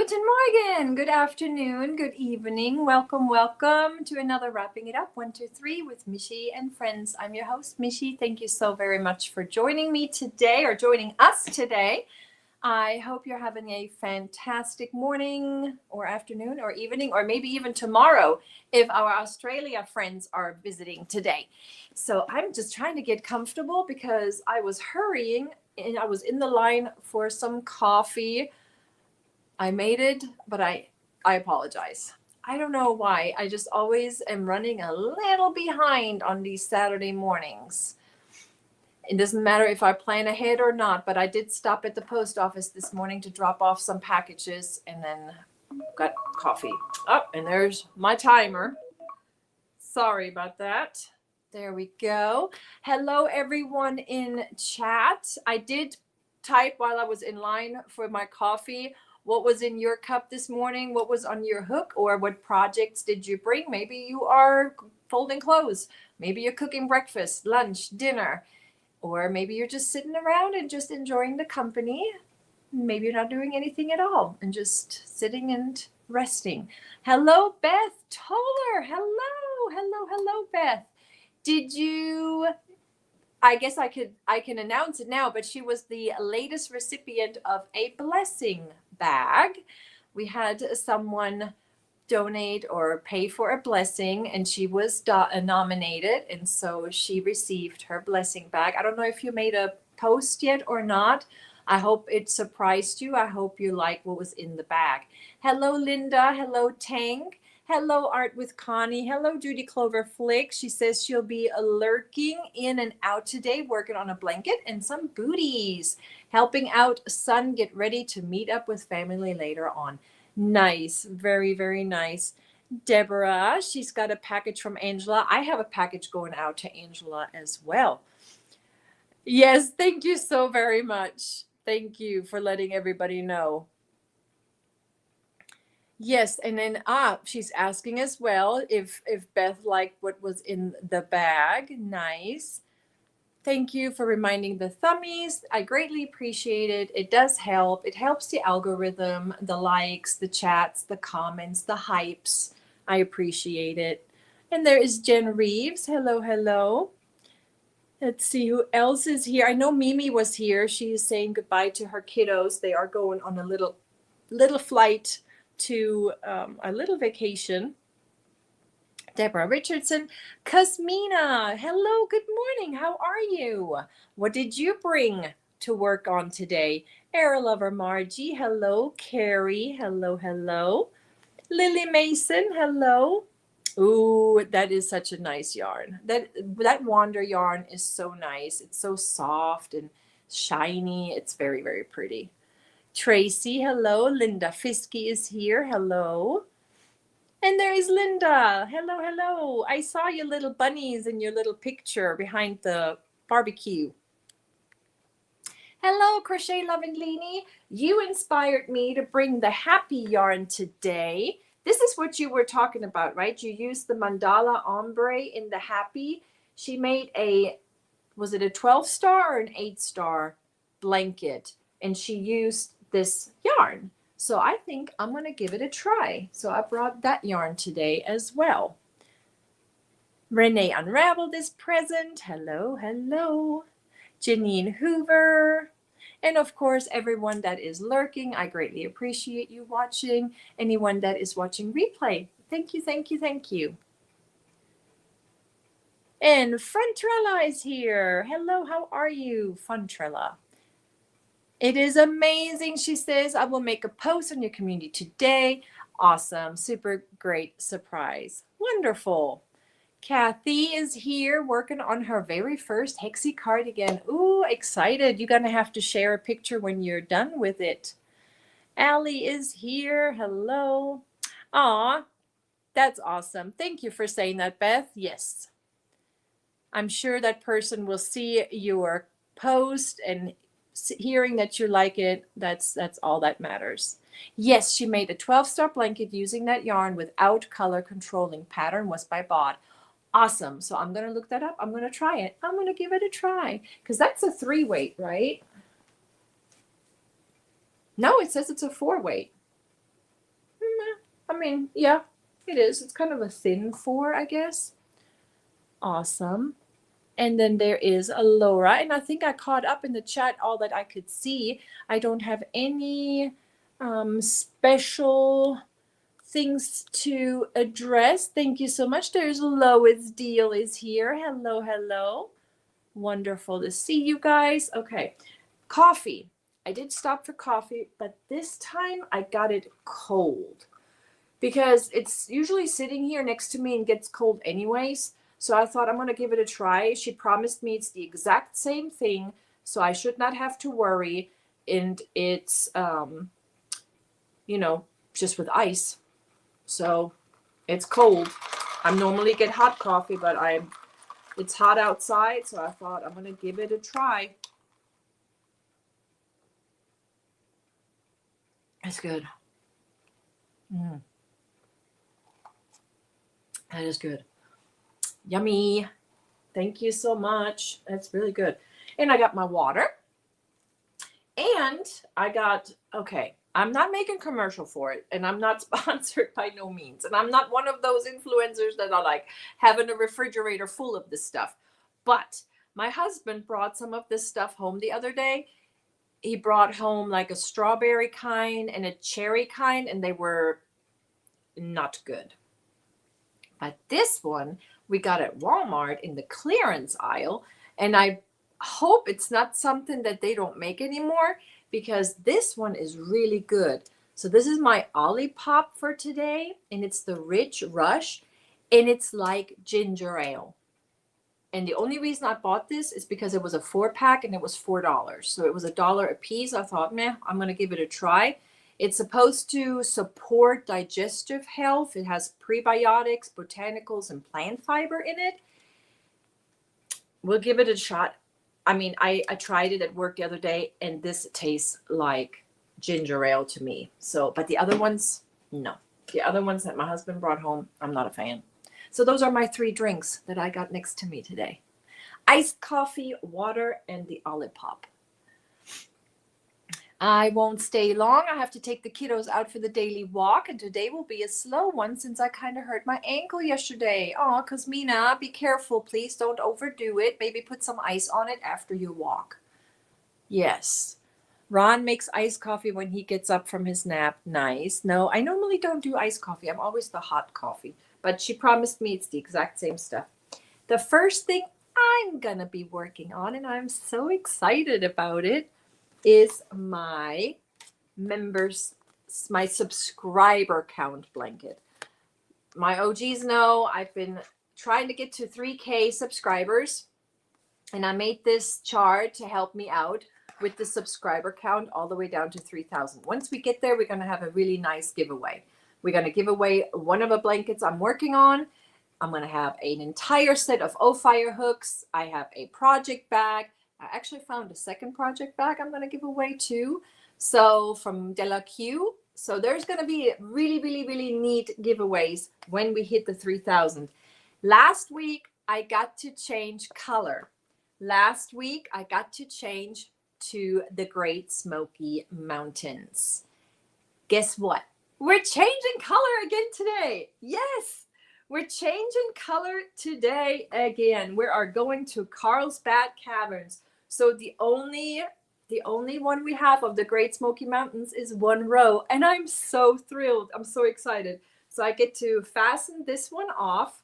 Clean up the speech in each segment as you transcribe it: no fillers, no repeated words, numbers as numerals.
Guten Morgen, good afternoon, good evening. Welcome, welcome to another Wrapping It Up 1, 2, 3 with Michi and Friends. I'm your host, Michi. Thank you so very much for joining me today or joining us today. I hope you're having a fantastic morning or afternoon or evening or maybe even tomorrow if our Australia friends are visiting today. So I'm just trying to get comfortable because I was hurrying and I was in the line for some coffee. I made it, but I apologize. I don't know why. I just always am running a little behind on these Saturday mornings. It doesn't matter if I plan ahead or not, but I did stop at the post office this morning to drop off some packages and then got coffee. Oh, and there's my timer. Sorry about that. There we go. Hello, everyone in chat. I did type while I was in line for my coffee. What was in your cup this morning? What was on your hook? Or what projects did you bring? Maybe you are folding clothes. Maybe you're cooking breakfast, lunch, dinner. Or maybe you're just sitting around and just enjoying the company. Maybe you're not doing anything at all and just sitting and resting. Hello, Beth Toller. Hello, Beth. Did you... I guess I can announce it now, but she was the latest recipient of a blessing bag. We had someone donate or pay for a blessing, and she was nominated, and so she received her blessing bag. I don't know if you made a post yet or not. I hope it surprised you. I hope you like what was in the bag. Hello, Linda. Hello, Tank. Hello, Art with Connie. Hello, Judy Clover Flick. She says she'll be lurking in and out today, working on a blanket and some booties, helping out son get ready to meet up with family later on. Nice. Very, very nice. Deborah, she's got a package from Angela. I have a package going out to Angela as well. Yes, thank you so very much. Thank you for letting everybody know. Yes, and then she's asking as well if Beth liked what was in the bag. Nice. Thank you for reminding the thummies. I greatly appreciate it. It does help. It helps the algorithm, the likes, the chats, the comments, the hypes. I appreciate it. And there is Jen Reeves. Hello, hello. Let's see who else is here. I know Mimi was here. She is saying goodbye to her kiddos. They are going on a little flight to a little vacation. Deborah Richardson, Cosmina, hello, good morning. How are you? What did you bring to work on today? Air Lover Margie, hello. Carrie, hello. Lily Mason, hello. Ooh, that is such a nice yarn. That Wander yarn is so nice. It's so soft and shiny. It's very, very pretty. Tracy, hello. Linda Fiske is here. Hello. And there is Linda. Hello. I saw your little bunnies in your little picture behind the barbecue. Hello, Crochet Lovinglini. You inspired me to bring the happy yarn today. This is what you were talking about, right? You used the mandala ombre in the happy. She made was it a 12-star or an 8-star blanket? And she used this yarn. So I think I'm going to give it a try. So I brought that yarn today as well. Renee Unraveled is present. Hello. Janine Hoover. And of course, everyone that is lurking, I greatly appreciate you watching. Anyone that is watching replay, thank you. And Funtrella is here. Hello, how are you, Funtrella? It is amazing, she says. I will make a post on your community today. Awesome. Super great surprise. Wonderful. Kathy is here working on her very first Hexie cardigan. Ooh, excited. You're going to have to share a picture when you're done with it. Allie is here. Hello. Aw, that's awesome. Thank you for saying that, Beth. Yes. I'm sure that person will see your post and hearing that you like it, that's all that matters. Yes, she made a 12-star blanket using that yarn without color controlling. Pattern was by Bod. Awesome. So I'm going to look that up. I'm going to try it. I'm going to give it a try because that's a 3-weight, right? No, it says it's a 4-weight. I mean, yeah, it is. It's kind of a thin 4, I guess. Awesome. And then there is a Laura, and I think I caught up in the chat all that I could see. I don't have any special things to address. Thank you so much. There's Lois Deal is here. Hello, hello. Wonderful to see you guys. Okay, coffee. I did stop for coffee, but this time I got it cold because it's usually sitting here next to me and gets cold anyways. So I thought I'm going to give it a try. She promised me it's the exact same thing, so I should not have to worry. And it's, just with ice. So it's cold. I normally get hot coffee, but it's hot outside, so I thought I'm going to give it a try. It's good. That is good. Yummy. Thank you so much. That's really good. And I got my water. And I got, okay, I'm not making commercial for it, and I'm not sponsored by no means. And I'm not one of those influencers that are like having a refrigerator full of this stuff. But my husband brought some of this stuff home the other day. He brought home like a strawberry kind and a cherry kind, and they were not good. But this one we got at Walmart in the clearance aisle, and I hope it's not something that they don't make anymore, because this one is really good. So this is my Olipop for today, and it's the Rich Rush, and it's like ginger ale. And the only reason I bought this is because it was a 4-pack and it was $4. So it was $1 a piece. I thought, I'm going to give it a try. It's supposed to support digestive health. It has prebiotics, botanicals, and plant fiber in it. We'll give it a shot. I mean, I tried it at work the other day, and this tastes like ginger ale to me. So, but the other ones, no. The other ones that my husband brought home, I'm not a fan. So those are my 3 drinks that I got next to me today. Iced coffee, water, and the Olipop. I won't stay long. I have to take the kiddos out for the daily walk, and today will be a slow one since I kind of hurt my ankle yesterday. Oh, Cosmina, be careful, please. Don't overdo it. Maybe put some ice on it after you walk. Yes. Ron makes iced coffee when he gets up from his nap. Nice. No, I normally don't do iced coffee. I'm always the hot coffee. But she promised me it's the exact same stuff. The first thing I'm going to be working on, and I'm so excited about it, is my subscriber count blanket. My OGs know I've been trying to get to 3K subscribers, and I made this chart to help me out with the subscriber count all the way down to 3,000. Once we get there, we're going to have a really nice giveaway. We're going to give away one of the blankets I'm working on. I'm going to have an entire set of O-Fire hooks. I have a project bag. I actually found a second project bag I'm going to give away too. So from Della Q. So there's going to be really, really, really neat giveaways when we hit the 3,000. Last week, I got to change color. Last week, I got to change to the Great Smoky Mountains. Guess what? We're changing color again today. Yes, we're changing color today again. We are going to Carlsbad Caverns. So the only one we have of the Great Smoky Mountains is 1 row, and I'm so thrilled. I'm so excited. So I get to fasten this one off.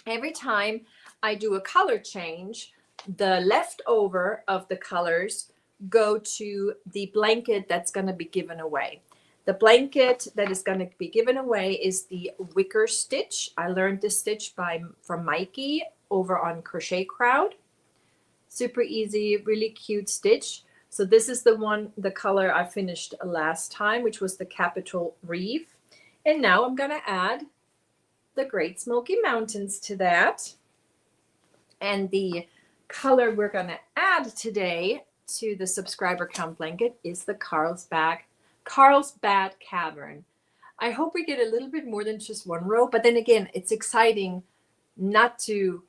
Every time I do a color change, the leftover of the colors go to the blanket that's going to be given away. The blanket that is going to be given away is the wicker stitch. I learned this stitch from Mikey over on Crochet Crowd. Super easy, really cute stitch. So this is the color I finished last time, which was the Capital Reef. And now I'm going to add the Great Smoky Mountains to that. And the color we're going to add today to the subscriber count blanket is the Carlsbad Cavern. I hope we get a little bit more than just 1 row, but then again, it's exciting not to,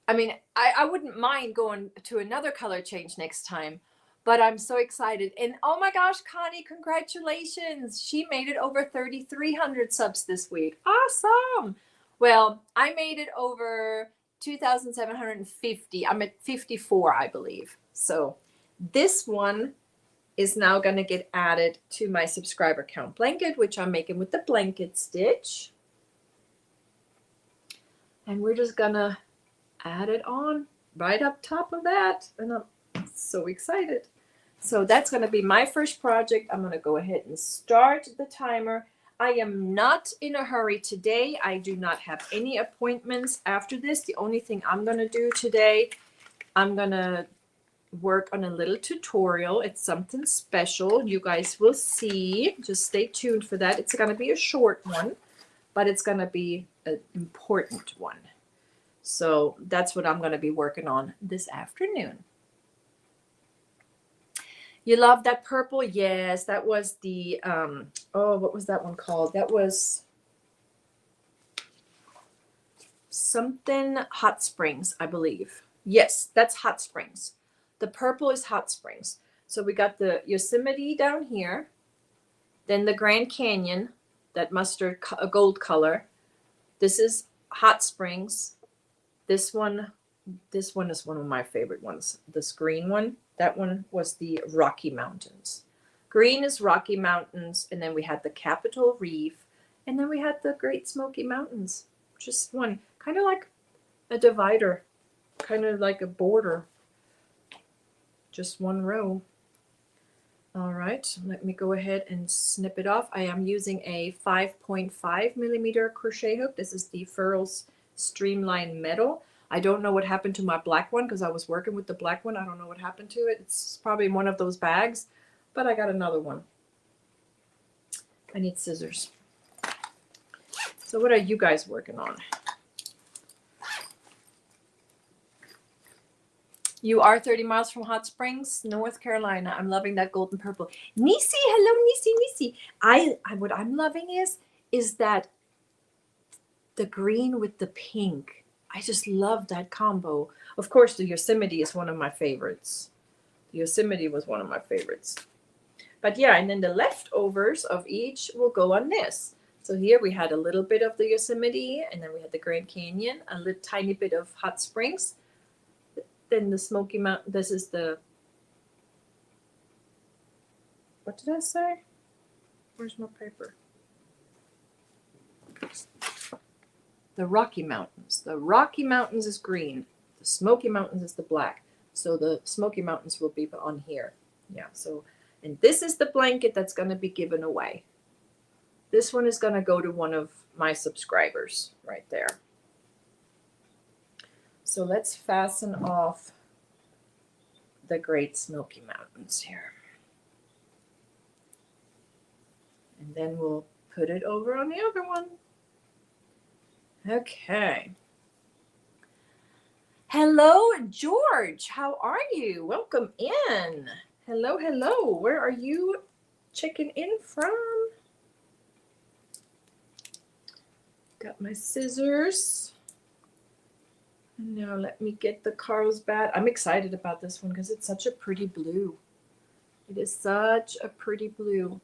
I mean, I wouldn't mind going to another color change next time, but I'm so excited. And oh my gosh, Connie, congratulations. She made it over 3,300 subs this week. Awesome. Well, I made it over 2,750. I'm at 54, I believe. So this one is now going to get added to my subscriber count blanket, which I'm making with the blanket stitch. And we're just going to add it on right up top of that. And I'm so excited. So that's going to be my first project. I'm going to go ahead and start the timer. I am not in a hurry today. I do not have any appointments after this. The only thing I'm going to do today, I'm going to work on a little tutorial. It's something special. You guys will see. Just stay tuned for that. It's going to be a short one, but it's going to be an important one. So that's what I'm going to be working on this afternoon. You love that purple? Yes, that was the, oh, what was that one called? That was something Hot Springs, I believe. Yes, that's Hot Springs. The purple is Hot Springs. So we got the Yosemite down here, then the Grand Canyon, that mustard gold color. This is Hot Springs. This one is one of my favorite ones. This green one, that one was the Rocky Mountains. Green is Rocky Mountains, and then we had the Capitol Reef, and then we had the Great Smoky Mountains. Just one, kind of like a divider, kind of like a border. Just one row. All right, let me go ahead and snip it off. I am using a 5.5 millimeter crochet hook. This is the Furls Streamline Metal. I don't know what happened to my black one because I was working with the black one. I don't know what happened to it. It's probably in one of those bags, but I got another one. I need scissors. So what are you guys working on? You are 30 miles from Hot Springs, North Carolina. I'm loving that golden purple. Nisi, hello, Nisi. What I'm loving is that the green with the pink. I just love that combo. Of course, the Yosemite is one of my favorites. The Yosemite was one of my favorites. But yeah, and then the leftovers of each will go on this. So here we had a little bit of the Yosemite, and then we had the Grand Canyon, a little tiny bit of Hot Springs. Then the Smoky Mountain. This is the, what did I say? Where's my paper? The Rocky Mountains. The Rocky Mountains is green. The Smoky Mountains is the black. So the Smoky Mountains will be on here. Yeah, so, and this is the blanket that's going to be given away. This one is going to go to one of my subscribers right there. So let's fasten off the Great Smoky Mountains here. And then we'll put it over on the other one. Okay. Hello, George. How are you? Welcome in. Hello, hello. Where are you checking in from? Got my scissors. Now let me get the Carlsbad. I'm excited about this one because it's such a pretty blue. It is such a pretty blue.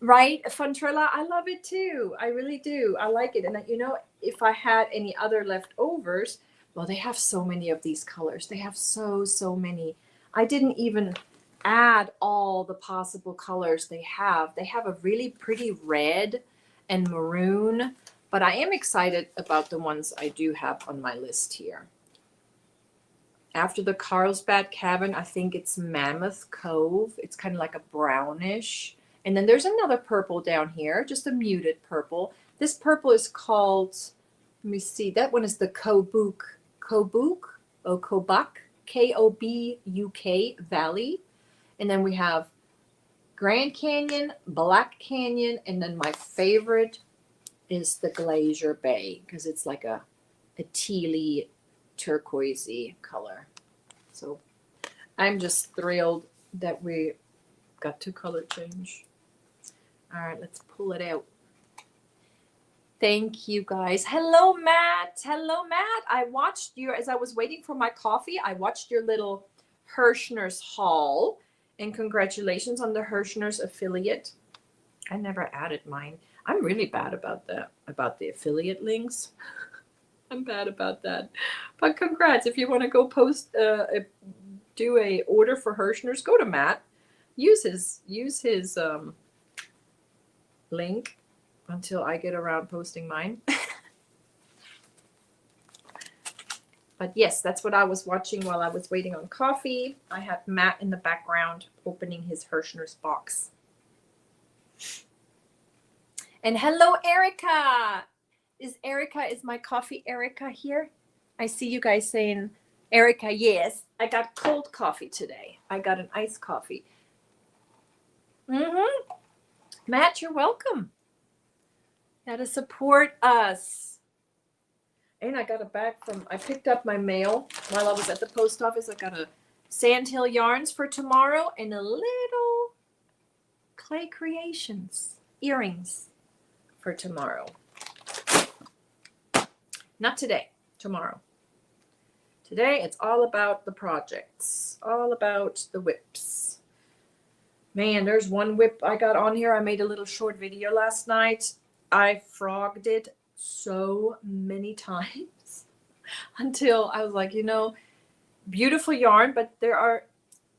Right, Funtrilla? I love it too. I really do. I like it. And you know, if I had any other leftovers, well, they have so many of these colors. They have so many. I didn't even add all the possible colors they have. They have a really pretty red and maroon, but I am excited about the ones I do have on my list here. After the Carlsbad Cabin, I think it's Mammoth Cove. It's kind of like a brownish. And then there's another purple down here, just a muted purple. This purple is called, let me see, that one is the Kobuk, K-O-B-U-K Valley. And then we have Grand Canyon, Black Canyon, and then my favorite is the Glacier Bay because it's like a tealy, turquoisey color. So I'm just thrilled that we got to color change. All right, let's pull it out. Thank you, guys. Hello, Matt. Hello, Matt. I watched your, as I was waiting for my coffee, I watched your little Hirschner's haul. And congratulations on the Hirschner's affiliate. I never added mine. I'm really bad about that, about the affiliate links. I'm bad about that. But congrats. If you want to go post, do a order for Hirschner's, go to Matt. Use his link until I get around posting mine. But yes, that's what I was watching while I was waiting on coffee. I had Matt in the background opening his Hirschner's box. And hello, Erica. Is my coffee Erica here? I see you guys saying, Erica, yes. I got cold coffee today. I got an iced coffee. Matt, you're welcome. Gotta support us. And I got a bag I picked up my mail while I was at the post office. I got a Sandhill yarns for tomorrow and a little clay creations earrings for tomorrow. Not today, tomorrow. Today it's all about the projects, all about the whips. Man, there's one whip I got on here. I made a little short video last night. I frogged it so many times until I was like, beautiful yarn, but there are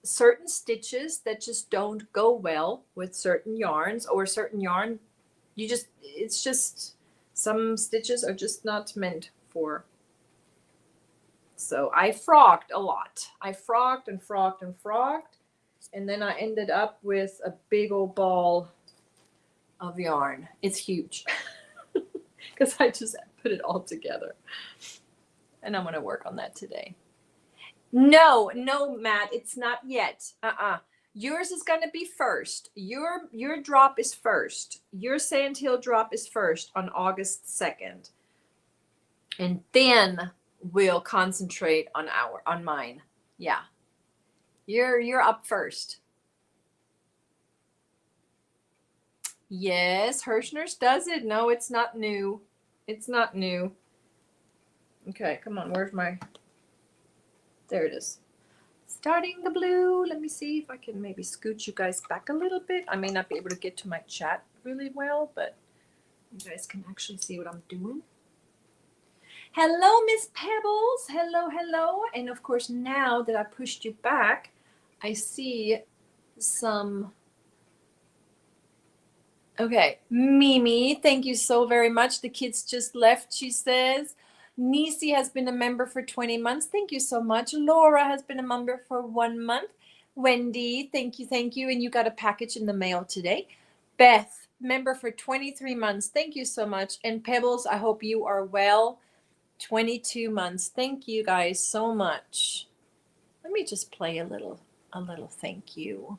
certain stitches that just don't go well with certain yarns, or certain yarn it's just some stitches are just not meant for. So I frogged a lot. I frogged and frogged and frogged, and then I ended up with a big old ball of yarn. It's huge. Because I just put it all together. And I'm going to work on that today. No, Matt, it's not yet. Yours is going to be first. Your drop is first. Your Sandhill drop is first on August 2nd. And then we'll concentrate on mine. Yeah. You're up first. Yes, Hirschner's does it. No, it's not new. It's not new. Okay, come on. Where's my... There it is. Starting the blue. Let me see if I can maybe scoot you guys back a little bit. I may not be able to get to my chat really well, but you guys can actually see what I'm doing. Hello, Miss Pebbles. Hello, hello. And of course, now that I pushed you back, I see some... Okay, Mimi, thank you so very much. The kids just left, she says. Nisi has been a member for 20 months. Thank you so much. Laura has been a member for 1 month. Wendy, thank you, thank you. And you got a package in the mail today. Beth, member for 23 months. Thank you so much. And Pebbles, I hope you are well. 22 months. Thank you guys so much. Let me just play a little thank you.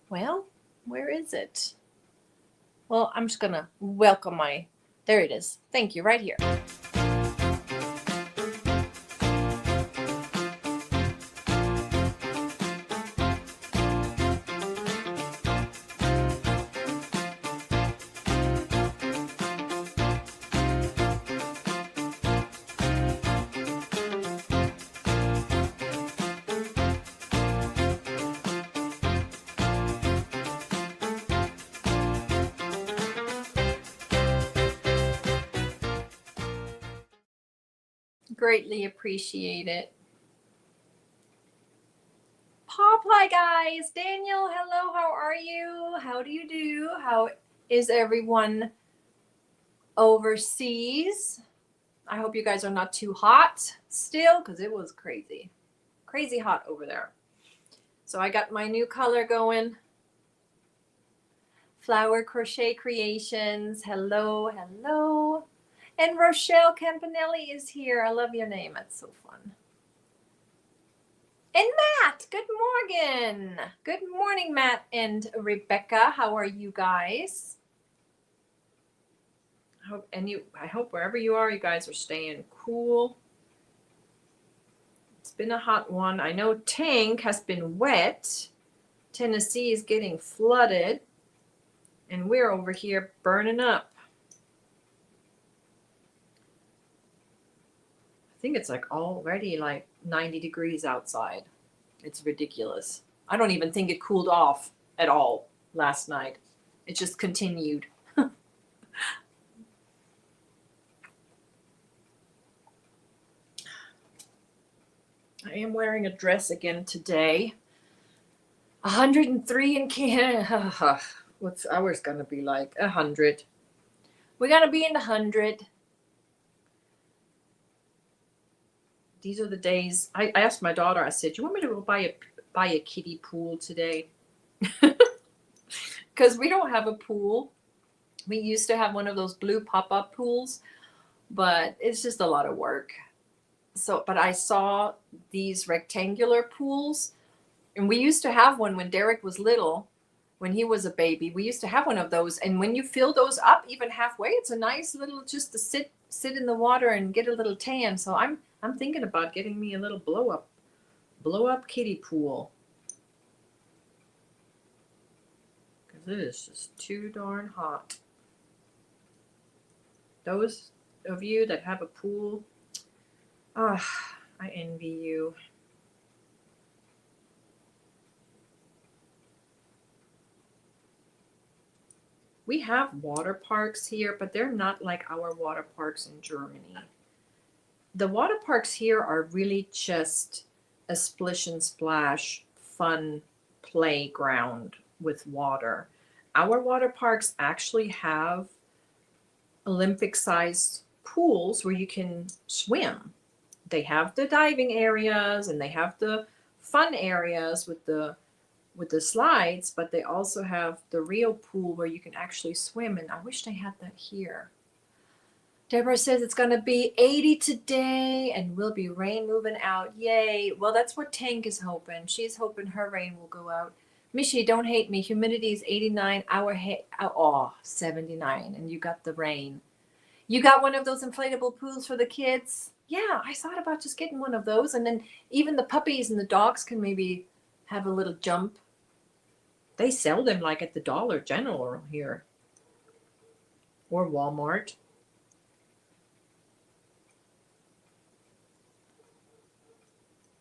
Well, where is it? Well, I'm just going to welcome there it is. Thank you, right here. Greatly appreciate it. Hi guys. Daniel, hello. How are you? How do you do? How is everyone overseas? I hope you guys are not too hot still, because it was crazy hot over there. So I got my new color going. Flower Crochet Creations. Hello, hello. And Rochelle Campanelli is here. I love your name. That's so fun. And Matt, good morning. Good morning, Matt and Rebecca. How are you guys? I hope wherever you are, you guys are staying cool. It's been a hot one. I know Tank has been wet. Tennessee is getting flooded. And we're over here burning up. I think it's like already like 90 degrees outside. It's ridiculous. I don't even think it cooled off at all last night. It just continued. I am wearing a dress again today. 103 in Canada. What's ours gonna be like? 100. We're gonna be in the 100. These are the days. I asked my daughter. I said, "You want me to go buy a kiddie pool today?" Because we don't have a pool. We used to have one of those blue pop-up pools, but it's just a lot of work. So, but I saw these rectangular pools, and we used to have one when Derek was little, when he was a baby. We used to have one of those, and when you fill those up even halfway, it's a nice little just to sit in the water and get a little tan. So I'm thinking about getting me a little blow up kiddie pool, because it is just too darn hot. Those of you that have a pool, I envy you. We have water parks here, but they're not like our water parks in Germany. The water parks here are really just a splish and splash fun playground with water. Our water parks actually have Olympic-sized pools where you can swim. They have the diving areas and they have the fun areas with the slides, but they also have the real pool where you can actually swim, and I wish they had that here. Deborah says it's going to be 80 today and will be rain moving out. Yay. Well, that's what Tank is hoping. She's hoping her rain will go out. Michi, don't hate me. Humidity is 89. 79, and you got the rain. You got one of those inflatable pools for the kids? Yeah, I thought about just getting one of those, and then even the puppies and the dogs can maybe have a little jump. They sell them like at the Dollar General here or Walmart.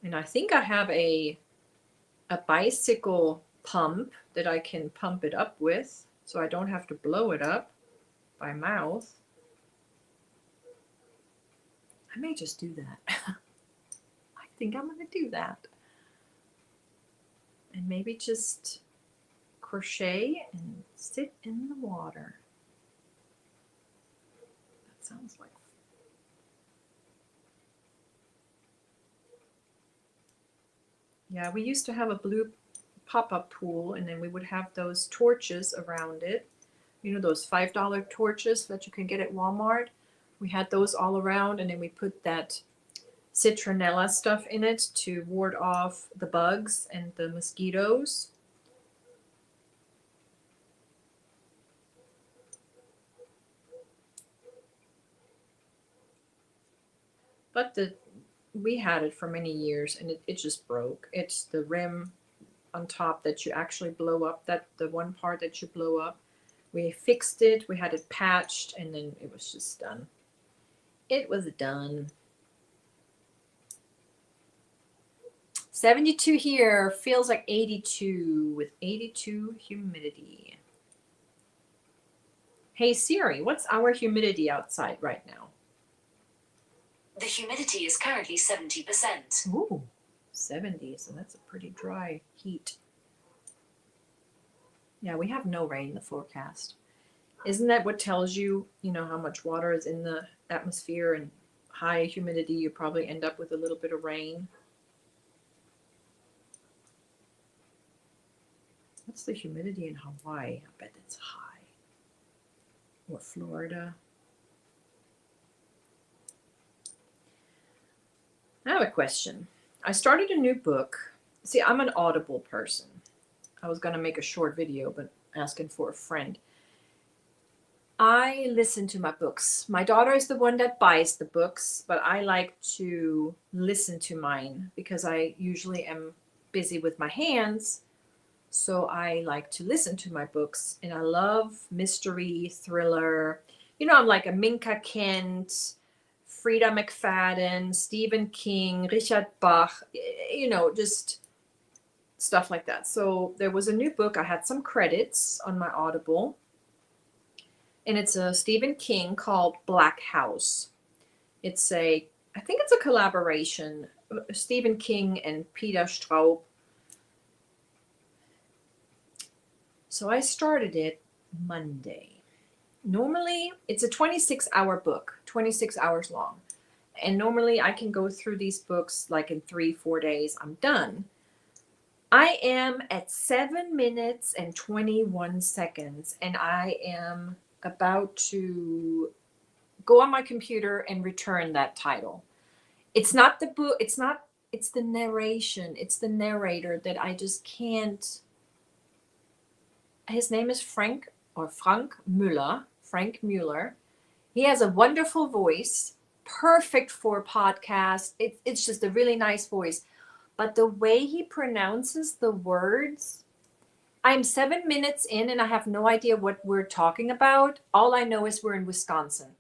And I think I have a bicycle pump that I can pump it up with, so I don't have to blow it up by mouth. I may just do that. I think I'm going to do that. And maybe just crochet and sit in the water. That sounds like yeah, we used to have a blue pop-up pool, and then we would have those torches around it. You know, those $5 torches that you can get at Walmart. We had those all around, and then we put that citronella stuff in it to ward off the bugs and the mosquitoes. But we had it for many years, and it just broke. It's the rim on top that you actually blow up, that the one part that you blow up. We fixed it, we had it patched, and then it was just done. It was done. 72 here, feels like 82 with 82 humidity. Hey Siri, what's our humidity outside right now? The humidity is currently 70%. Ooh, 70, so that's a pretty dry heat. Yeah, we have no rain in the forecast. Isn't that what tells you, you know, how much water is in the atmosphere, and high humidity, you probably end up with a little bit of rain? What's the humidity in Hawaii? I bet it's high. Or Florida. I have a question. I started a new book. See, I'm an Audible person. I was going to make a short video, but asking for a friend. I listen to my books. My daughter is the one that buys the books, but I like to listen to mine because I usually am busy with my hands. So I like to listen to my books, and I love mystery, thriller. You know, I'm like a Minka Kent, Frida McFadden, Stephen King, Richard Bach, just stuff like that. So there was a new book. I had some credits on my Audible, and it's a Stephen King called Black House. I think it's a collaboration, Stephen King and Peter Straub. So I started it Monday. Normally, it's a 26-hour book, 26 hours long. And normally I can go through these books like in 3-4 days. I'm done. I am at 7 minutes and 21 seconds, and I am about to go on my computer and return that title. It's not the book. It's the narration. It's the narrator that I just can't. His name is Frank Mueller. Frank Mueller. He has a wonderful voice, perfect for a podcast. It's just a really nice voice. But the way he pronounces the words, I'm 7 minutes in and I have no idea what we're talking about. All I know is we're in Wisconsin.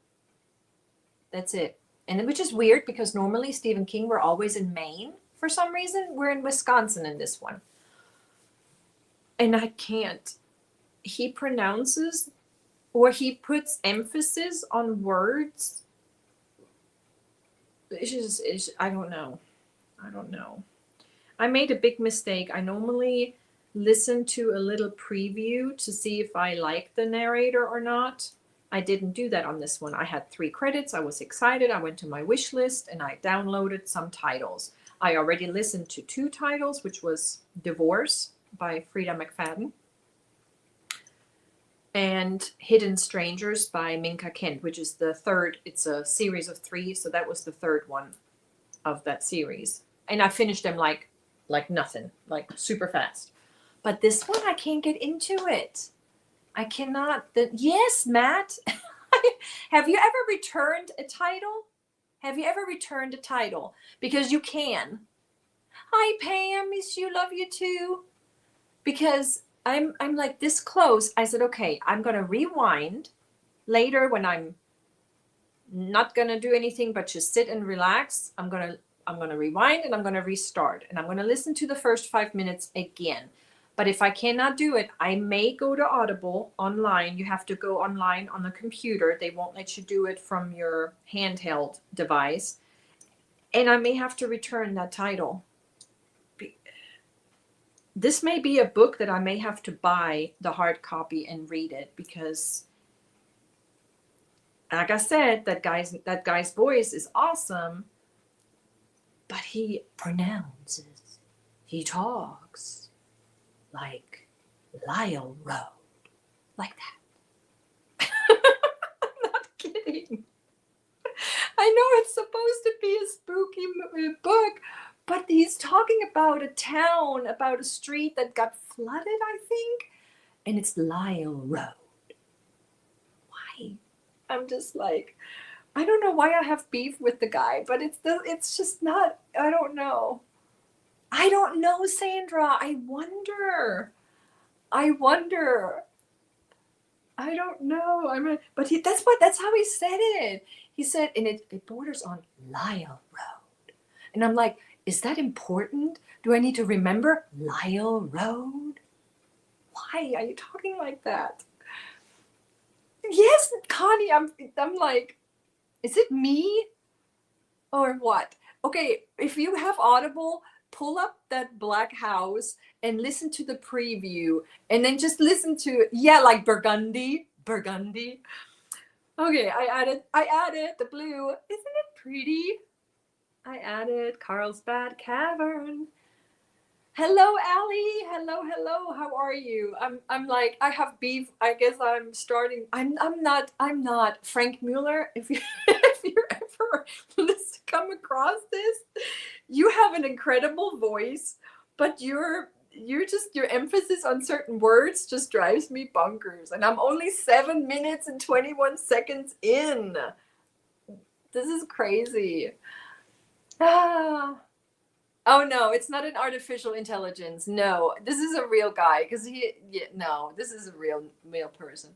That's it. And which is weird because normally Stephen King, we're always in Maine. For some reason, we're in Wisconsin in this one. And I can't. He pronounces, or he puts emphasis on words. I don't know. I made a big mistake. I normally listen to a little preview to see if I like the narrator or not. I didn't do that on this one. I had 3 credits. I was excited. I went to my wish list and I downloaded some titles. I already listened to 2 titles, which was Divorce by Frida McFadden and Hidden Strangers by Minka Kent, which is the third. It's a series of 3, so that was the third one of that series. And I finished them like nothing, like super fast. But this one, I can't get into it. I cannot. Yes, Matt. Have you ever returned a title? Because you can. Hi, Pam. Miss you. Love you too. Because I'm like this close. I said, okay, I'm going to rewind later when I'm not going to do anything but just sit and relax. I'm going to rewind and I'm going to restart. And I'm going to listen to the first 5 minutes again. But if I cannot do it, I may go to Audible online. You have to go online on the computer. They won't let you do it from your handheld device. And I may have to return that title. This may be a book that I may have to buy the hard copy and read it because, like I said, that guy's voice is awesome, but he pronounces, he talks like Lyle Road, like that. I'm not kidding. I know it's supposed to be a spooky book, but he's talking about a town, about a street that got flooded, I think, and it's Lyle Road. Why? I'm just like, I don't know why I have beef with the guy, but it's just not. I don't know. I don't know, Sandra. I wonder. I don't know. But that's how he said it. He said, and it borders on Lyle Road. And I'm like, is that important? Do I need to remember Lyle Road? Why are you talking like that? Yes, Connie, I'm like, is it me? Or what? Okay, if you have Audible, pull up that Black House and listen to the preview and then just listen to, like Burgundy. Okay, I added the blue. Isn't it pretty? I added Carlsbad Cavern. Hello, Allie. Hello. How are you? I'm like, I have beef. I guess I'm starting. I'm not Frank Mueller. If you're ever come across this, you have an incredible voice, but your emphasis on certain words just drives me bonkers. And I'm only 7 minutes and 21 seconds in. This is crazy. Oh no, it's not an artificial intelligence. No, this is a real guy because this is a real person.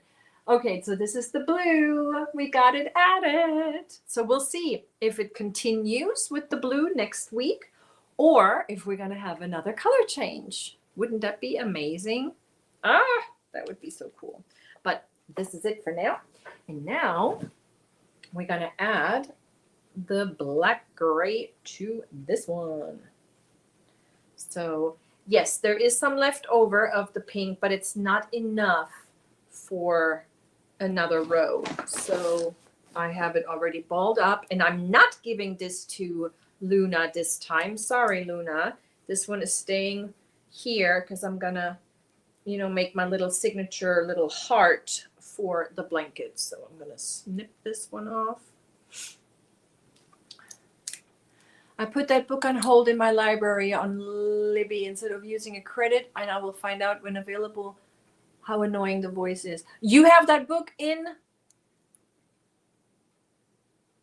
Okay, so this is the blue. We got it added. So we'll see if it continues with the blue next week or if we're going to have another color change. Wouldn't that be amazing? Ah, that would be so cool. But this is it for now. And now we're going to add the black gray to this one. So yes, there is some left over of the pink, but it's not enough for another row. So I have it already balled up, and I'm not giving this to Luna this time. Sorry, Luna. This one is staying here because I'm gonna, make my little signature little heart for the blanket. So I'm gonna snip this one off. I put that book on hold in my library on Libby instead of using a credit, and I will find out when available how annoying the voice is. You have that book in?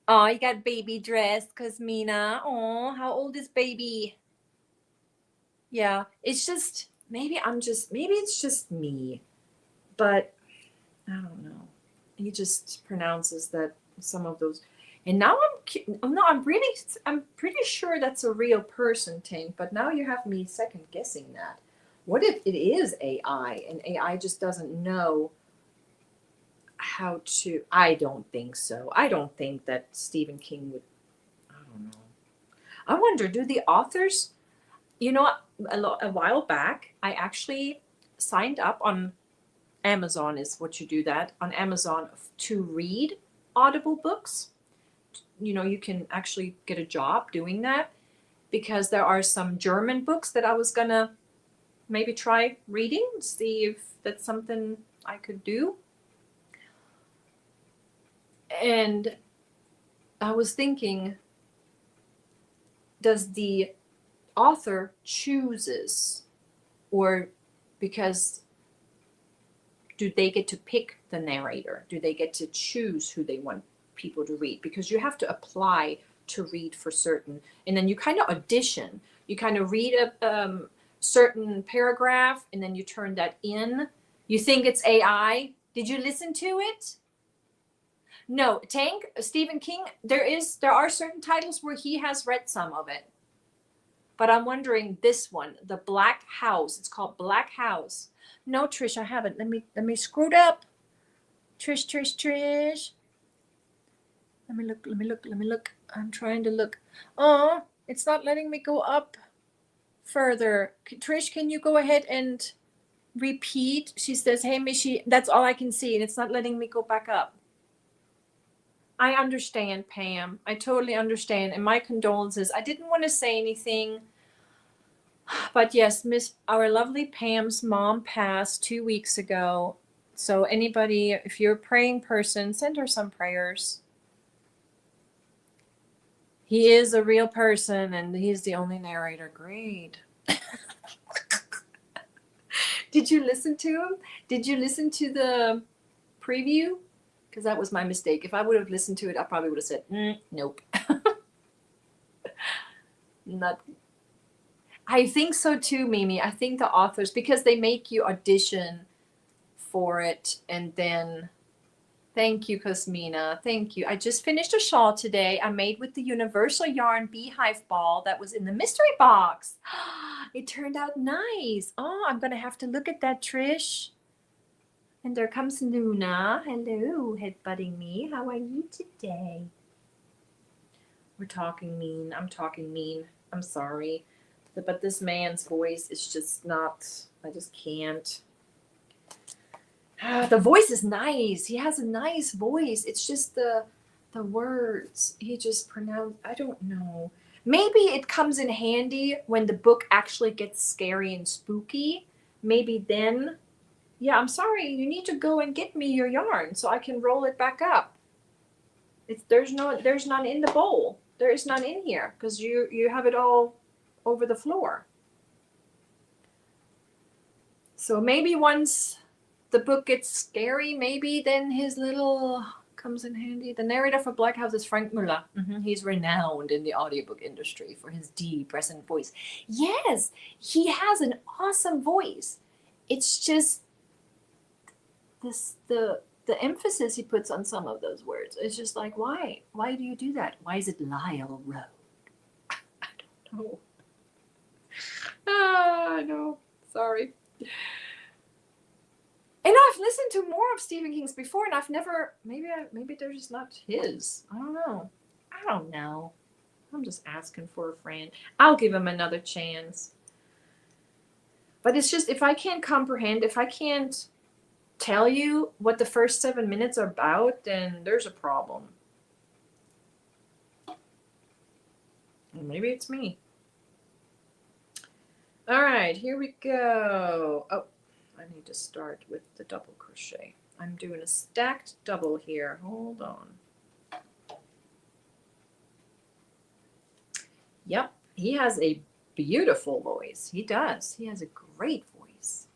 Oh, you got baby dress, Cosmina. Oh, how old is baby? Yeah, it's just, maybe it's just me, but I don't know. He just pronounces that some of those. And now I'm pretty sure that's a real person, Tank, but now you have me second guessing that. What if it is AI and AI just doesn't know how to? I don't think so. I don't think that Stephen King would. I don't know. I wonder, do the authors, a while back, I actually signed up on Amazon, is what you do that on Amazon, to read Audible books. You can actually get a job doing that because there are some German books that I was gonna maybe try reading, see if that's something I could do. And I was thinking, does the author chooses, or because do they get to pick the narrator? Do they get to choose who they want people to read? Because you have to apply to read for certain, and then you kind of audition. You kind of read a certain paragraph, and then you turn that in. You think it's AI. Did you listen to it? No, Tank, Stephen King, there are certain titles where he has read some of it. But I'm wondering this one, The Black House. It's called Black House. No, Trish, I haven't. Let me screw it up. Trish. Let me look. I'm trying to look. Oh, it's not letting me go up further. Trish, can you go ahead and repeat? She says, hey, Michi, that's all I can see, and it's not letting me go back up. I understand, Pam. I totally understand. And my condolences. I didn't want to say anything. But yes, our lovely Pam's mom passed 2 weeks ago. So anybody, if you're a praying person, send her some prayers. He is a real person and he's the only narrator. Great. Did you listen to him? Did you listen to the preview? Because that was my mistake. If I would have listened to it, I probably would have said, nope. Not. I think so too, Mimi. I think the authors, because they make you audition for it, and then, thank you, Cosmina. Thank you. I just finished a shawl today. I made with the Universal Yarn Beehive Ball that was in the mystery box. It turned out nice. Oh, I'm going to have to look at that, Trish. And there comes Luna. Hello, headbutting me. How are you today? We're talking mean. I'm talking mean. I'm sorry. But this man's voice is just not, I just can't. The voice is nice. He has a nice voice. It's just the words. He just pronounced, I don't know. Maybe it comes in handy when the book actually gets scary and spooky. Maybe then, yeah, I'm sorry, you need to go and get me your yarn so I can roll it back up. There's none in the bowl. There is none in here because you have it all over the floor. So maybe once the book gets scary, maybe then his little comes in handy. The narrator for Black House is Frank Muller. He's renowned in the audiobook industry for his deep, resonant voice. Yes, he has an awesome voice. It's just the emphasis he puts on some of those words. It's just like, why? Why do you do that? Why is it Lyle Road? I don't know. Ah, no. Sorry. And I've listened to more of Stephen King's before, and I've never. Maybe they're just not his. I don't know. I don't know. I'm just asking for a friend. I'll give him another chance. But it's just, if I can't comprehend, if I can't tell you what the first 7 minutes are about, then there's a problem. And maybe it's me. All right, here we go. Oh, I need to start with the double crochet. I'm doing a stacked double here. Hold on. Yep, he has a beautiful voice. He does. He has a great voice.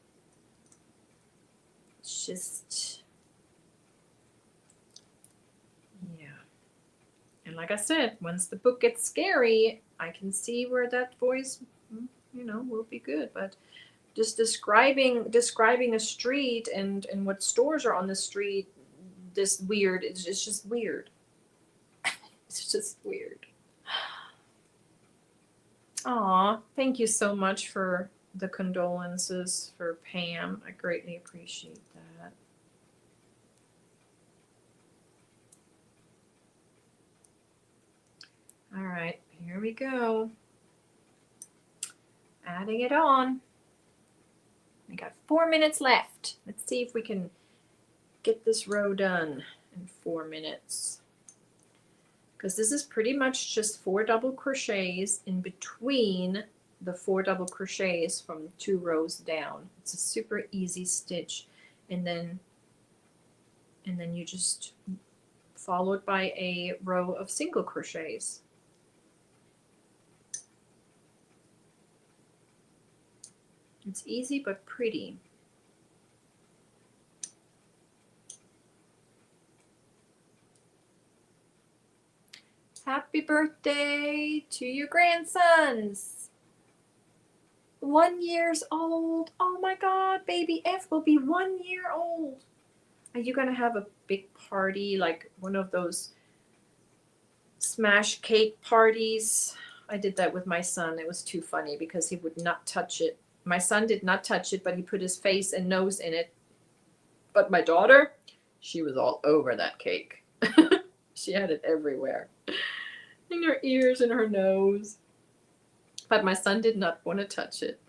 It's just, yeah. And like I said, once the book gets scary, I can see where that voice, will be good. But just describing a street and what stores are on the street, it's just weird. It's just weird. Aw, thank you so much for the condolences for Pam. I greatly appreciate that. All right, here we go. Adding it on. We got 4 minutes left. Let's see if we can get this row done in 4 minutes. Because this is pretty much just 4 double crochets in between the 4 double crochets from 2 rows down. It's a super easy stitch. And then you just follow it by a row of single crochets. It's easy but pretty. Happy birthday to your grandsons. 1 year old. Oh my God, baby F will be 1 year old. Are you gonna have a big party, like one of those smash cake parties? I did that with my son. It was too funny because he would not touch it. My son did not touch it, but he put his face and nose in it. But my daughter, she was all over that cake. She had it everywhere. In her ears and her nose. But my son did not want to touch it.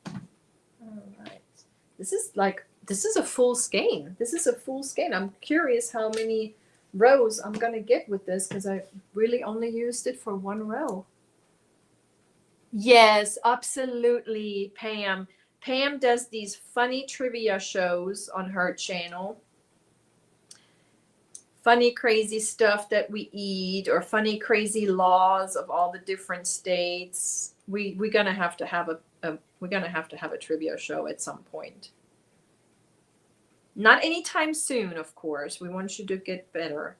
All right. This is a full skein. This is a full skein. I'm curious how many rows I'm going to get with this because I really only used it for 1 row. Yes, absolutely, Pam. Pam does these funny trivia shows on her channel. Funny, crazy stuff that we eat, or funny, crazy laws of all the different states. We're gonna have to have a trivia show at some point. Not anytime soon, of course. We want you to get better.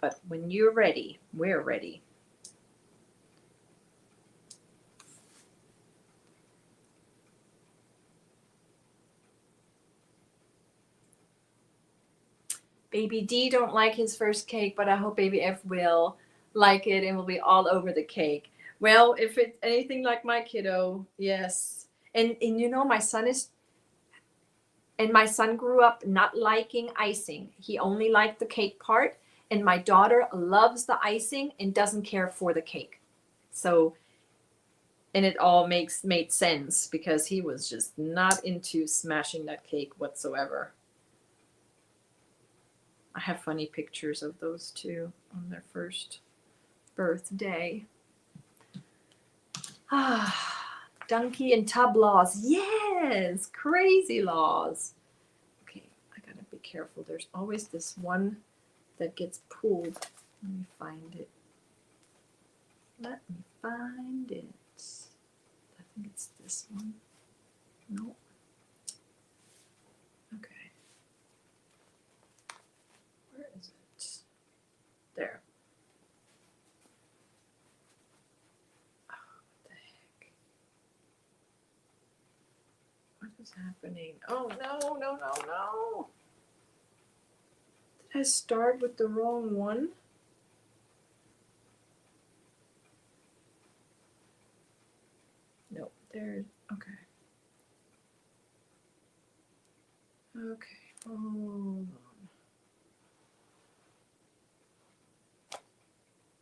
But when you're ready, we're ready. Baby D don't like his first cake, but I hope Baby F will like it and will be all over the cake. Well, if it's anything like my kiddo, yes. And my son grew up not liking icing. He only liked the cake part, and my daughter loves the icing and doesn't care for the cake. So, and it all made sense because he was just not into smashing that cake whatsoever. I have funny pictures of those two on their first birthday. Donkey and tub laws. Yes, crazy laws. Okay, I gotta be careful. There's always this one that gets pulled. Let me find it. I think it's this one. No. Okay. Where is it? There. Oh, what the heck? is happening? Oh, no, no, no, no. Did I start with the wrong one? Nope, there's, okay. Okay, hold on.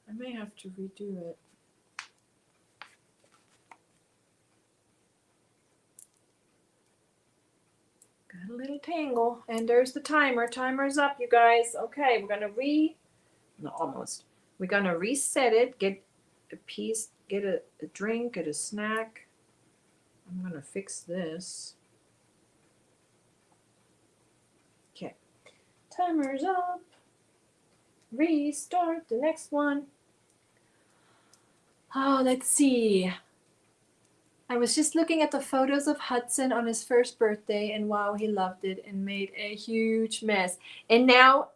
I may have to redo it. Got a little tangle, and there's the timer. Timer's up, you guys. Okay, we're gonna We're gonna reset it, get a piece, get a drink, get a snack. I'm gonna fix this. Okay, timer's up. Restart the next one. Oh, let's see. I was just looking at the photos of Hudson on his first birthday, and wow, he loved it and made a huge mess. And now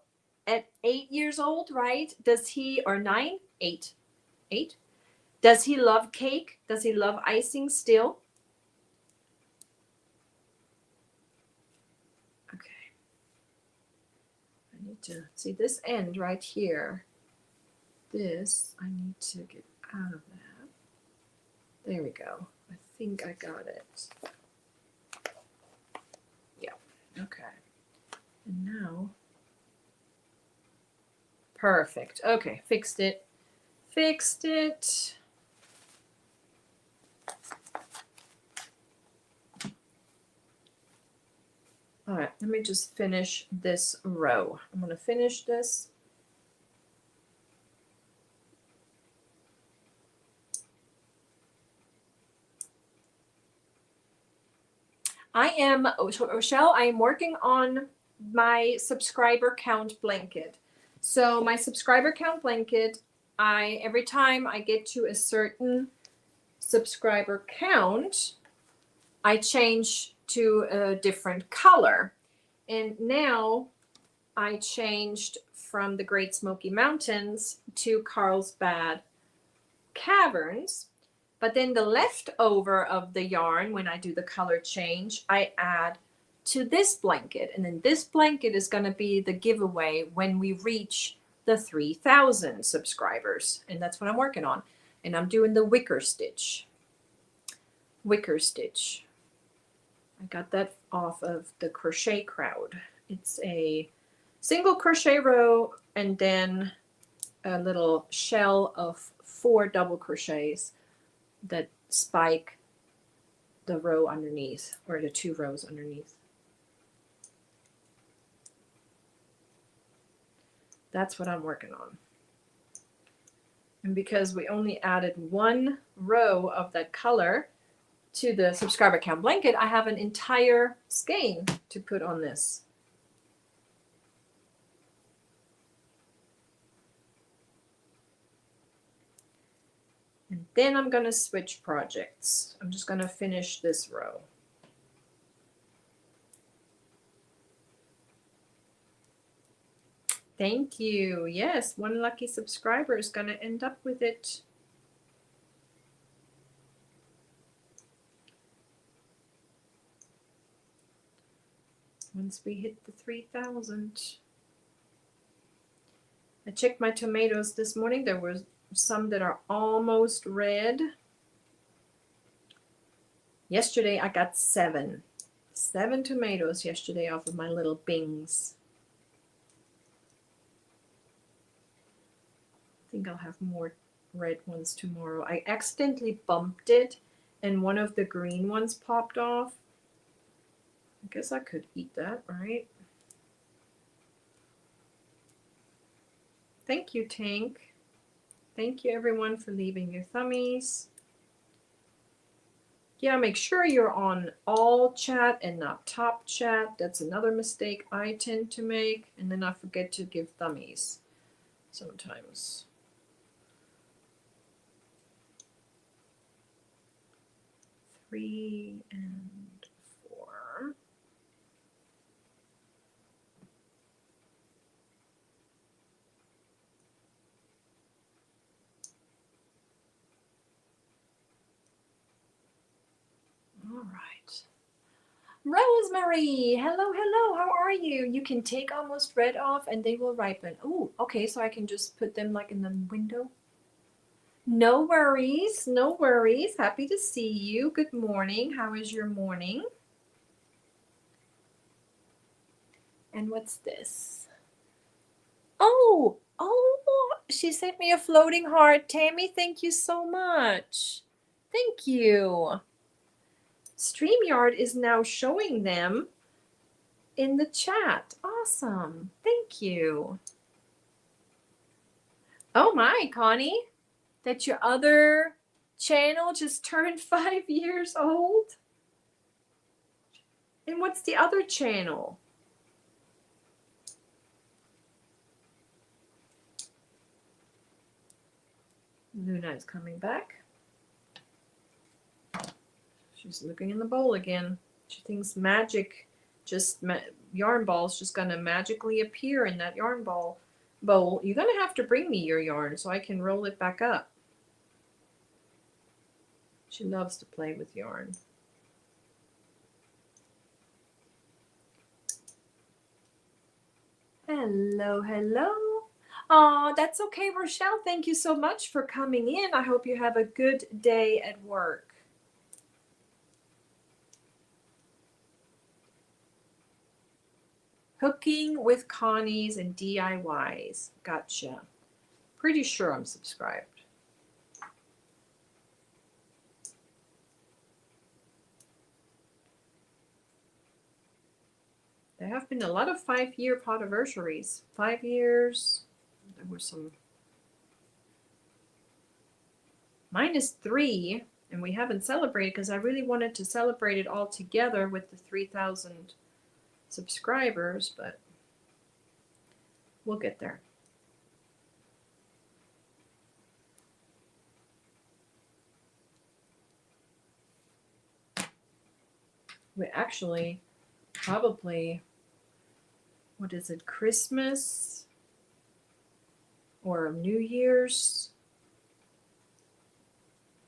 at 8 years old, right? Does he, or 9? 8. 8? Does he love cake? Does he love icing still? Okay. I need to see this end right here. This, I need to get out of that. There we go. I think I got it. Yeah, okay. And now, perfect. Okay, fixed it. Fixed it. All right, let me just finish this row. I'm going to finish this. Rochelle, I am working on my subscriber count blanket. So my subscriber count blanket, every time I get to a certain subscriber count, I change to a different color. And now I changed from the Great Smoky Mountains to Carlsbad Caverns. But then the leftover of the yarn, when I do the color change, I add to this blanket. And then this blanket is going to be the giveaway when we reach the 3,000 subscribers. And that's what I'm working on. And I'm doing the wicker stitch. Wicker stitch. I got that off of the Crochet Crowd. It's a single crochet row and then a little shell of 4 double crochets that spike the row underneath, or the 2 rows underneath. That's what I'm working on. And because we only added 1 row of that color to the subscriber count blanket, I have an entire skein to put on this. And then I'm going to switch projects. I'm just going to finish this row. Thank you. Yes, 1 lucky subscriber is going to end up with it. Once we hit the 3,000. I checked my tomatoes this morning. There were some that are almost red. Yesterday I got 7 tomatoes yesterday off of my little bings. I think I'll have more red ones tomorrow. I accidentally bumped it and one of the green ones popped off. I guess I could eat that, right? Thank you, Tank. Thank you, everyone, for leaving your thummies. Yeah, make sure you're on all chat and not top chat. That's another mistake I tend to make. And then I forget to give thummies sometimes. Three and 4. All right. Rosemary, hello, hello. How are you? You can take almost red off and they will ripen. Oh, okay. So I can just put them like in the window. No worries. No worries. Happy to see you. Good morning. How is your morning? And what's this? Oh, she sent me a floating heart. Tammy, thank you so much. Thank you. StreamYard is now showing them in the chat. Awesome. Thank you. Oh my, Connie, that your other channel just turned 5 years old? And what's the other channel? Luna is coming back. She's looking in the bowl again. She thinks magic, yarn balls just gonna magically appear in that yarn bowl. You're gonna have to bring me your yarn so I can roll it back up. She loves to play with yarn. Hello, hello. Oh, that's okay, Rochelle. Thank you so much for coming in. I hope you have a good day at work. Hooking with Connie's and DIYs. Gotcha. Pretty sure I'm subscribed. There have been a lot of 5-year podiversaries. 5 years. There were some. Mine is 3, and we haven't celebrated because I really wanted to celebrate it all together with the 3,000 subscribers, but we'll get there. We actually probably, what is it, Christmas or New Year's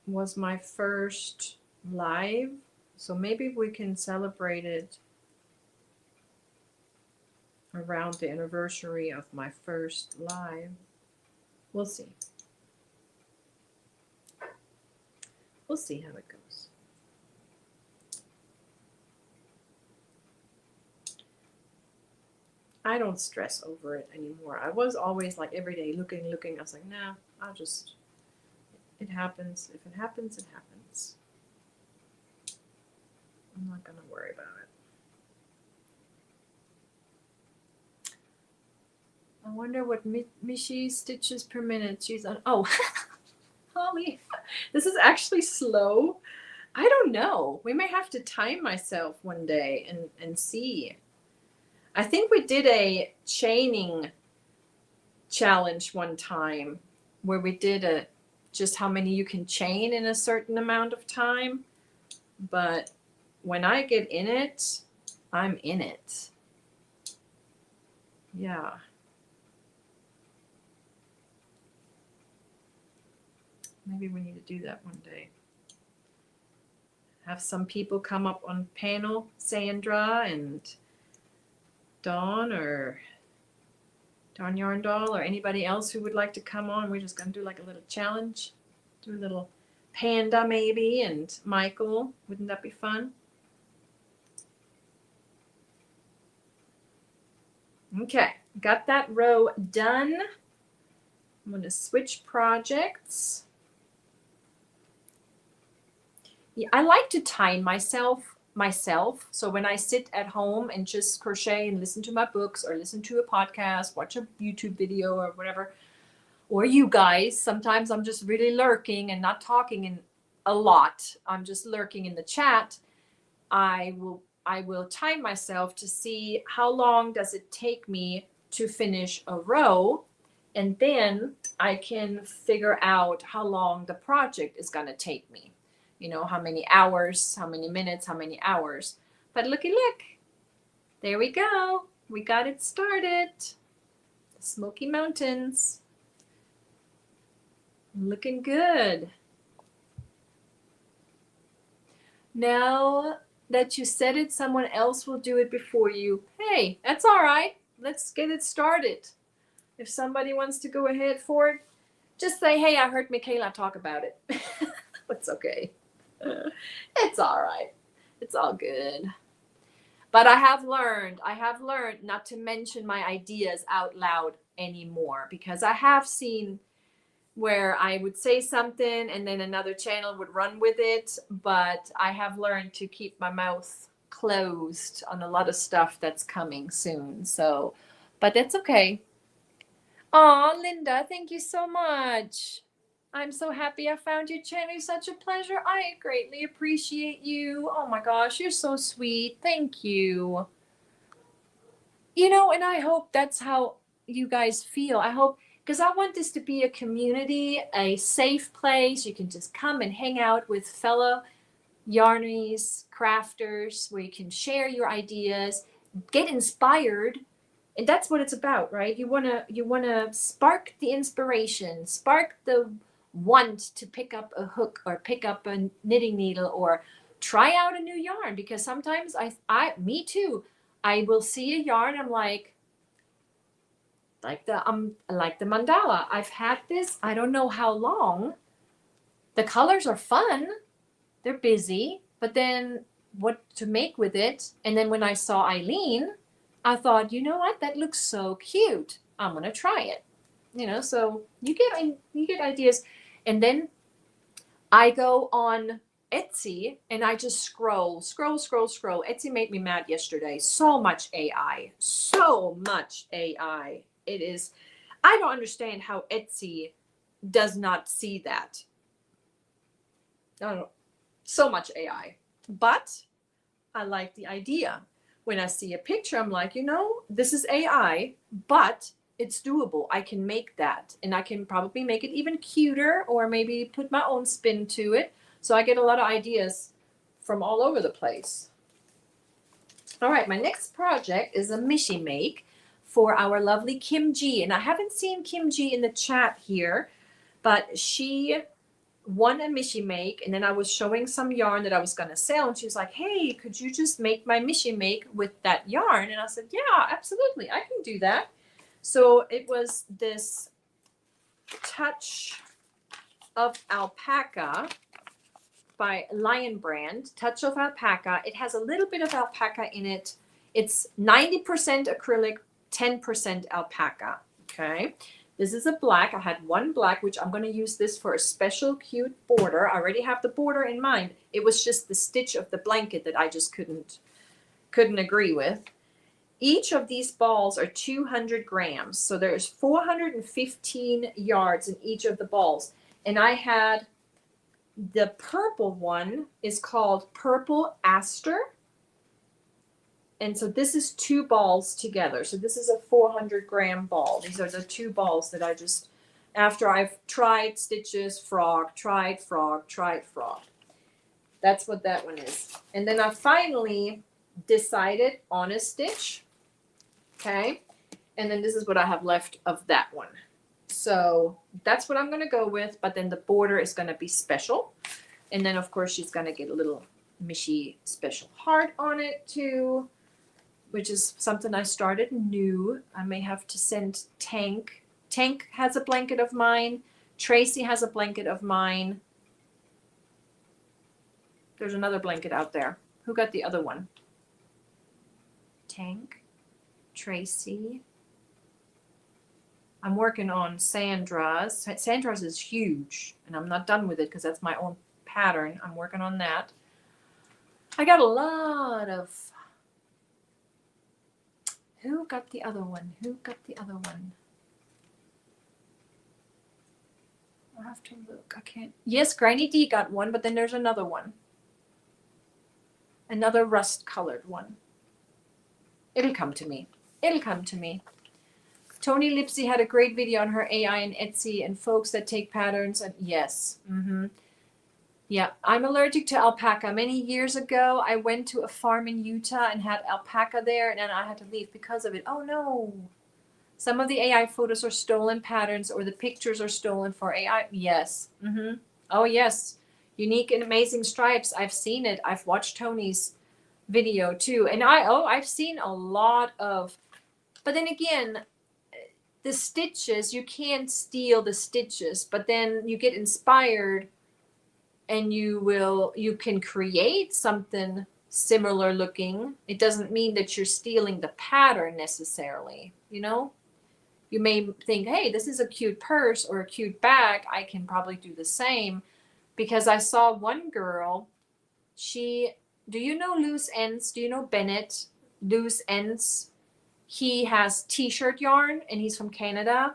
was my first live, so maybe we can celebrate it around the anniversary of my first live. We'll see. We'll see how it goes. I don't stress over it anymore. I was always like every day looking. I was like, nah, it happens. If it happens, it happens. I'm not going to worry about it. I wonder what Michi stitches per minute. She's on. Oh, Holly, this is actually slow. I don't know. We may have to time myself one day and see. I think we did a chaining challenge one time where we did just how many you can chain in a certain amount of time. But when I get in it, I'm in it. Yeah. Maybe we need to do that one day. Have some people come up on panel, Sandra and Dawn or Dawn Yarn Doll or anybody else who would like to come on. We're just going to do like a little challenge. Do a little Panda maybe and Michael. Wouldn't that be fun? Okay, got that row done. I'm going to switch projects. Yeah, I like to time myself. So when I sit at home and just crochet and listen to my books or listen to a podcast, watch a YouTube video or whatever, or you guys, sometimes I'm just really lurking and not talking in a lot. I'm just lurking in the chat. I will time myself to see how long does it take me to finish a row, and then I can figure out how long the project is going to take me. You know, how many hours, how many minutes, how many hours. But look, there we go. We got it started. The Smoky Mountains. Looking good. Now, that you said it, someone else will do it before you. Hey, that's all right. Let's get it started. If somebody wants to go ahead for it, just say, hey, I heard Michaela talk about it. It's okay. It's all right. It's all good. But I have learned not to mention my ideas out loud anymore, because I have seen where I would say something and then another channel would run with it. But I have learned to keep my mouth closed on a lot of stuff that's coming soon. So, but that's okay. Aw, Linda, thank you so much. I'm so happy I found your channel. It's such a pleasure. I greatly appreciate you. Oh my gosh, you're so sweet. Thank you. You know, and I hope that's how you guys feel. I hope, because I want this to be a community, a safe place. You can just come and hang out with fellow yarnies, crafters, where you can share your ideas, get inspired. And that's what it's about, right? You want to spark the inspiration, spark the want to pick up a hook or pick up a knitting needle or try out a new yarn, because sometimes me too, I will see a yarn, I'm like the mandala. I've had this, I don't know how long. The colors are fun. They're busy, but then what to make with it? And then when I saw Eileen, I thought, you know what? That looks so cute. I'm gonna try it. You know, so you get ideas, and then I go on Etsy and I just scroll. Etsy made me mad yesterday. So much AI. So much AI. It is. I don't understand how Etsy does not see that. I don't know. So much AI. But I like the idea. When I see a picture, I'm like, you know, this is AI, but it's doable. I can make that, and I can probably make it even cuter, or maybe put my own spin to it. So I get a lot of ideas from all over the place. All right, my next project is a Michi make for our lovely Kim G. And I haven't seen Kim G in the chat here, but she won a Michi make, and then I was showing some yarn that I was going to sell, and she was like, hey, could you just make my Michi make with that yarn? And I said, yeah, absolutely, I can do that. So it was this Touch of Alpaca by Lion Brand. Touch of Alpaca. It has a little bit of alpaca in it. It's 90% acrylic, 10% alpaca. Okay. This is a black. I had one black, which I'm going to use this for a special cute border. I already have the border in mind. It was just the stitch of the blanket that I just couldn't agree with. Each of these balls are 200 grams. So there's 415 yards in each of the balls. And I had the purple one is called Purple Aster. And so this is 2 balls together. So this is a 400-gram ball. These are the 2 balls that I just, after I've tried stitches, frog, tried frog, tried frog. That's what that one is. And then I finally decided on a stitch. Okay. And then this is what I have left of that one. So that's what I'm going to go with. But then the border is going to be special. And then, of course, she's going to get a little Michi special heart on it too, which is something I started new. I may have to send Tank. Tank has a blanket of mine. Tracy has a blanket of mine. There's another blanket out there. Who got the other one? Tank, Tracy. I'm working on Sandra's. Sandra's is huge, and I'm not done with it because that's my own pattern. I'm working on that. I got a lot of... Who got the other one? Who got the other one? I'll have to look. I can't... Yes, Granny D got one, but then there's another one. Another rust-colored one. It'll come to me. It'll come to me. Tony Lipsy had a great video on her AI and Etsy and folks that take patterns. And yes. Mm-hmm. Yeah, I'm allergic to alpaca. Many years ago, I went to a farm in Utah and had alpaca there, and then I had to leave because of it. Oh, no. Some of the AI photos are stolen patterns, or the pictures are stolen for AI. Yes. Mm-hmm. Oh, yes. Unique and Amazing Stripes. I've seen it. I've watched Tony's video too. And I've seen a lot of, but then again, the stitches, you can't steal the stitches, but then you get inspired and you can create something similar looking. It doesn't mean that you're stealing the pattern necessarily, you know? You may think, hey, this is a cute purse or a cute bag. I can probably do the same, because I saw one girl, do you know Loose Ends? Do you know Bennett? Loose Ends. He has t-shirt yarn and he's from Canada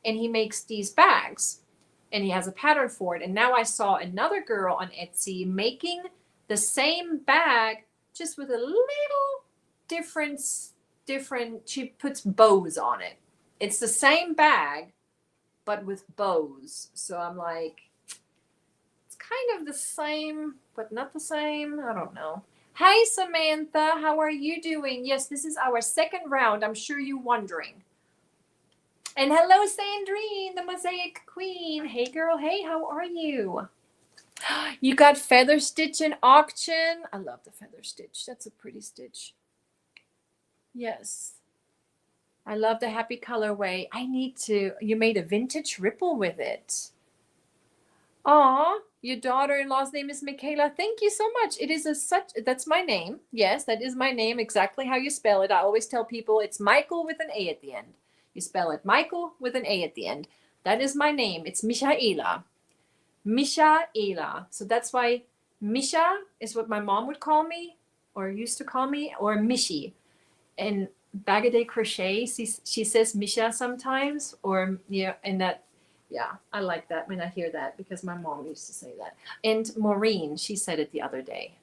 and he makes these bags and he has a pattern for it. And now I saw another girl on Etsy making the same bag, just with a little different, she puts bows on it. It's the same bag, but with bows. So I'm like, it's kind of the same, but not the same. I don't know. Hi, Samantha. How are you doing? Yes, this is our second round. I'm sure you're wondering. And hello, Sandrine, the Mosaic Queen. Hey, girl. Hey, how are you? You got feather stitch in auction. I love the feather stitch. That's a pretty stitch. Yes. I love the happy colorway. You made a vintage ripple with it. Aw, your daughter-in-law's name is Michaela. Thank you so much. It is that's my name. Yes, that is my name, exactly how you spell it. I always tell people it's Michael with an A at the end. You spell it Michael with an A at the end. That is my name. It's Michaela. Michaela. So that's why Misha is what my mom would call me, or used to call me, or Michi. And Bag a Day Crochet, she says Misha sometimes, or yeah, and that, yeah, I like that when I hear that, because my mom used to say that. And Maureen, she said it the other day.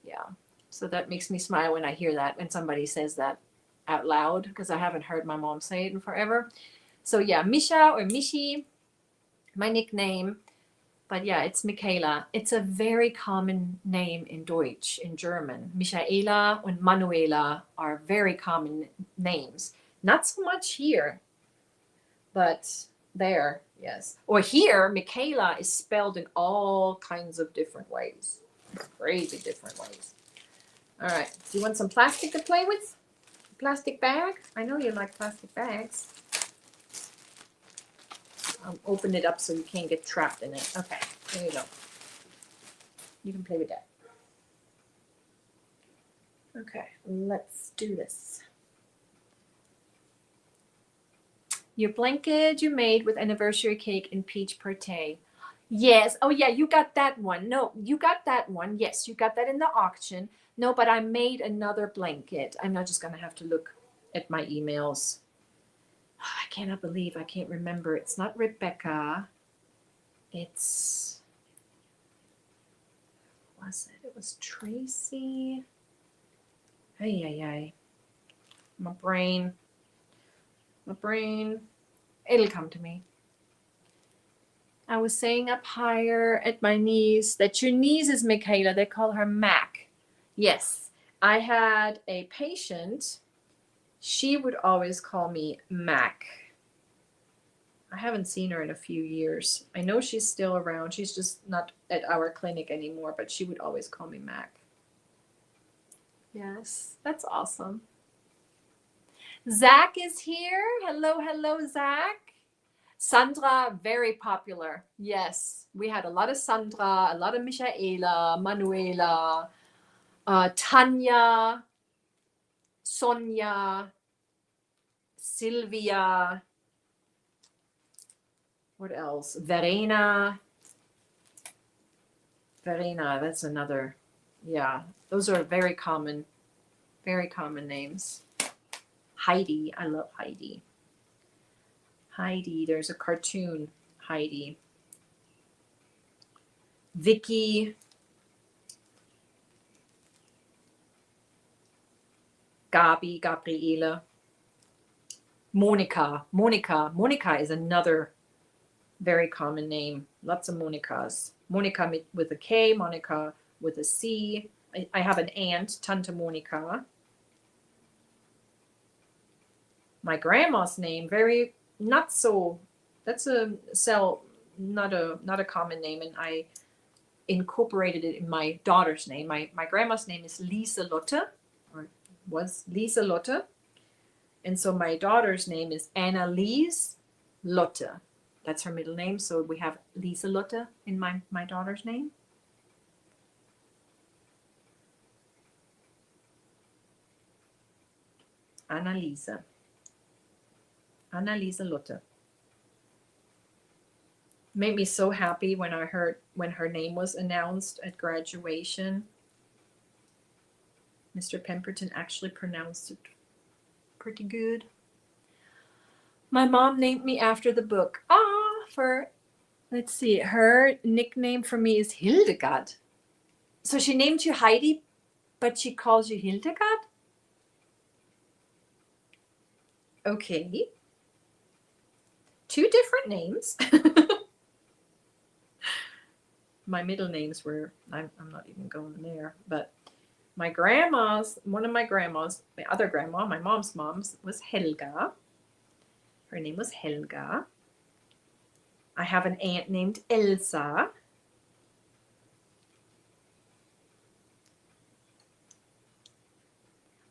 Yeah, so that makes me smile when I hear that, when somebody says that out loud, because I haven't heard my mom say it in forever. So yeah, Misha or Michi, my nickname. But yeah, it's Michaela. It's a very common name in Deutsch, in German. Michaela and Manuela are very common names. Not so much here, but there, yes. Or here, Michaela is spelled in all kinds of different ways. Crazy different ways. All right. Do you want some plastic to play with? Plastic bag? I know you like plastic bags. I'll open it up so you can't get trapped in it. Okay, there you go. You can play with that. Okay, let's do this. Your blanket you made with anniversary cake and peach pate. Yes. Oh yeah, you got that one. No, you got that one. Yes, you got that in the auction. No, but I made another blanket. I'm not just gonna have to look at my emails. I cannot believe I can't remember. It's not Rebecca. It's, what was it? It was Tracy. Ay, ay, ay. My brain. It'll come to me. I was saying up higher at my niece that your niece is Michaela. They call her Mac. Yes. I had a patient. She would always call me Mac. I haven't seen her in a few years. I know she's still around. She's just not at our clinic anymore, but she would always call me Mac. Yes, that's awesome. Zach is here. Hello, hello, Zach. Sandra, very popular. Yes, we had a lot of Sandra, a lot of Michaela, Manuela, Tanya, Sonia, Sylvia. What else? Verena, that's another. Yeah, those are very common names. Heidi, I love Heidi. Heidi, there's a cartoon, Heidi. Vicky. Gabi, Gabriele. Monica is another very common name. Lots of Monicas. Monica with a K, Monica with a C. I have an aunt, Tante Monica. My grandma's name, that's a not a common name, and incorporated it in my daughter's name. My grandma's name is Lieselotte, or was Lieselotte. And so my daughter's name is Anneliese Lotte. That's her middle name. So we have Lieselotte in my daughter's name. Anneliese Lotte. Made me so happy when I heard when her name was announced at graduation. Mr. Pemberton actually pronounced it pretty good. My mom named me after the book. Let's see, her nickname for me is Hildegard. So she named you Heidi, but she calls you Hildegard? Okay. 2 different names. My middle names were, I'm not even going there, but my grandma's, one of my grandmas, my other grandma, my mom's was Helga. Her name was Helga. I have an aunt named Elsa.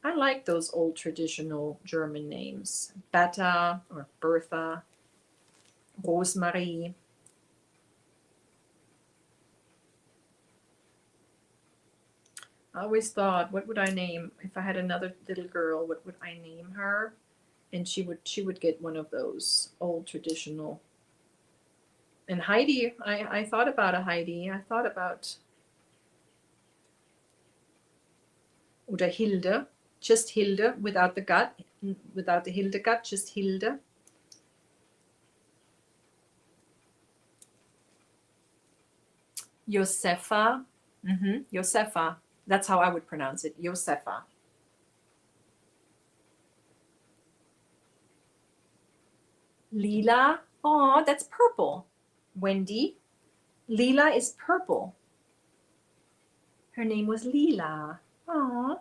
I like those old traditional German names. Bertha or Bertha, Rosemarie. I always thought, what would I name if I had another little girl? What would I name her? And she would get one of those old traditional. And Heidi, I thought about a Heidi. I thought about, oder Hilde, just Hilde without the gut, without the Hildegard, just Hilde. Josefa, Josefa. That's how I would pronounce it, Josefa. Lila, oh, that's purple. Wendy, Lila is purple. Her name was Lila. Oh.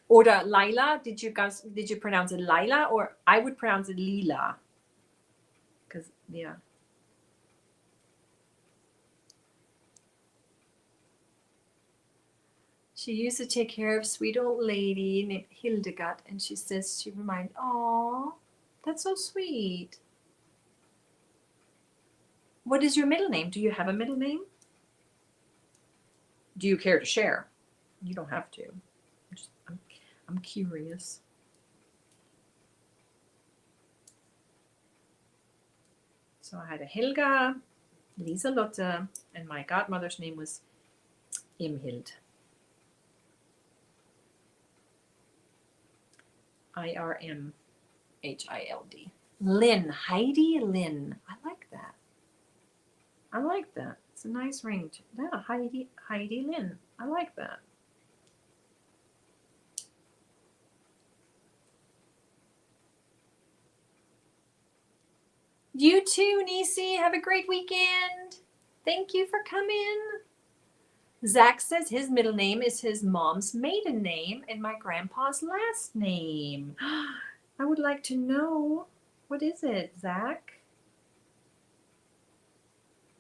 Oder Lila, did you pronounce it Lila, or I would pronounce it Lila? Because, yeah. She used to take care of a sweet old lady named Hildegard, and she says she reminded, oh, that's so sweet. What is your middle name? Do you have a middle name? Do you care to share? You don't have to. I'm curious. So I had a Helga, Lieselotte, and my godmother's name was Imhild. Irmhild. Lynn, Heidi Lynn. I like that. I like that. It's a nice ring. Yeah, Heidi Lynn. I like that. You too, Nisi. Have a great weekend. Thank you for coming. Zach says his middle name is his mom's maiden name and my grandpa's last name. I would like to know. What is it, Zach?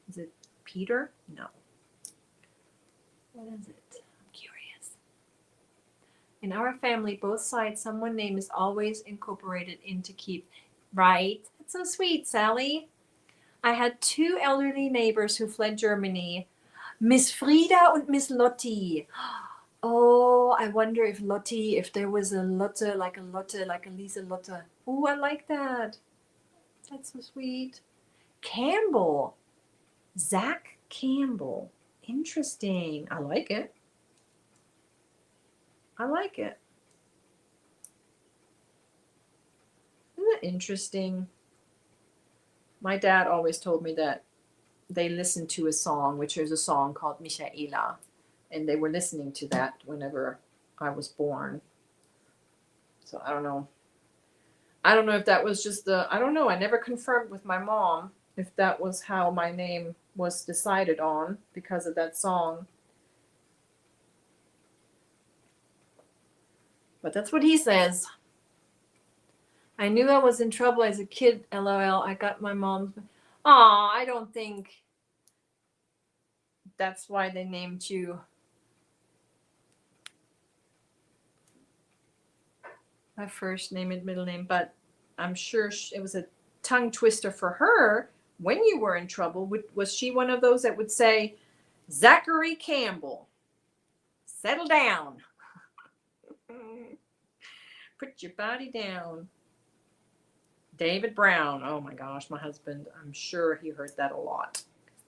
Is it Peter? No. What is it? I'm curious. In our family, both sides, someone's name is always incorporated into keep. Right? That's so sweet, Sally. I had 2 elderly neighbors who fled Germany. Miss Frieda and Miss Lotti. Oh, I wonder if Lotti, if there was a Lotte, like a Lisa Lotte. Oh, I like that. That's so sweet. Campbell. Zach Campbell. Interesting. I like it. I like it. Isn't that interesting? My dad always told me that they listened to a song, which is a song called Michaela, and they were listening to that whenever I was born. So I don't know. I don't know if that was just I don't know. I never confirmed with my mom if that was how my name was decided on because of that song. But that's what he says. I knew I was in trouble as a kid, LOL. I got my mom's. Aw, I don't think That's why they named you. My first name and middle name, but I'm sure it was a tongue twister for her when you were in trouble. Was she one of those that would say, Zachary Campbell, settle down, put your body down? David Brown, oh my gosh, my husband, I'm sure he heard that a lot.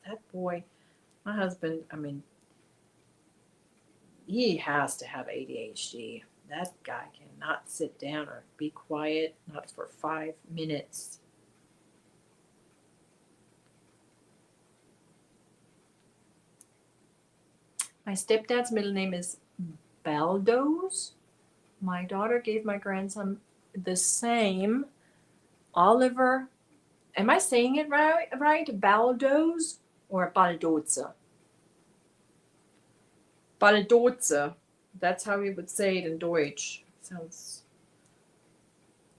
That boy, my husband, I mean, he has to have ADHD. That guy cannot sit down or be quiet, not for 5 minutes. My stepdad's middle name is Baldos. My daughter gave my grandson the same, Oliver. Am I saying it right? Baldos or Baldoza? Baldoza. That's how we would say it in Deutsch. Sounds.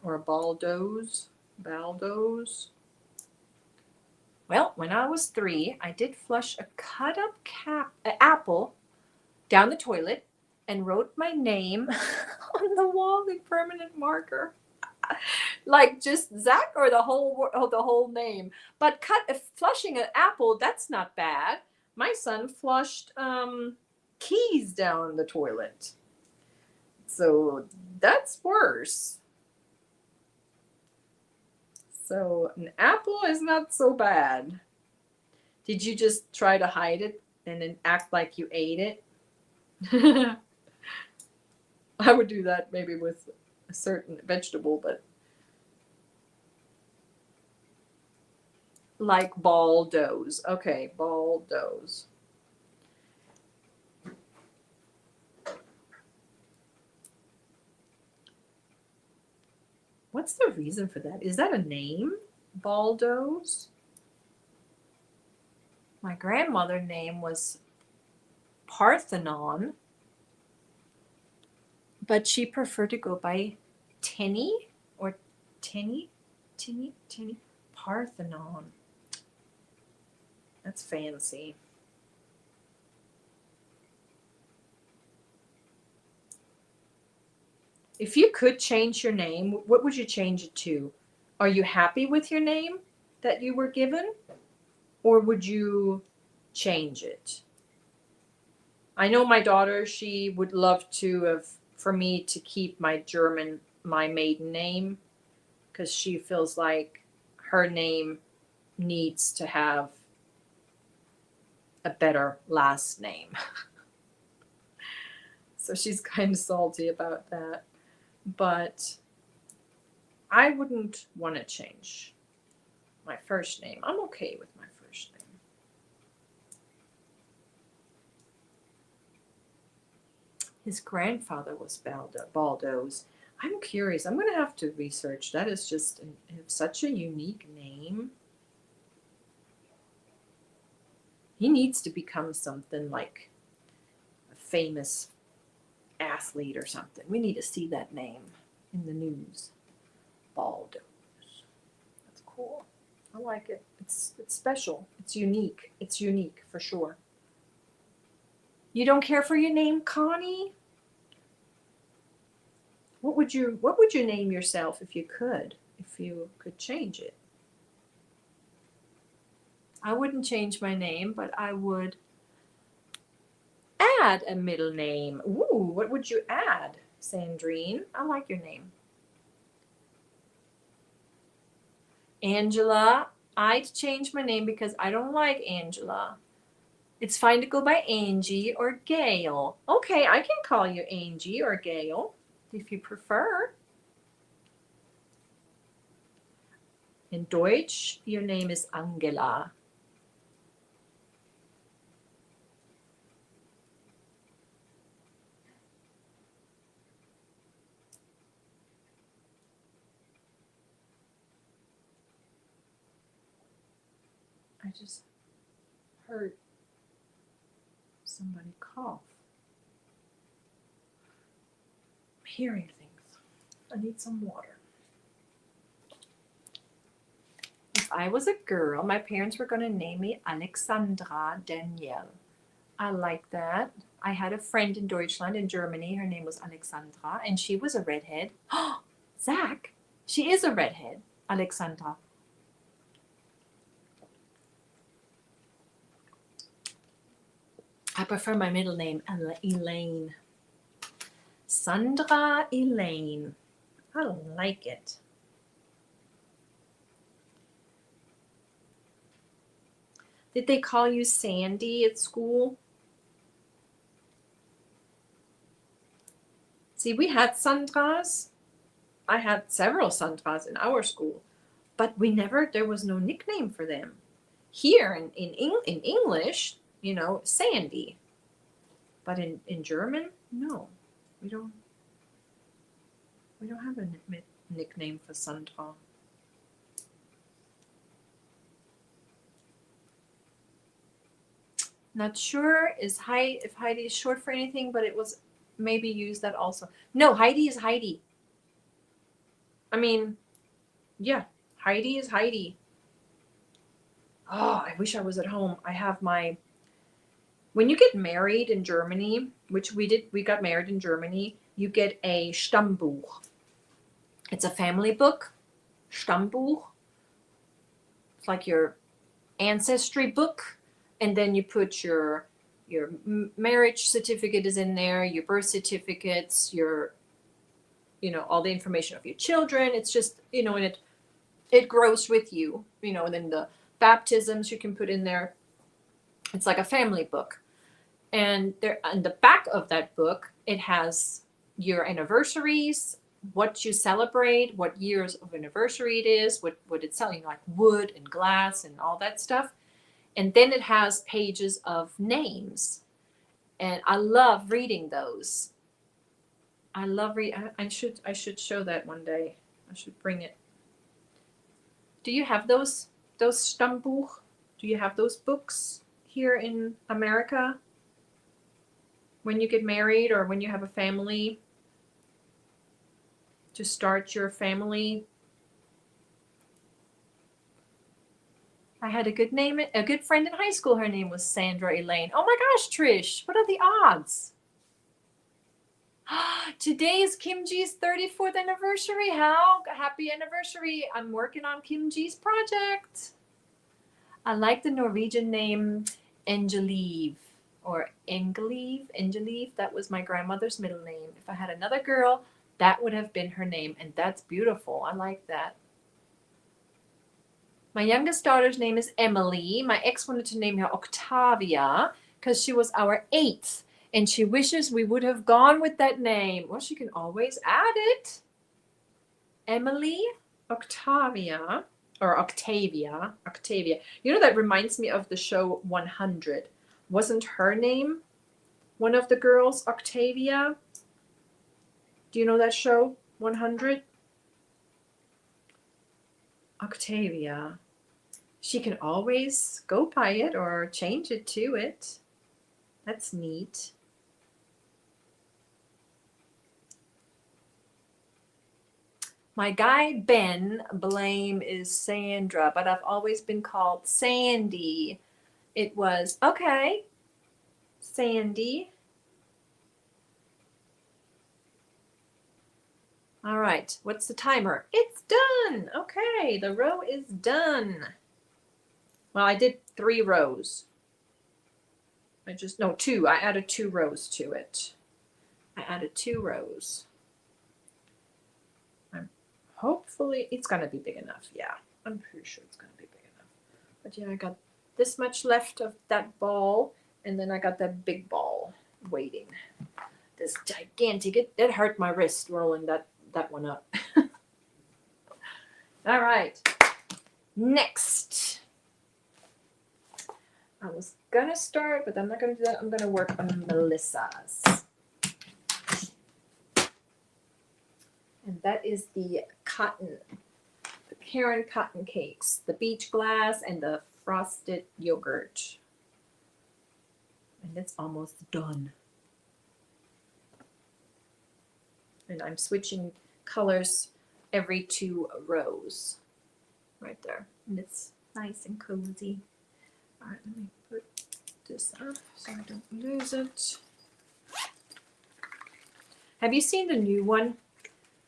Or Baldos. Baldos. Well, when I was 3, I did flush a cut up apple down the toilet and wrote my name on the wall in permanent marker. Like just Zach or the whole name. But flushing an apple, that's not bad. My son flushed keys down the toilet. So that's worse. So an apple is not so bad. Did you just try to hide it and then act like you ate it? I would do that maybe with a certain vegetable, but like Baldos. Okay, Baldos. What's the reason for that? Is that a name? Baldos? My grandmother's name was Parthenon, but she preferred to go by Tinny or Tinny. Parthenon. That's fancy. If you could change your name, what would you change it to? Are you happy with your name that you were given? Or would you change it? I know my daughter, she would love for me to keep my maiden name, because she feels like her name needs to have a better last name. So she's kind of salty about that. But I wouldn't want to change my first name. I'm okay with my first name. His grandfather was Baldos. I'm curious. I'm going to have to research. That is just such a unique name. He needs to become something like a famous athlete or something. We need to see that name in the news. Baldos. That's cool. I like it. It's special. It's unique. It's unique for sure. You don't care for your name, Connie? What would you name yourself if you could change it? I wouldn't change my name, but I would add a middle name. Ooh, what would you add, Sandrine? I like your name. Angela. I'd change my name because I don't like Angela. It's fine to go by Angie or Gail. Okay, I can call you Angie or Gail if you prefer. In Deutsch, your name is Angela. I just heard somebody cough. I'm hearing things. I need some water. If I was a girl, my parents were going to name me Alexandra Danielle. I like that. I had a friend in Deutschland, in Germany. Her name was Alexandra, and she was a redhead. Zach, she is a redhead, Alexandra. I prefer my middle name, Elaine. Sandra Elaine. I like it. Did they call you Sandy at school? See, we had Sandras. I had several Sandras in our school, but there was no nickname for them. Here in English, you know, Sandy. But in German, no, we don't have a nickname for Sandra. Not sure if Heidi is short for anything, but it was maybe used that also. No, Heidi is Heidi. I mean, yeah, Heidi is Heidi. Oh, I wish I was at home. I have when you get married in Germany, which we did, we got married in Germany, you get a Stammbuch. It's a family book, Stammbuch. It's like your ancestry book, and then you put your marriage certificate is in there, your birth certificates, your, you know, all the information of your children. It's just, you know, and it grows with you, you know, and then the baptisms you can put in there. It's like a family book. And there on the back of that book, it has your anniversaries, what you celebrate, what years of anniversary it is, what it's selling, like wood and glass and all that stuff. And then it has pages of names. And I love reading those. I should show that one day. I should bring it. Do you have those Stammbuch? Do you have those books here in America? When you get married or when you have a family, to start your family. I had a good friend in high school. Her name was Sandra Elaine. Oh my gosh, Trish, what are the odds? Today is Kim G's 34th anniversary. How happy anniversary. I'm working on Kim G's project. I like the Norwegian name Engelive or Engelive. That was my grandmother's middle name. If I had another girl, that would have been her name, and that's beautiful. I like that. My youngest daughter's name is Emily. My ex wanted to name her Octavia because she was our 8th, and she wishes we would have gone with that name. Well, she can always add it. Emily Octavia. Or Octavia. You know, that reminds me of the show 100. Wasn't her name one of the girls Octavia? Do you know that show 100? Octavia. She can always go by it or change it to it. That's neat. My guy Ben Blame is Sandra, but I've always been called Sandy. It was, okay, Sandy. All right, what's the timer? It's done. Okay, the row is done. Well, I did 3 rows. No, 2. I added 2 rows to it. I added 2 rows. Hopefully, it's going to be big enough. Yeah, I'm pretty sure it's going to be big enough. But yeah, I got this much left of that ball, and then I got that big ball waiting. This gigantic, it hurt my wrist rolling that one up. All right, next. I was going to start, but I'm not going to do that. I'm going to work on Melissa's. And that is the Karen cotton cakes, the beach glass and the frosted yogurt. And it's almost done. And I'm switching colors every 2 rows. Right there. And it's nice and cozy. All right, let me put this up so I don't lose it. Have you seen the new one?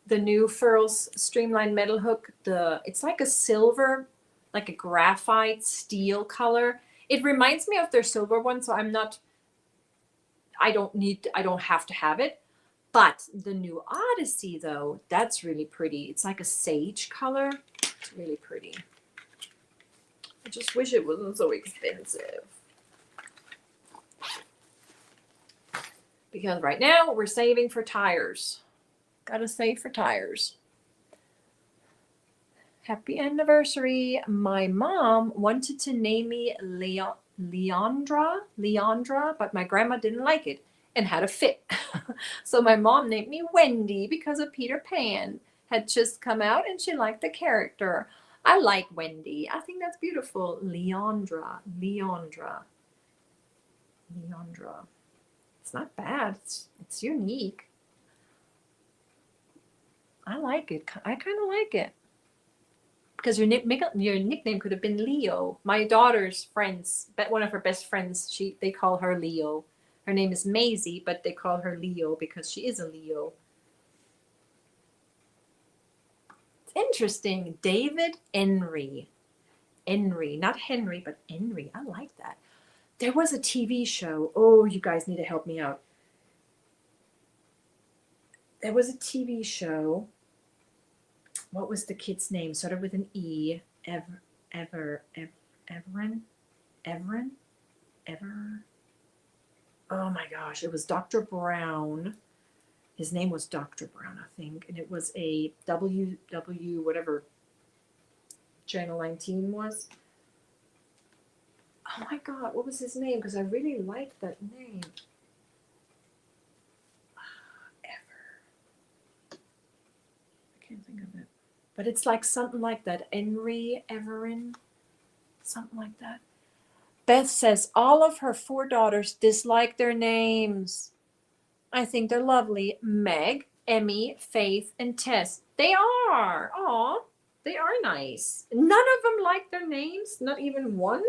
The new Furls Streamline Metal Hook. It's like a silver, like a graphite steel color. It reminds me of their silver one, so I don't have to have it. But the new Odyssey though, that's really pretty. It's like a sage color. It's really pretty. I just wish it wasn't so expensive. Because right now we're saving for tires. Gotta save for tires. Happy anniversary. My mom wanted to name me Leandra, but my grandma didn't like it and had a fit. So my mom named me Wendy because of Peter Pan had just come out and she liked the character. I like Wendy. I think that's beautiful. Leandra. It's not bad. It's unique. I like it. I kind of like it. Because your nickname could have been Leo. My daughter's friends, one of her best friends, they call her Leo. Her name is Maisie, but they call her Leo because she is a Leo. It's interesting. David Henry. Not Henry, but Henry. I like that. There was a TV show. Oh, you guys need to help me out. There was a TV show. What was the kid's name? Started with an E. Everin. Oh my gosh, it was Dr. Brown. His name was Dr. Brown, I think. And it was a WW, whatever Channel 19 was. Oh my God, what was his name? Because I really liked that name. I can't think of it. But it's like something like that. Henry, Everin, something like that. Beth says all of her 4 daughters dislike their names. I think they're lovely. Meg, Emmy, Faith, and Tess. They are. Aw, they are nice. None of them like their names, not even one.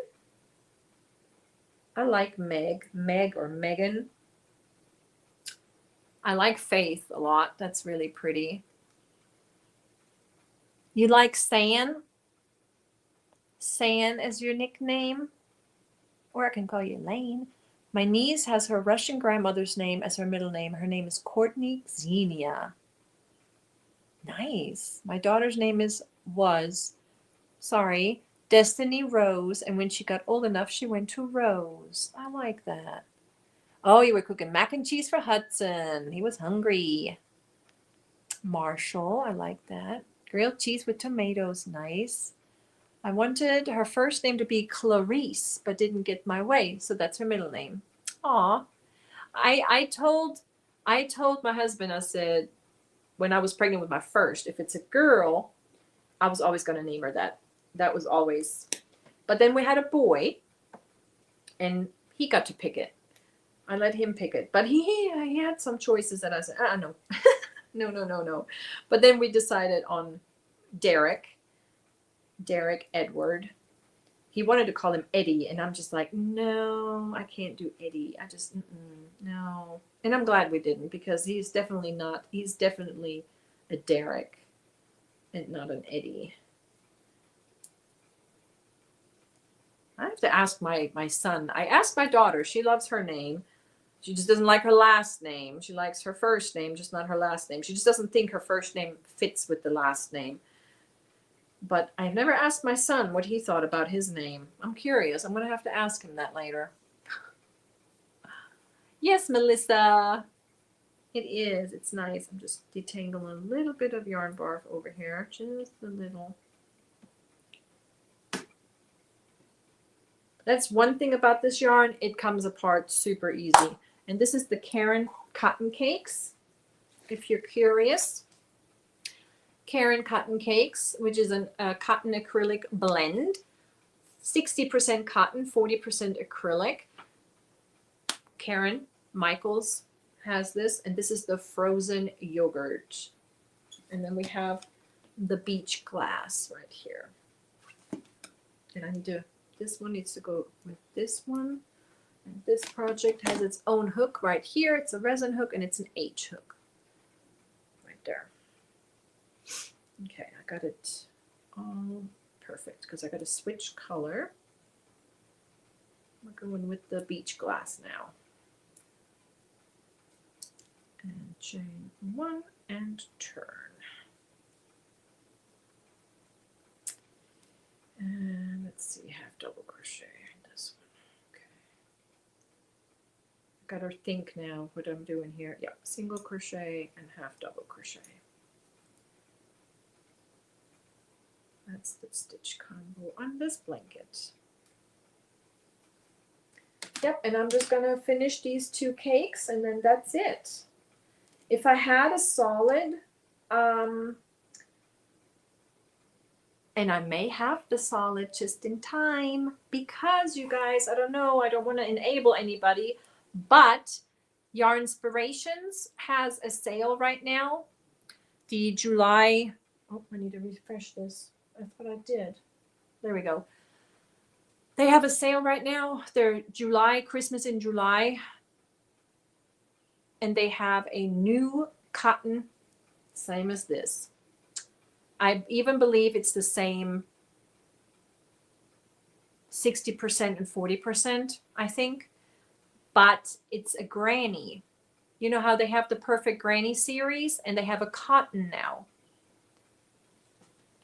I like Meg or Megan. I like Faith a lot. That's really pretty. You like San? San is your nickname? Or I can call you Lane. My niece has her Russian grandmother's name as her middle name. Her name is Courtney Xenia. Nice. My daughter's name was Destiny Rose. And when she got old enough, she went to Rose. I like that. Oh, you were cooking mac and cheese for Hudson. He was hungry. Marshall, I like that. Grilled cheese with tomatoes, nice. I wanted her first name to be Clarice, but didn't get my way, so that's her middle name. Aw. I told my husband, I said, when I was pregnant with my first, if it's a girl, I was always going to name her that. That was always. But then we had a boy, and he got to pick it. I let him pick it. But he had some choices that I said, no. No. But then we decided on Derek Edward. He wanted to call him Eddie, and I'm just like, no, I can't do Eddie. I just, no. And I'm glad we didn't, because he's definitely a Derek and not an Eddie. I have to ask my son. I asked my daughter. She loves her name. She just doesn't like her last name. She likes her first name, just not her last name. She just doesn't think her first name fits with the last name. But I've never asked my son what he thought about his name. I'm curious. I'm going to have to ask him that later. Yes, Melissa. It is. It's nice. I'm just detangling a little bit of yarn bark over here. Just a little. That's one thing about this yarn. It comes apart super easy. And this is the Karen Cotton Cakes, if you're curious. Karen Cotton Cakes, which is a cotton acrylic blend. 60% cotton, 40% acrylic. Karen Michaels has this, and this is the frozen yogurt. And then we have the beach glass right here. And this one needs to go with this one. And this project has its own hook right here. It's a resin hook and it's an H hook right there. Okay, I got it all perfect because I got to switch color. We're going with the beach glass now. And chain 1 and turn. And let's see, half double crochet in this one. Okay. Got to think now what I'm doing here. Yeah, single crochet and half double crochet. That's the stitch combo on this blanket. Yep, and I'm just gonna finish these 2 cakes and then that's it. If I had a solid, and I may have the solid just in time because you guys, I don't know, I don't want to enable anybody, but Yarnspirations has a sale right now. The July, oh, I need to refresh this. I thought I did. There we go. They have a sale right now. They're July, Christmas in July. And they have a new cotton, same as this. I even believe it's the same 60% and 40%, I think. But it's a granny. You know how they have the Perfect Granny series and they have a cotton now.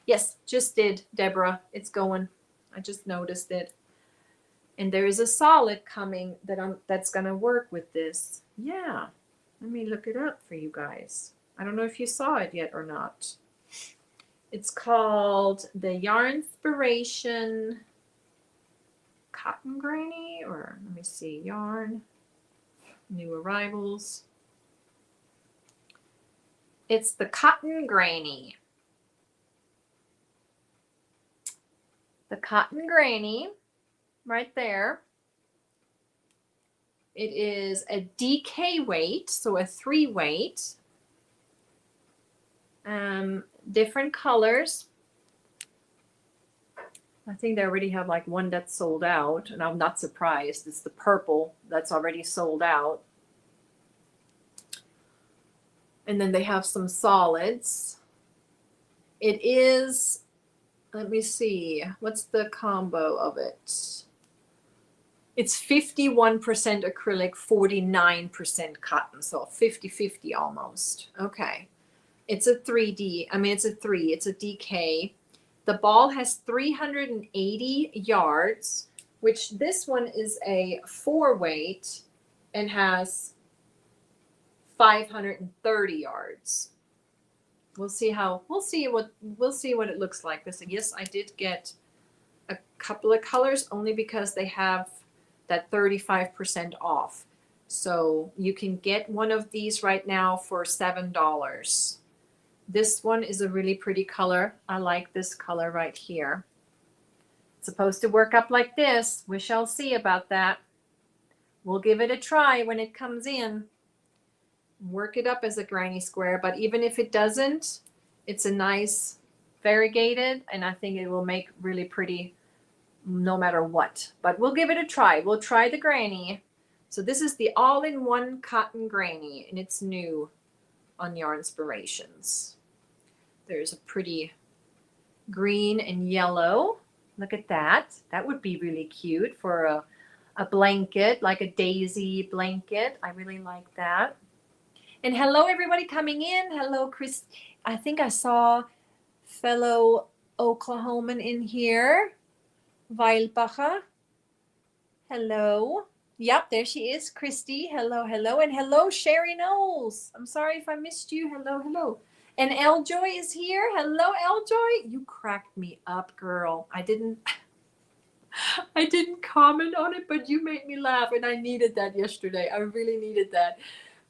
Yes, just did, Deborah. It's going. I just noticed it. And there is a solid coming that's going to work with this. Yeah. Let me look it up for you guys. I don't know if you saw it yet or not. It's called the Yarnspiration Cotton Granny, or let me see, yarn, new arrivals. It's the Cotton Granny. The Cotton Granny, right there. It is a DK weight, so a 3 weight. Different colors. I think they already have like one that's sold out, and I'm not surprised. It's the purple that's already sold out. And then they have some solids. It is, let me see, what's the combo of it? It's 51% acrylic, 49% cotton, so 50-50 almost. Okay. It's a 3D, I mean, it's a 3, it's a DK. The ball has 380 yards, which this one is a 4 weight and has 530 yards. We'll see what it looks like. Yes, I did get a couple of colors only because they have that 35% off. So you can get one of these right now for $7. This one is a really pretty color. I like this color right here. It's supposed to work up like this. We shall see about that. We'll give it a try when it comes in. Work it up as a granny square, but even if it doesn't, it's a nice variegated, and I think it will make really pretty no matter what. But we'll give it a try. We'll try the granny. So this is the all-in-one cotton granny, and it's new on Yarnspirations. There's a pretty green and yellow. Look at that. That would be really cute for a blanket, like a daisy blanket. I really like that. And hello, everybody coming in. Hello, Chris. I think I saw fellow Oklahoman in here. Weilbacher. Hello. Yep, there she is, Christy. Hello, hello. And hello, Sherry Knowles. I'm sorry if I missed you. Hello, hello. And Eljoy is here. Hello, Eljoy. You cracked me up, girl. I didn't comment on it, but you made me laugh, and I needed that yesterday. I really needed that.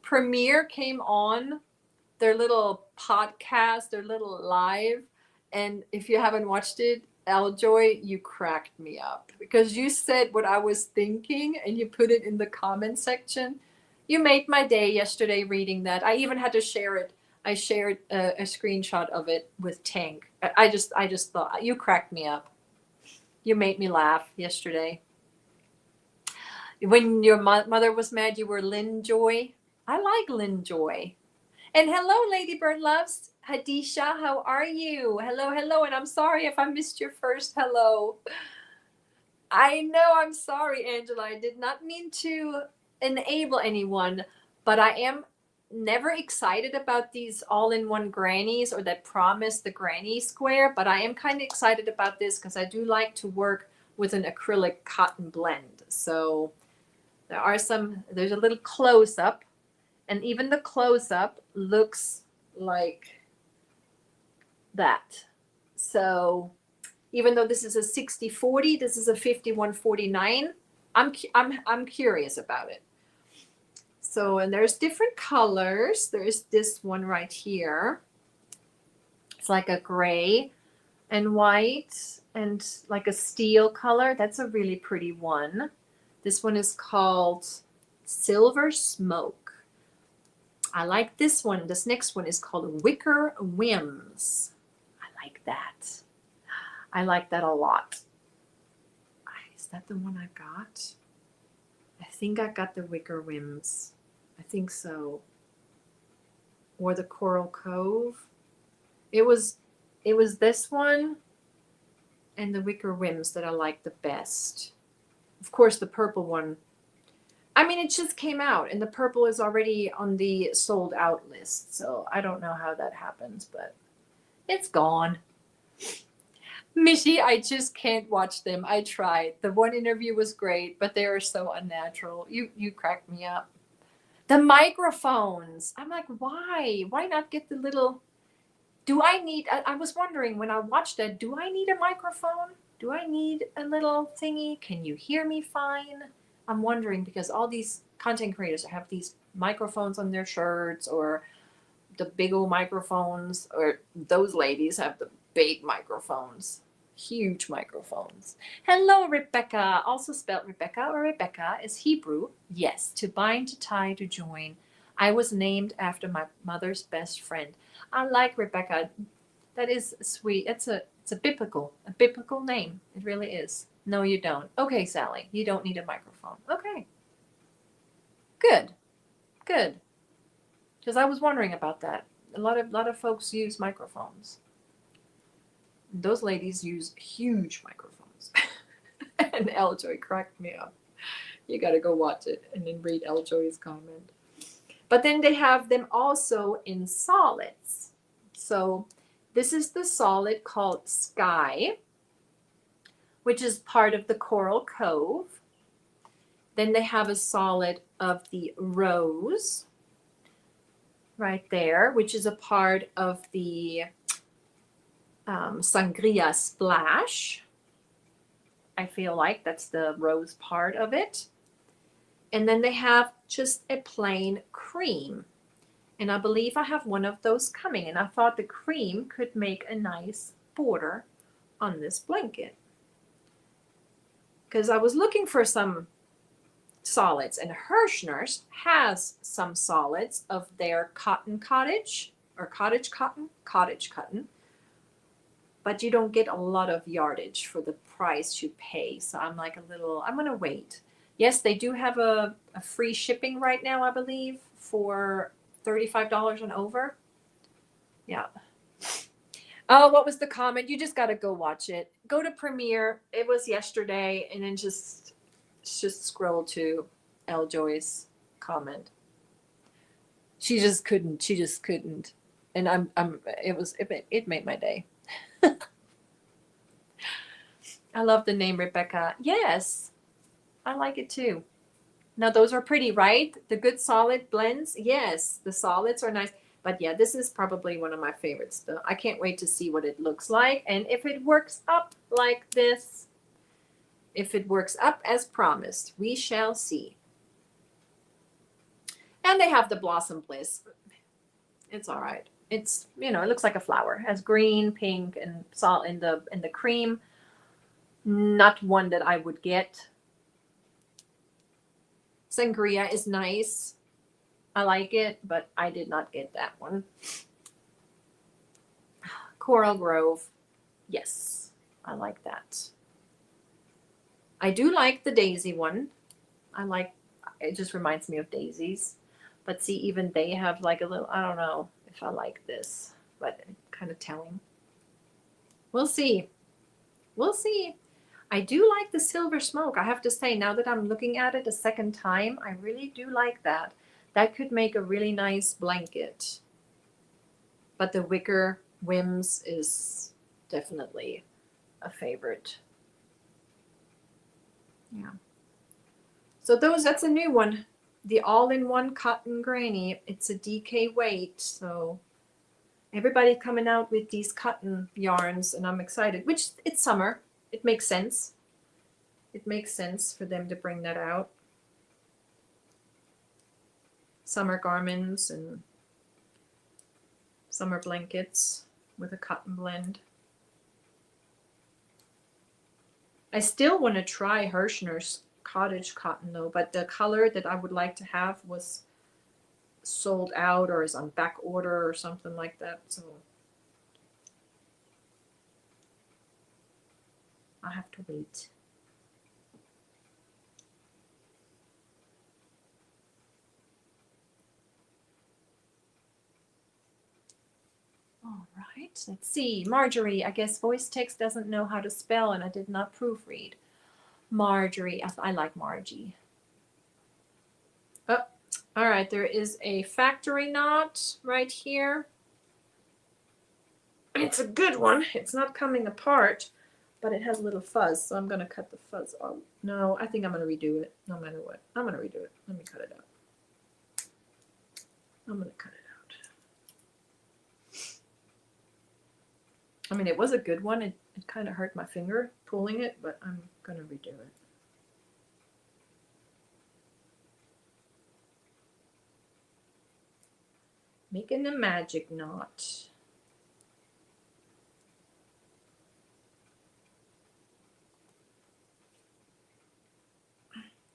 Premiere came on their little podcast, their little live, and if you haven't watched it, Eljoy, you cracked me up because you said what I was thinking and you put it in the comment section. You made my day yesterday reading that. I even had to share it. I shared a screenshot of it with Tank. I just thought you cracked me up. You made me laugh yesterday. When your mother was mad, you were Lynn Joy. I like Lynn Joy. And hello, Ladybird Loves. Hadisha, how are you? Hello, hello. And I'm sorry if I missed your first hello. I know, I'm sorry, Angela. I did not mean to enable anyone, but I am never excited about these all-in-one grannies or that promise the granny square, but I am kind of excited about this because I do like to work with an acrylic cotton blend. So there's a little close-up, and even the close-up looks like that. So even though this is a 60-40, this is a 51-49. I'm curious about it. So, and there's different colors. There's this one right here. It's like a gray and white and like a steel color. That's a really pretty one. This one is called Silver Smoke. I like this one. This next one is called Wicker Whims. I like that. I like that a lot. Is that the one I got? I think I got the Wicker Whims. I think so. Or the Coral Cove. It was this one and the Wicker Whims that I like the best. Of course, the purple one. I mean, it just came out and the purple is already on the sold out list. So I don't know how that happens, but it's gone. Michi, I just can't watch them. I tried. The one interview was great, but they are so unnatural. You cracked me up. The microphones. I'm like, why? Why not get the little... I was wondering when I watched that, do I need a microphone? Do I need a little thingy? Can you hear me fine? I'm wondering because all these content creators have these microphones on their shirts or the big old microphones, or those ladies have the big microphones. Huge microphones. Hello, Rebecca. Also spelled Rebecca or Rebecca is Hebrew. Yes, to bind, to tie, to join. I was named after my mother's best friend. I like Rebecca. That is sweet. It's a biblical name. It really is. No, you don't. Okay, Sally, you don't need a microphone. Okay. Good. Good. Because I was wondering about that. A lot of folks use microphones. Those ladies use huge microphones. And Eljoy cracked me up. You got to go watch it and then read Eljoy's comment. But then they have them also in solids. So this is the solid called Sky, which is part of the Coral Cove. Then they have a solid of the Rose right there, which is a part of the Sangria Splash. I feel like that's the rose part of it. And then they have just a plain cream. And I believe I have one of those coming. And I thought the cream could make a nice border on this blanket. Because I was looking for some solids. And Hirschner's has some solids of their cotton cottage. Or cottage cotton. But you don't get a lot of yardage for the price you pay. So I'm like I'm going to wait. Yes, they do have a free shipping right now, I believe, for $35 and over. Yeah. Oh, what was the comment? You just got to go watch it. Go to Premiere. It was yesterday, and then just scroll to Eljoy's comment. She just couldn't. And it made my day. I love the name Rebecca. Yes, I like it too. Now those are pretty, right? The good solid blends. Yes, the solids are nice. But yeah, this is probably one of my favorites. I can't wait to see what it looks like. And if it works up like this, if it works up as promised, we shall see. And they have the Blossom Bliss. It's all right. It's, it looks like a flower. It has green, pink, and salt in the cream. Not one that I would get. Sangria is nice. I like it, but I did not get that one. Coral Grove. Yes, I like that. I do like the Daisy one. I like, it just reminds me of daisies. But see, even they have like a little, I don't know if I like this, but kind of telling. We'll see. We'll see. I do like the silver smoke. I have to say, now that I'm looking at it a second time, I really do like that. That could make a really nice blanket. But the wicker whims is definitely a favorite. Yeah. So that's a new one. The all-in-one cotton granny. It's a DK weight, so everybody's coming out with these cotton yarns, and I'm excited. Which, it's summer. It makes sense. It makes sense for them to bring that out. Summer garments and summer blankets with a cotton blend. I still want to try Hirschner's cottage cotton though, but the color that I would like to have was sold out or is on back order or something like that. So I have to wait. All right, let's see. Marjorie, I guess voice text doesn't know how to spell and I did not proofread. Marjorie, I like Margie. Oh, all right, there is a factory knot right here. It's a good one. It's not coming apart, but it has a little fuzz, so I'm going to cut the fuzz off. No, I think I'm going to redo it no matter what. I'm going to redo it. Let me cut it out. I'm going to cut it out. I mean, it was a good one. It kind of hurt my finger pulling it, but I'm going to redo it. Making the magic knot.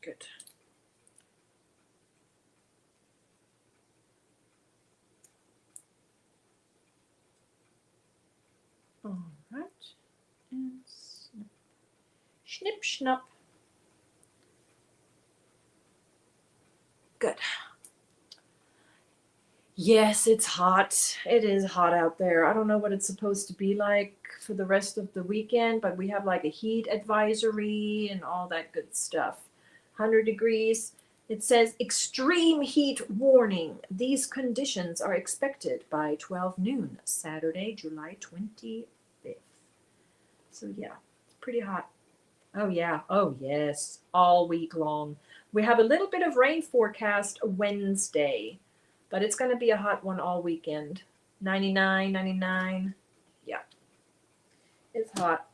Good. All right. And snip. Snip, snap. Good. Yes, it's hot. It is hot out there. I don't know what it's supposed to be like for the rest of the weekend, but we have like a heat advisory and all that good stuff. 100 degrees. It says extreme heat warning. These conditions are expected by 12 noon, Saturday, July 25th. So yeah, pretty hot. Oh yeah. Oh yes. All week long. We have a little bit of rain forecast Wednesday, but it's going to be a hot one all weekend. 99, 99. Yeah. It's hot.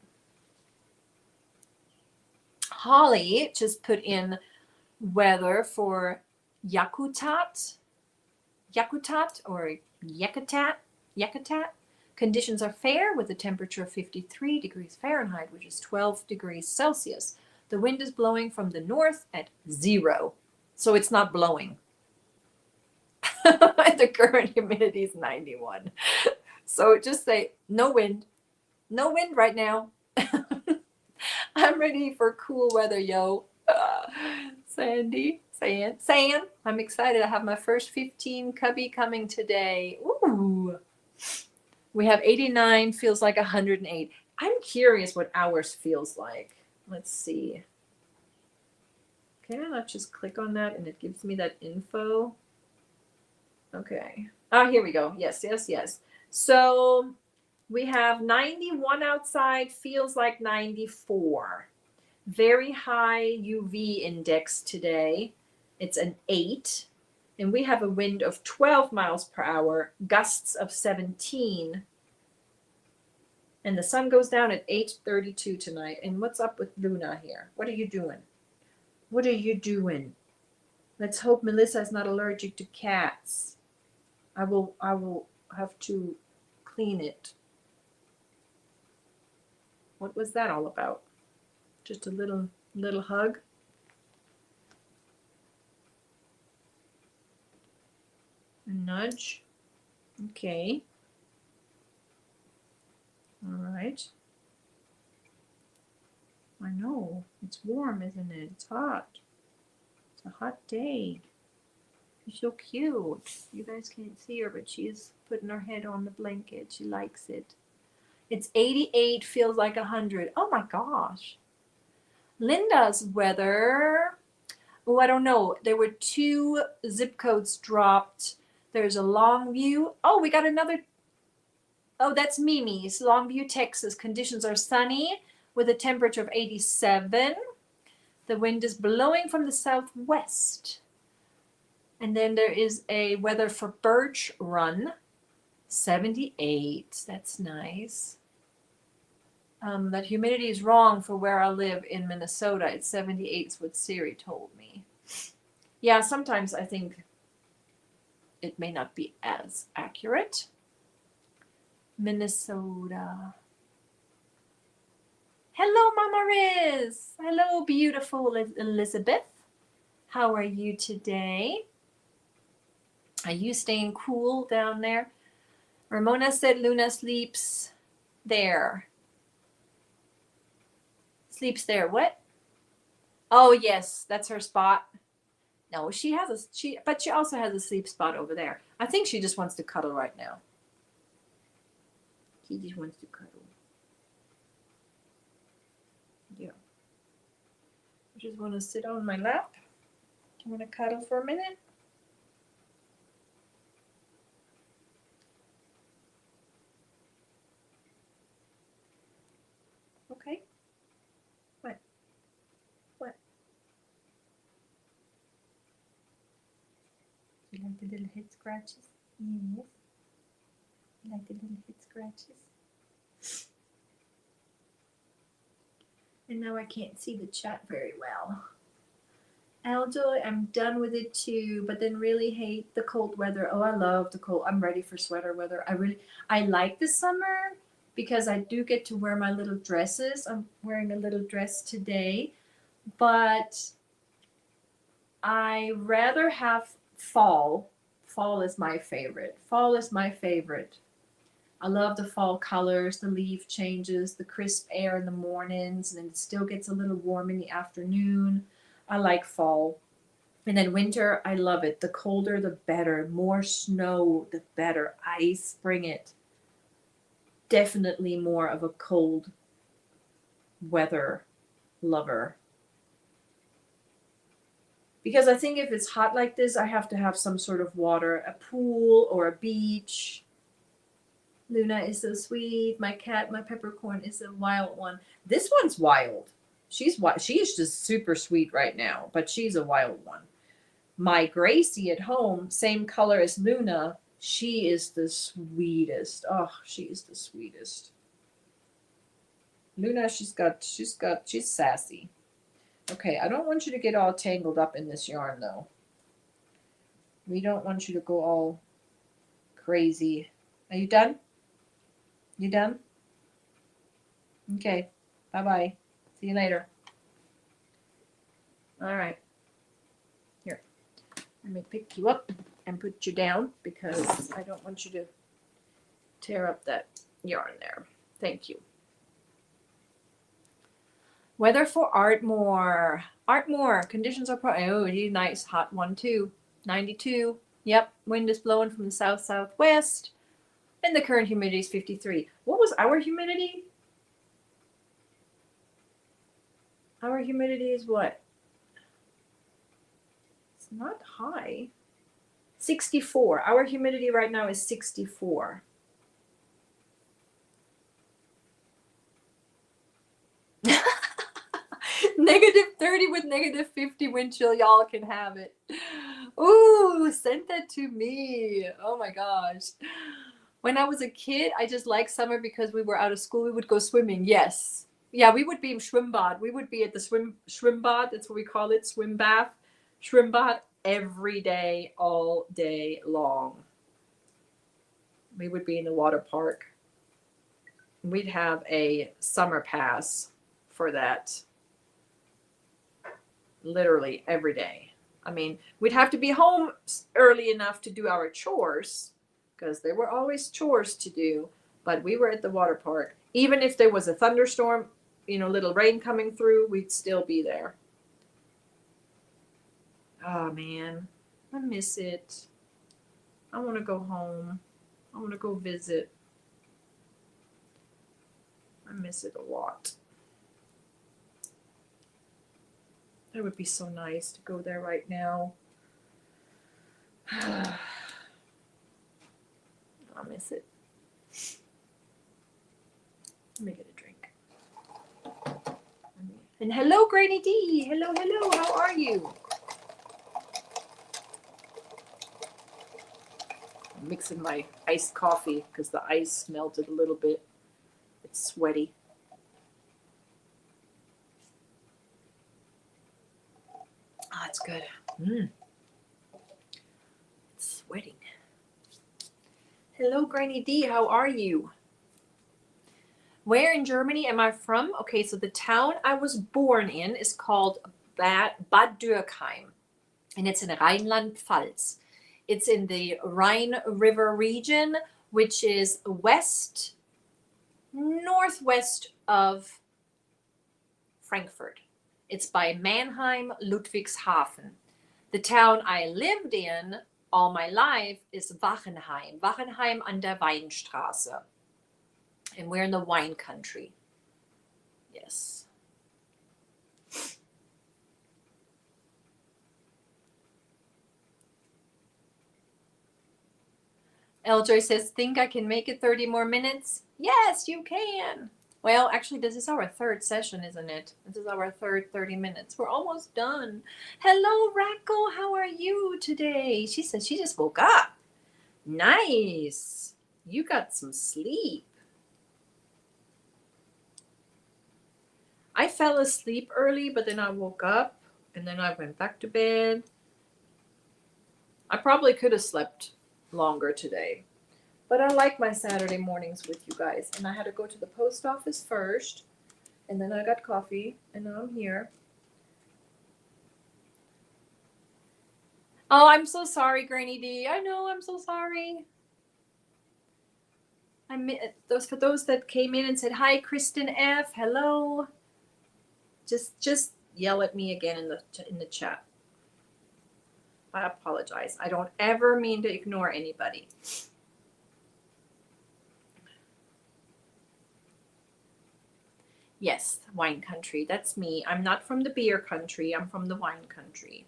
Holly just put in weather for Yakutat or Yakutat. Conditions are fair with a temperature of 53 degrees Fahrenheit, which is 12 degrees Celsius. The wind is blowing from the north at 0. So it's not blowing. The current humidity is 91. So just say no wind. No wind right now. I'm ready for cool weather, yo. Sandy, San. I'm excited. I have my first 15 cubby coming today. Ooh. We have 89, feels like 108. I'm curious what ours feels like. Let's see. Can I not just click on that and it gives me that info? Okay. Ah, here we go. Yes, yes, yes. So we have 91 outside, feels like 94. Very high UV index today. It's an 8. And we have a wind of 12 miles per hour, gusts of 17. And the sun goes down at 8:32 tonight. And what's up with Luna here? What are you doing? What are you doing? Let's hope Melissa is not allergic to cats. I will have to clean it. What was that all about? Just a little hug? A nudge? Okay. All right. I know. It's warm, isn't it? It's hot. a hot day. She's so cute. You guys can't see her, but she's putting her head on the blanket. She likes it. It's 88, feels like 100. Oh my gosh. Linda's weather. Oh, I don't know. There were 2 zip codes dropped. There's a Longview. Oh, we got another. Oh, that's Mimi's. Longview, Texas. Conditions are sunny with a temperature of 87. The wind is blowing from the southwest. And then there is a weather for Birch Run, 78. That's nice. That humidity is wrong for where I live in Minnesota. It's 78 is what Siri told me. Yeah, sometimes I think it may not be as accurate. Minnesota. Hello, Mama Riz. Hello, beautiful Elizabeth. How are you today? Are you staying cool down there? Ramona said Luna sleeps there. Sleeps there. What? Oh, yes, that's her spot. No, she has but she also has a sleep spot over there. I think she just wants to cuddle right now. He just wants to cuddle. Yeah. I just want to sit on my lap. You want to cuddle for a minute? Okay. What? What? You like the little head scratches? Yes. You like the little head scratches? And now I can't see the chat very well. Aldo, I'm done with it too, but then really hate the cold weather. Oh, I love the cold. I'm ready for sweater weather. I like the summer because I do get to wear my little dresses. I'm wearing a little dress today, but I rather have fall. Fall is my favorite. Fall is my favorite. I love the fall colors, the leaf changes, the crisp air in the mornings, and then it still gets a little warm in the afternoon. I like fall. And then winter, I love it. The colder, the better. More snow, the better. Ice, bring it. Definitely more of a cold weather lover. Because I think if it's hot like this, I have to have some sort of water, a pool or a beach. Luna is so sweet. My cat, my peppercorn, is a wild one. This one's wild. She is just super sweet right now, but she's a wild one. My Gracie at home, same color as Luna. She is the sweetest. Oh, she is the sweetest. Luna, she's sassy. Okay, I don't want you to get all tangled up in this yarn though. We don't want you to go all crazy. Are you done? You done? Okay. Bye-bye. See you later. All right. Here. Let me pick you up and put you down because I don't want you to tear up that yarn there. Thank you. Weather for Artmore. Artmore. Conditions are oh, he's nice. Hot one too. 92. Yep. Wind is blowing from the south-southwest. And the current humidity is 53. What was our humidity? Our humidity is what? It's not high. 64. Our humidity right now is 64. -30 with -50 wind chill. Y'all can have it. Ooh, send that to me. Oh my gosh. When I was a kid, I just liked summer because we were out of school. We would go swimming. Yes. Yeah, we would be in Schwimmbad. We would be at the Schwimmbad. That's what we call it. Swim bath. Schwimmbad every day, all day long. We would be in the water park. We'd have a summer pass for that. Literally every day. I mean, we'd have to be home early enough to do our chores because there were always chores to do, but we were at the water park. Even if there was a thunderstorm, little rain coming through, we'd still be there. Oh man, I miss it. I want to go home. I want to go visit. I miss it a lot. It would be so nice to go there right now. I miss it. Let me get a drink. And hello, Granny D. Hello, hello. How are you? I'm mixing my iced coffee because the ice melted a little bit. It's sweaty. Ah, it's good. It's sweating. Hello, Granny D. How are you? Where in Germany am I from? Okay, so the town I was born in is called Bad Dürkheim, and it's in Rheinland-Pfalz. It's in the Rhine River region, which is northwest of Frankfurt. It's by Mannheim, Ludwigshafen. The town I lived in all my life is Wachenheim. Wachenheim an der Weinstraße. And we're in the wine country. Yes. Eljoy says, think I can make it 30 more minutes? Yes, you can. Well, actually, this is our third session, isn't it? This is our third 30 minutes. We're almost done. Hello, Rackle. How are you today? She says she just woke up. Nice. You got some sleep. I fell asleep early, but then I woke up and then I went back to bed. I probably could have slept longer today, but I like my Saturday mornings with you guys. And I had to go to the post office first, and then I got coffee, and now I'm here. Oh, I'm so sorry, Granny D. I know, I'm so sorry. For those that came in and said hi, Kristen F. Hello. Just yell at me again in the chat. I apologize. I don't ever mean to ignore anybody. Yes, wine country. That's me. I'm not from the beer country. I'm from the wine country.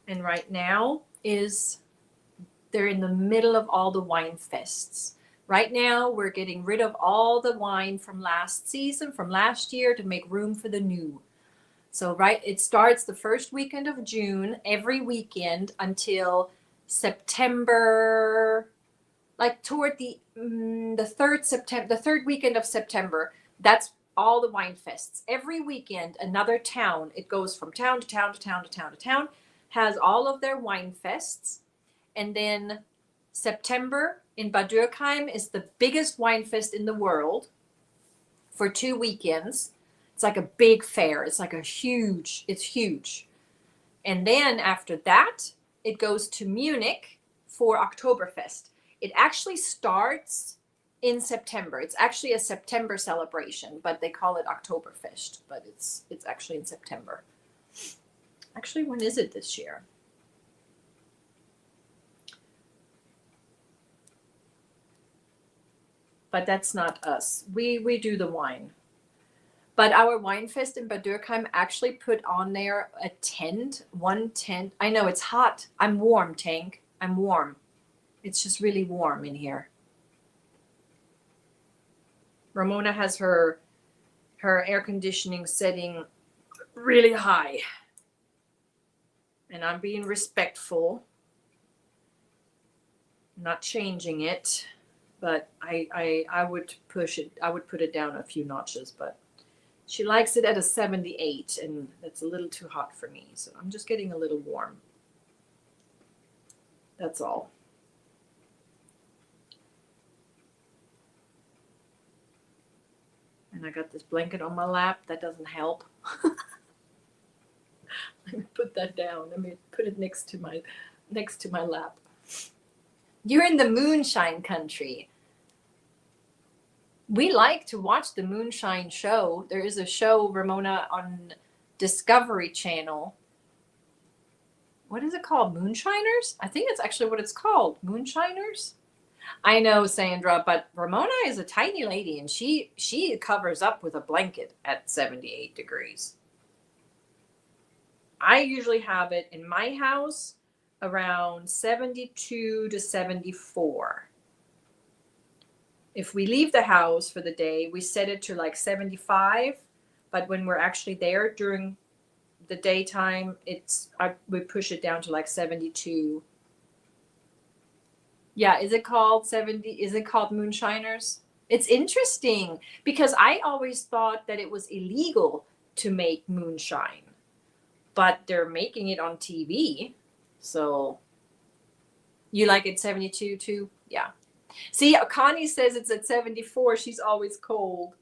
And right now they're in the middle of all the wine fests. Right now, we're getting rid of all the wine from last season, from last year, to make room for the new. So, it starts the first weekend of June, every weekend until September, like toward the third weekend of September. That's all the wine fests. Every weekend, another town. It goes from town to town to town to town to town, has all of their wine fests. And then September in Bad Dürkheim is the biggest wine fest in the world for 2 weekends. It's like a big fair. It's huge. And then after that, it goes to Munich for Oktoberfest. It actually starts in September. It's actually a September celebration, but they call it Oktoberfest, but it's actually in September. Actually, when is it this year? But that's not us. We do the wine. But our wine fest in Bad Dürkheim actually put on there a tent, one tent. I know it's hot. I'm warm, Tank. I'm warm. It's just really warm in here. Ramona has her air conditioning setting really high. And I'm being respectful. Not changing it. But I would push it. I would put it down a few notches, but she likes it at a 78, and that's a little too hot for me. So I'm just getting a little warm. That's all. And I got this blanket on my lap. That doesn't help. Let me put that down. Let me put it next to my lap. You're in the moonshine country. We like to watch the Moonshine Show. There is a show, Ramona, on Discovery Channel. what is it called? Moonshiners? I think it's actually what it's called. Moonshiners? I know, Sandra, but Ramona is a tiny lady and she covers up with a blanket at 78 degrees. I usually have it in my house around 72 to 74. If we leave the house for the day, we set it to like 75, but when we're actually there during the daytime, we push it down to like 72. Yeah, is it called 70? Is it called Moonshiners? It's interesting because I always thought that it was illegal to make moonshine, but they're making it on TV. So you like it 72 too? Yeah. See, Connie says it's at 74. She's always cold.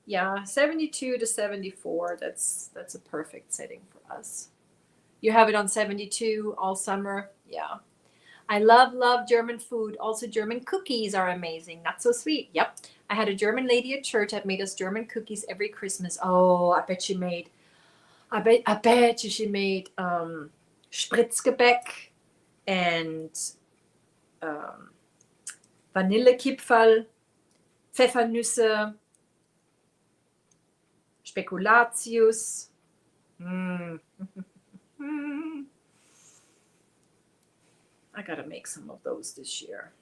Yeah, 72 to 74. That's a perfect setting for us. You have it on 72 all summer. Yeah. I love German food. Also, German cookies are amazing. Not so sweet. Yep. I had a German lady at church that made us German cookies every Christmas. Oh, I bet she made Spritzgebäck and Vanillekipferl, Pfeffernüsse, Spekulatius. I gotta make some of those this year.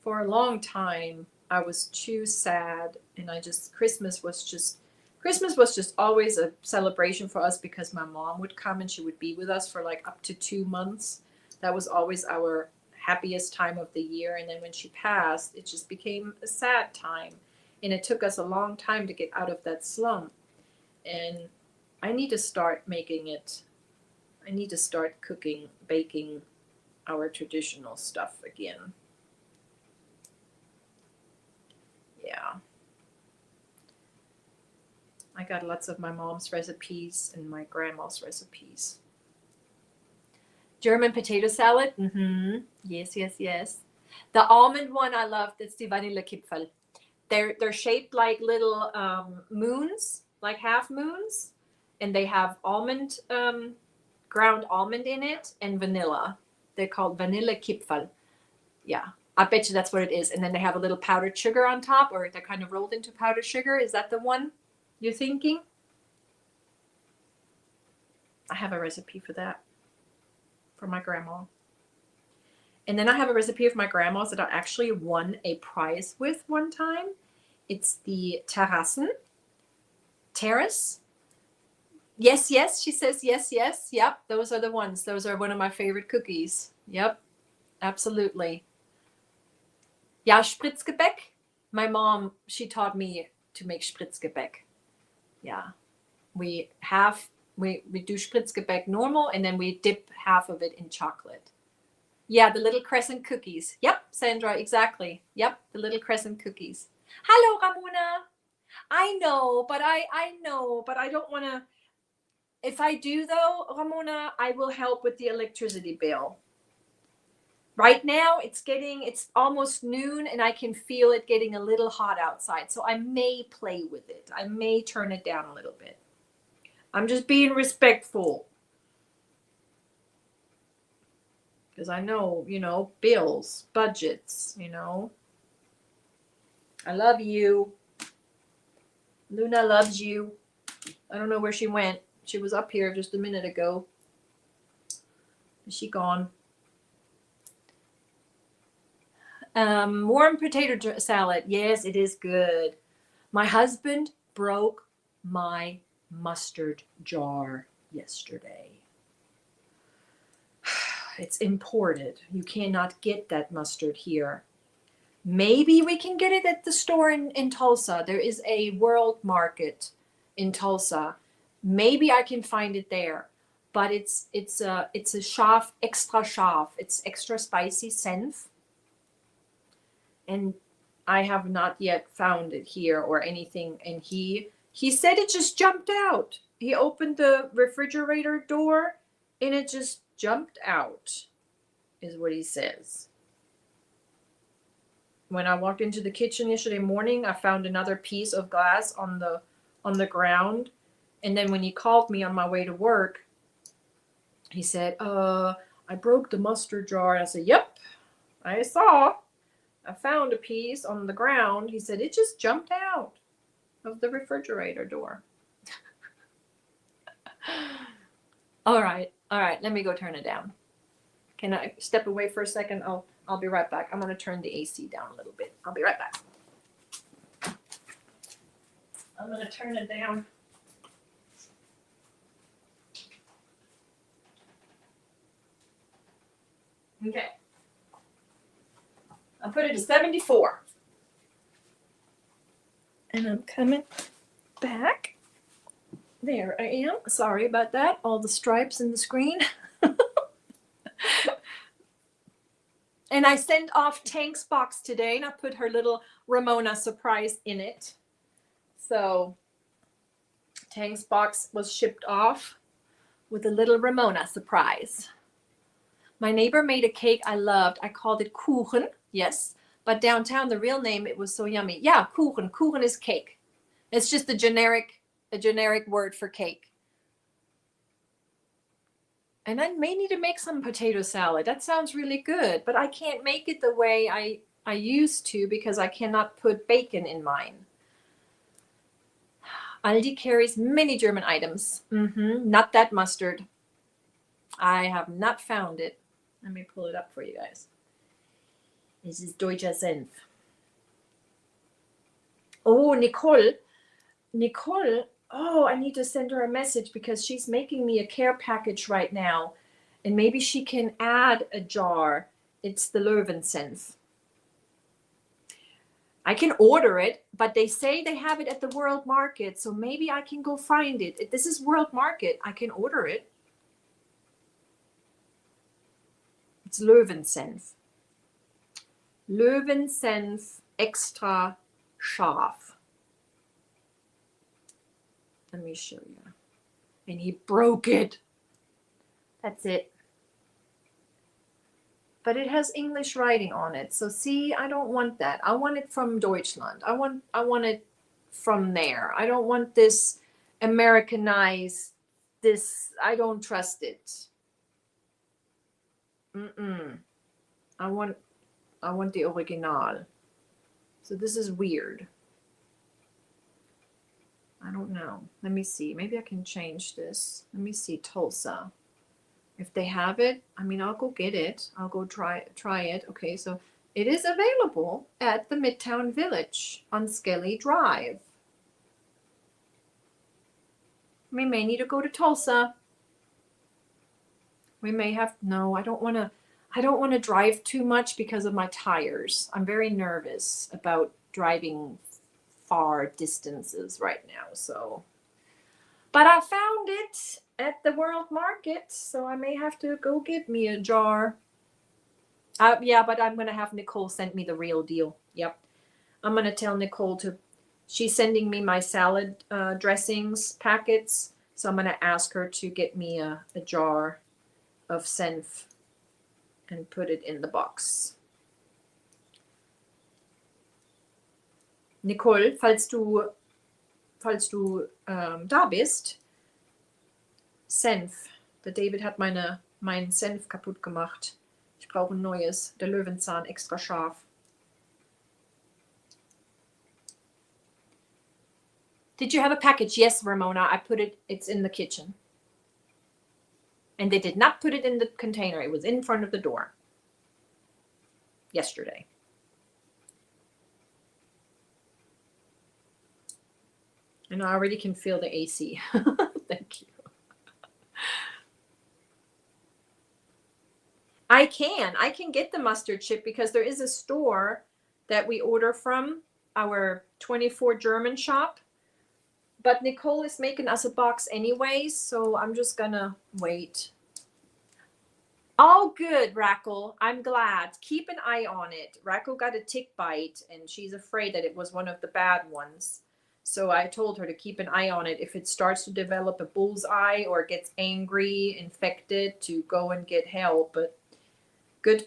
For a long time, I was too sad, and Christmas was just always a celebration for us because my mom would come and she would be with us for like up to 2 months. That was always our happiest time of the year. And then when she passed, it just became a sad time. And it took us a long time to get out of that slump. And I need to start cooking, baking our traditional stuff again. Yeah. I got lots of my mom's recipes and my grandma's recipes. German potato salad. Yes. The almond one I love. That's the Vanillekipferl. They're shaped like little moons, like half moons, and they have almond, ground almond in it, and vanilla. They're called Vanillekipferl. Yeah, I bet you that's what it is. And then they have a little powdered sugar on top, or they're kind of rolled into powdered sugar. Is that the one you're thinking? I have a recipe for that for my grandma. And then I have a recipe of my grandma's that I actually won a prize with one time. It's the terrace. Yes, she says yes. Yep, those are the ones. Those are one of my favorite cookies. Yep, absolutely. Ja, Spritzgebäck. My mom, she taught me to make Spritzgebäck. Yeah, we do Spritzgebäck normal, and then we dip half of it in chocolate. Yeah, the little crescent cookies. Yep, Sandra, exactly. Yep, the little crescent cookies. Hello, Ramona. I know, but I don't want to. If I do, though, Ramona, I will help with the electricity bill. Right now, it's almost noon, and I can feel it getting a little hot outside. So I may play with it. I may turn it down a little bit. I'm just being respectful. Because I know, bills, budgets, I love you. Luna loves you. I don't know where she went. She was up here just a minute ago. Is she gone? Warm potato salad. Yes, it is good. My husband broke my mustard jar yesterday. It's imported. You cannot get that mustard here. Maybe we can get it at the store in Tulsa. There is a world market in Tulsa. Maybe I can find it there. But it's a scharf, extra scharf. It's extra spicy senf. And I have not yet found it here or anything. And he said it just jumped out. He opened the refrigerator door and it just jumped out, is what he says. when I walked into the kitchen yesterday morning, I found another piece of glass on the ground. And then when he called me on my way to work, he said, I broke the mustard jar. I said, yep, I saw. I found a piece on the ground. He said, it just jumped out of the refrigerator door. All right. Let me go turn it down. Can I step away for a second? I'll be right back. I'm going to turn the AC down a little bit. I'll be right back. I'm going to turn it down. Okay. I'll put it to 74. And I'm coming back. There I am. Sorry about that. All the stripes in the screen. And I sent off Tank's box today, and I put her little Ramona surprise in it. So Tank's box was shipped off with a little Ramona surprise. My neighbor made a cake I loved. I called it Kuchen, yes. But downtown, the real name, it was so yummy. Yeah, Kuchen. Kuchen is cake. It's just a generic word for cake. And I may need to make some potato salad. That sounds really good, but I can't make it the way I used to because I cannot put bacon in mine. Aldi carries many German items. Not that mustard. I have not found it. Let me pull it up for you guys. This is Deutscher Senf. Oh, Nicole. Oh, I need to send her a message because she's making me a care package right now. And maybe she can add a jar. It's the Löwensenf. I can order it, but they say they have it at the World Market. So maybe I can go find it. If this is World Market, I can order it. It's Löwensenf. Löwensenf extra scharf. Let me show you. And he broke it. That's it. But it has English writing on it. So see, I don't want that. I want it from Deutschland. I want it from there. I don't want this Americanized, this, I don't trust it. I want the original. So this is weird. I don't know. Let me see. Maybe I can change this. Let me see. Tulsa. If they have it, I mean, I'll go get it. I'll go try it. Okay, so it is available at the Midtown Village on Skelly Drive. We may need to go to Tulsa. We may have, no, I don't want to drive too much because of my tires. I'm very nervous about driving far distances right now. So, but I found it at the World Market, so I may have to go get me a jar. Yeah, but I'm going to have Nicole send me the real deal. Yep. I'm going to tell Nicole she's sending me my salad dressings packets. So I'm going to ask her to get me a jar of Senf and put it in the box. Nicole, falls du da bist, Senf. Der David hat mein Senf kaputt gemacht. Ich brauche ein neues. Der Löwenzahn extra scharf. Did you have a package? Yes, Ramona. I put it. It's in the kitchen. And they did not put it in the container. It was in front of the door. Yesterday. And I already can feel the AC. Thank you. I can get the mustard chip because there is a store that we order from, our 24 German shop. But Nicole is making us a box anyways, so I'm just gonna wait. All good, Rackle. I'm glad. Keep an eye on it. Rackle got a tick bite, and she's afraid that it was one of the bad ones. So I told her to keep an eye on it. If it starts to develop a bullseye or gets angry, infected, to go and get help. But good.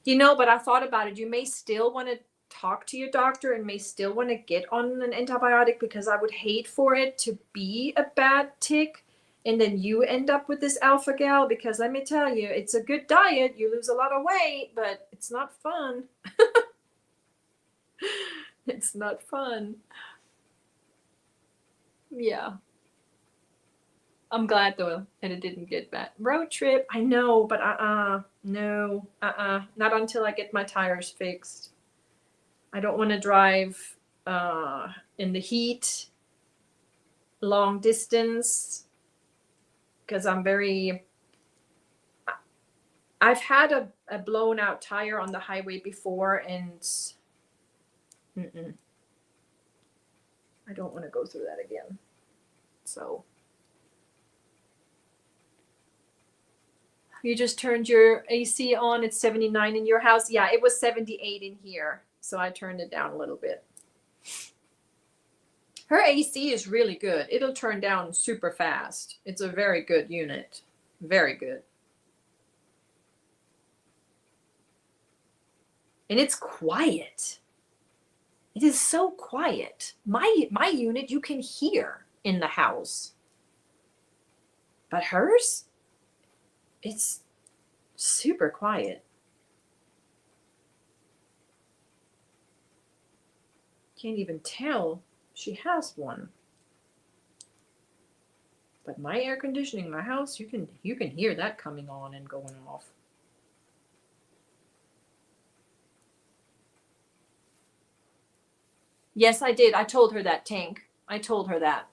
But I thought about it. You may still want to talk to your doctor and may still want to get on an antibiotic, because I would hate for it to be a bad tick and then you end up with this alpha gal, because let me tell you, it's a good diet. You lose a lot of weight, but it's not fun. It's not fun. Yeah. I'm glad though that it didn't get bad. Road trip, I know, but no, not until I get my tires fixed. I don't want to drive in the heat, long distance, because I've had a blown out tire on the highway before, and I don't want to go through that again. So you just turned your AC on. It's 79 in your house. Yeah, it was 78 in here. So I turned it down a little bit. Her AC is really good. It'll turn down super fast. It's a very good unit. Very good. And it's quiet. It is so quiet. My unit you can hear in the house. But hers, it's super quiet. Can't even tell she has one. But my air conditioning in my house, you can hear that coming on and going off. Yes, I did. I told her that, Tank. I told her that.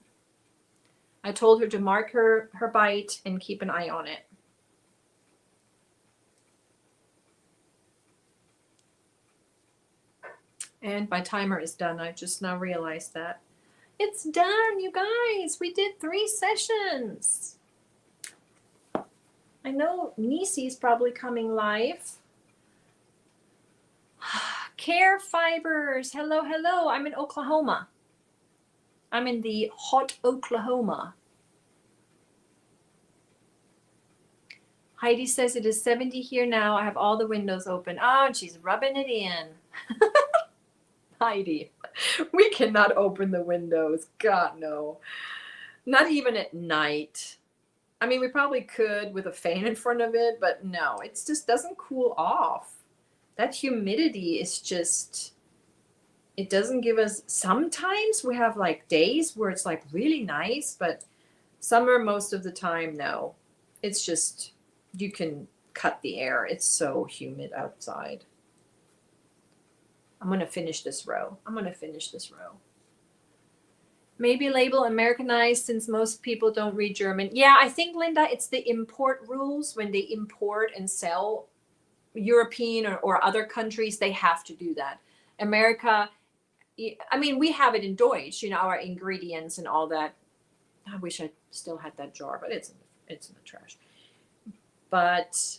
I told her to mark her bite and keep an eye on it. And my timer is done. I just now realized that. It's done, you guys. We did 3 sessions. I know Nisi's probably coming live. Care Fibers. Hello, hello. I'm in Oklahoma. I'm in the hot Oklahoma. Heidi says it is 70 here now. I have all the windows open. Oh, and she's rubbing it in. Heidi, we cannot open the windows. God, no. Not even at night. I mean, we probably could with a fan in front of it, but no, it just doesn't cool off. That humidity is just, it doesn't give us, sometimes we have like days where it's like really nice, but summer most of the time, no. It's just, you can cut the air. It's so humid outside. I'm going to finish this row. Maybe label Americanized since most people don't read German. Yeah, I think, Linda, it's the import rules. When they import and sell European or other countries, they have to do that. America, I mean, we have it in Deutsch, our ingredients and all that. I wish I still had that jar, but it's in the trash. But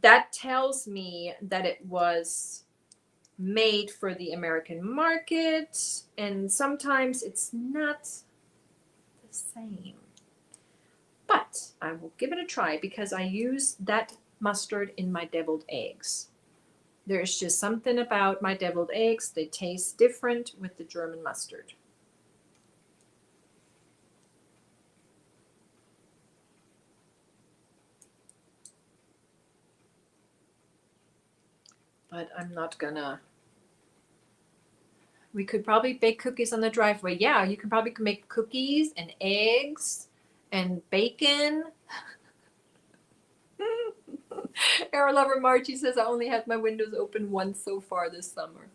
that tells me that it was made for the American market, and sometimes it's not the same. But I will give it a try because I use that mustard in my deviled eggs. There's just something about my deviled eggs. They taste different with the German mustard. But I'm not gonna. We could probably bake cookies on the driveway. Yeah, you can probably make cookies and eggs and bacon. Air Lover Margie says I only had my windows open once so far this summer.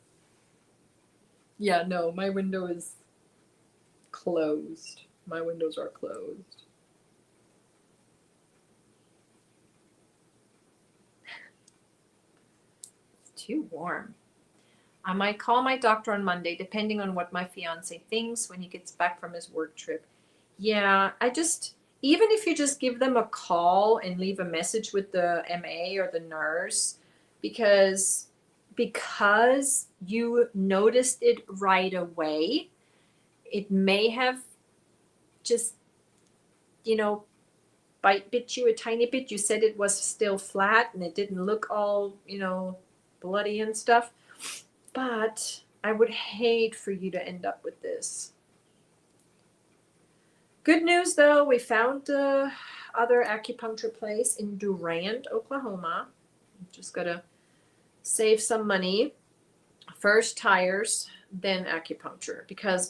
Yeah, no, my window is closed. My windows are closed. It's too warm. I might call my doctor on Monday, depending on what my fiance thinks when he gets back from his work trip. Yeah, even if you just give them a call and leave a message with the MA or the nurse, because you noticed it right away, it may have just, bit you a tiny bit. You said it was still flat and it didn't look all, bloody and stuff. But I would hate for you to end up with this. Good news though, we found the other acupuncture place in Durant, Oklahoma. Just gotta save some money. First tires, then acupuncture. Because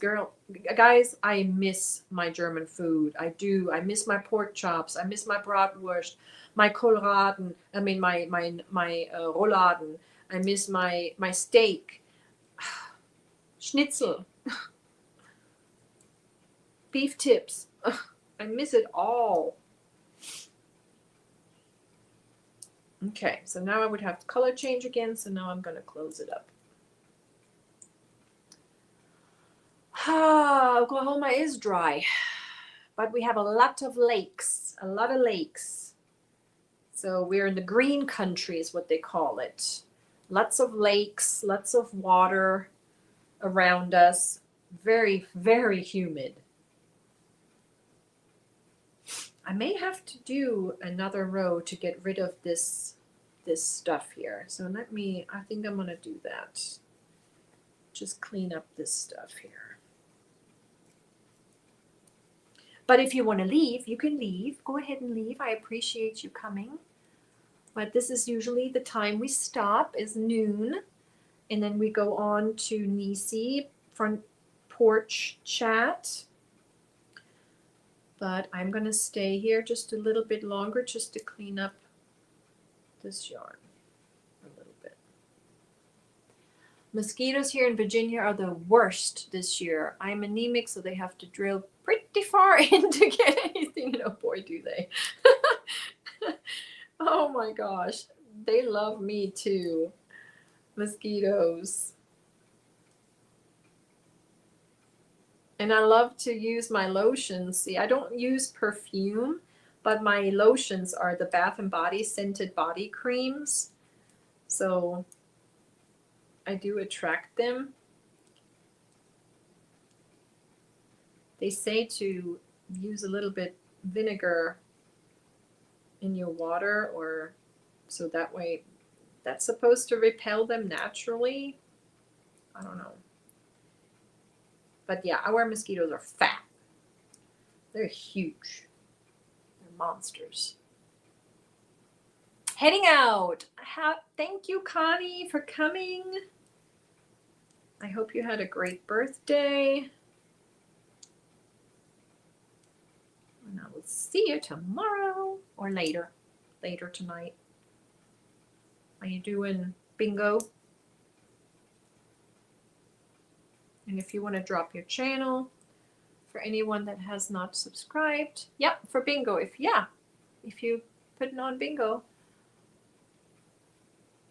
guys, I miss my German food. I do. I miss my pork chops. I miss my bratwurst, my Kohlraben. I mean my Rouladen. I miss my steak, Schnitzel, beef tips. I miss it all. Okay, so now I would have to color change again. So now I'm gonna close it up. Oklahoma is dry, but we have a lot of lakes, So we're in the green country is what they call it. Lots of lakes, lots of water around us. Very, very humid. I may have to do another row to get rid of this stuff here. So I think I'm gonna do that. Just clean up this stuff here. But if you want to leave, you can leave. Go ahead and leave. I appreciate you coming. But this is usually the time we stop is noon. And then we go on to Nisi front porch chat. But I'm going to stay here just a little bit longer just to clean up this yarn a little bit. Mosquitoes here in Virginia are the worst this year. I'm anemic, so they have to drill pretty far in to get anything. And oh boy, do they. Oh my gosh. They love me too. Mosquitoes. And I love to use my lotions. See, I don't use perfume, but my lotions are the Bath and Body scented body creams. So I do attract them. They say to use a little bit vinegar in your water, or so that way that's supposed to repel them naturally. I don't know. But yeah, our mosquitoes are fat. They're huge. They're monsters. Heading out. Thank you, Connie, for coming. I hope you had a great birthday. And I will see you tomorrow or later tonight. Are you doing bingo? And if you want to drop your channel for anyone that has not subscribed, yep, for bingo. If you put it on bingo.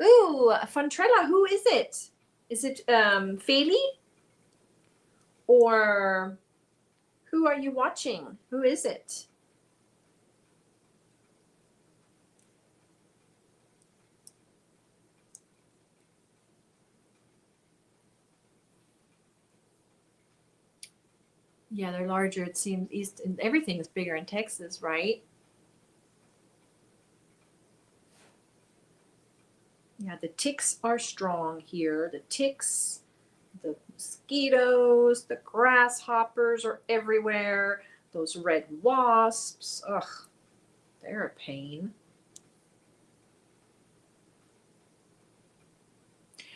Ooh, Fontrella, who is it? Is it Feli? Or who are you watching? Who is it? Yeah, they're larger. It seems east and everything is bigger in Texas, right? Yeah, the ticks are strong here. The ticks, the mosquitoes, the grasshoppers are everywhere. Those red wasps, ugh, they're a pain.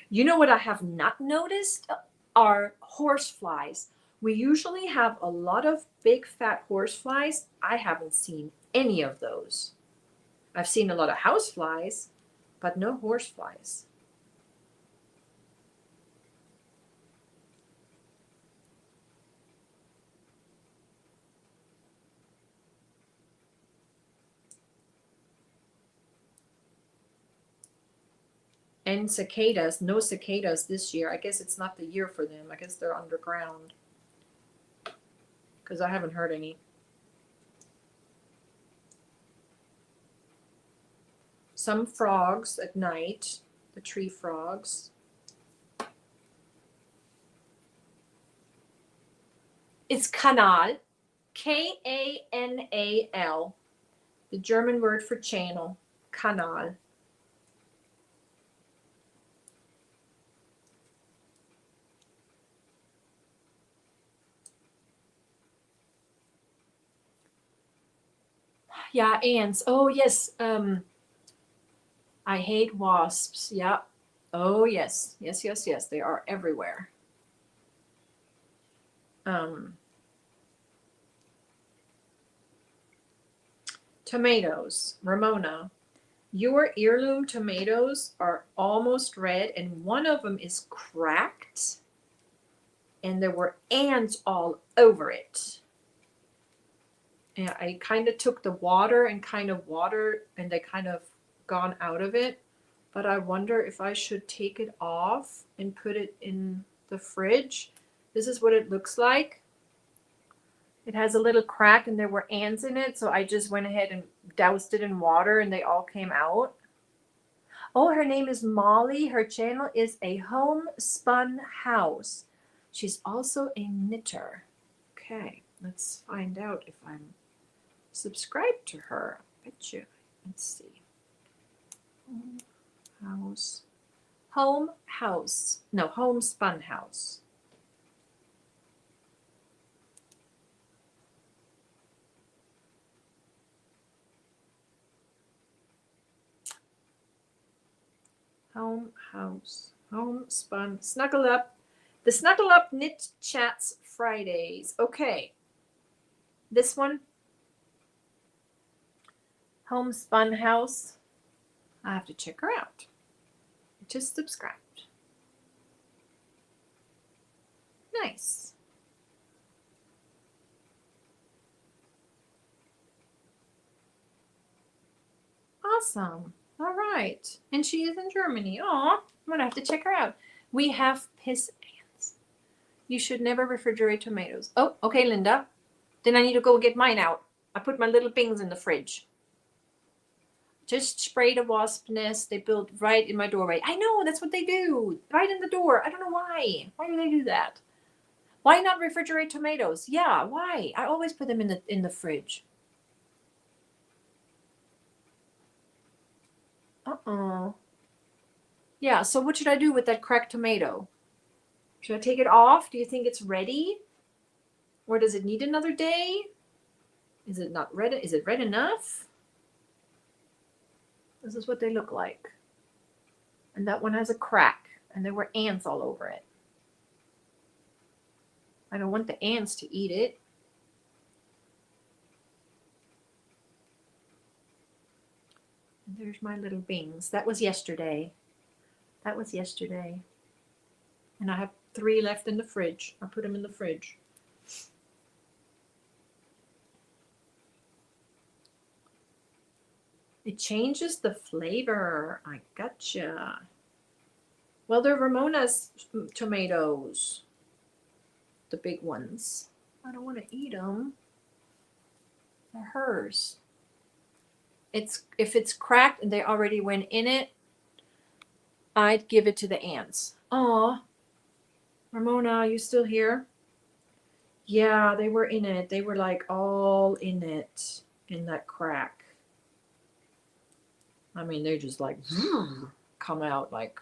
You know what I have not noticed are horseflies. We usually have a lot of big fat horseflies. I haven't seen any of those. I've seen a lot of houseflies, but no horseflies. And cicadas, no cicadas this year. I guess it's not the year for them. I guess they're underground. Because I haven't heard any. Some frogs at night, the tree frogs. It's Kanal, Kanal, the German word for channel, Kanal. Yeah, ants. Oh yes. I hate wasps. Yeah. Oh yes. Yes, yes, yes. They are everywhere. Tomatoes. Ramona. Your heirloom tomatoes are almost red, and one of them is cracked, and there were ants all over it. And I kind of took the water and they kind of gone out of it. But I wonder if I should take it off and put it in the fridge. This is what it looks like. It has a little crack and there were ants in it, so I just went ahead and doused it in water and they all came out. Oh, her name is Molly. Her channel is A Homespun House. She's also a knitter. Okay, let's find out if I'm subscribed to her. I bet you. Let's see. House. Homespun House. Homespun, Snuggle Up. The Snuggle Up Knit Chats Fridays. Okay. This one. Homespun House. I have to check her out. Just subscribed. Nice. Awesome. All right. And she is in Germany. Aw, I'm going to have to check her out. We have piss ants. You should never refrigerate tomatoes. Oh, okay, Linda. Then I need to go get mine out. I put my little things in the fridge. Just sprayed a wasp nest. They built right in my doorway. I know, that's what they do. Right in the door. I don't know why. Why do they do that? Why not refrigerate tomatoes? Yeah, why? I always put them in the fridge. Uh-oh. Yeah, so what should I do with that cracked tomato? Should I take it off? Do you think it's ready? Or does it need another day? Is it not red? Is it red enough? This is what they look like. And that one has a crack, and there were ants all over it. I don't want the ants to eat it. And there's my little beans. That was yesterday. That was yesterday. And I have 3 left in the fridge. I put them in the fridge. It changes the flavor. I gotcha. Well, they're Ramona's tomatoes. The big ones. I don't want to eat them. They're hers. If it's cracked and they already went in it, I'd give it to the ants. Aw. Ramona, are you still here? Yeah, they were in it. They were like all in it, in that crack. I mean, they just like come out like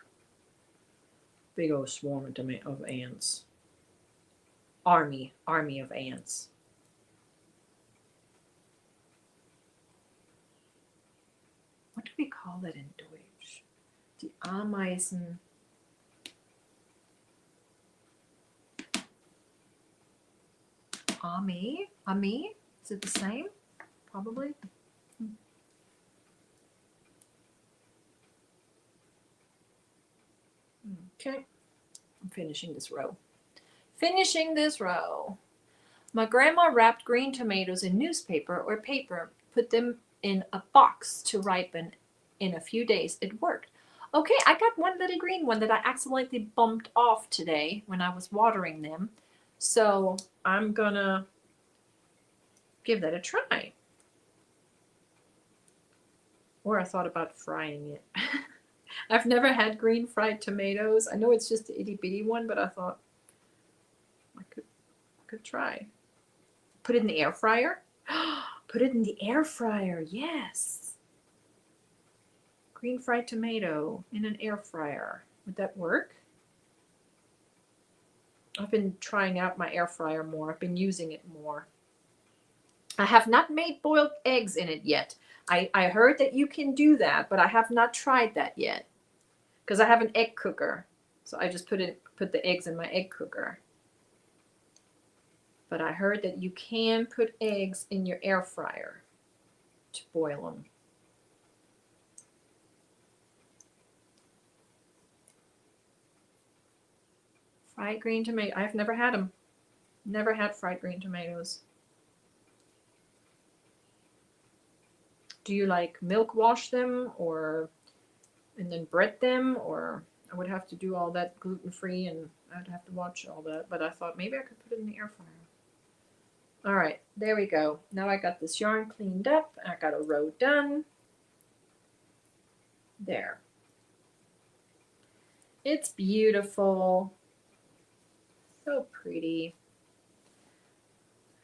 big old swarm of ants. Army of ants. What do we call that in Deutsch? Die Ameisen. Army? Is it the same? Probably. Okay. I'm finishing this row. My grandma wrapped green tomatoes in newspaper or paper, put them in a box to ripen. In a few days, it worked. Okay, I got one little green one that I accidentally bumped off today when I was watering them. So I'm gonna give that a try. Or I thought about frying it. I've never had green fried tomatoes. I know it's just the itty bitty one, but I thought I could try. Put it in the air fryer. Put it in the air fryer. Yes. Green fried tomato in an air fryer. Would that work? I've been trying out my air fryer more. I've been using it more. I have not made boiled eggs in it yet. I heard that you can do that, but I have not tried that yet because I have an egg cooker. So I just put the eggs in my egg cooker. But I heard that you can put eggs in your air fryer to boil them. Fried green tomato. I've never had them. Never had fried green tomatoes. Do you like milk wash them and then bread them, or I would have to do all that gluten-free and I'd have to watch all that, but I thought maybe I could put it in the air fryer. All right, there we go. Now I got this yarn cleaned up. I got a row done. There. It's beautiful. So pretty.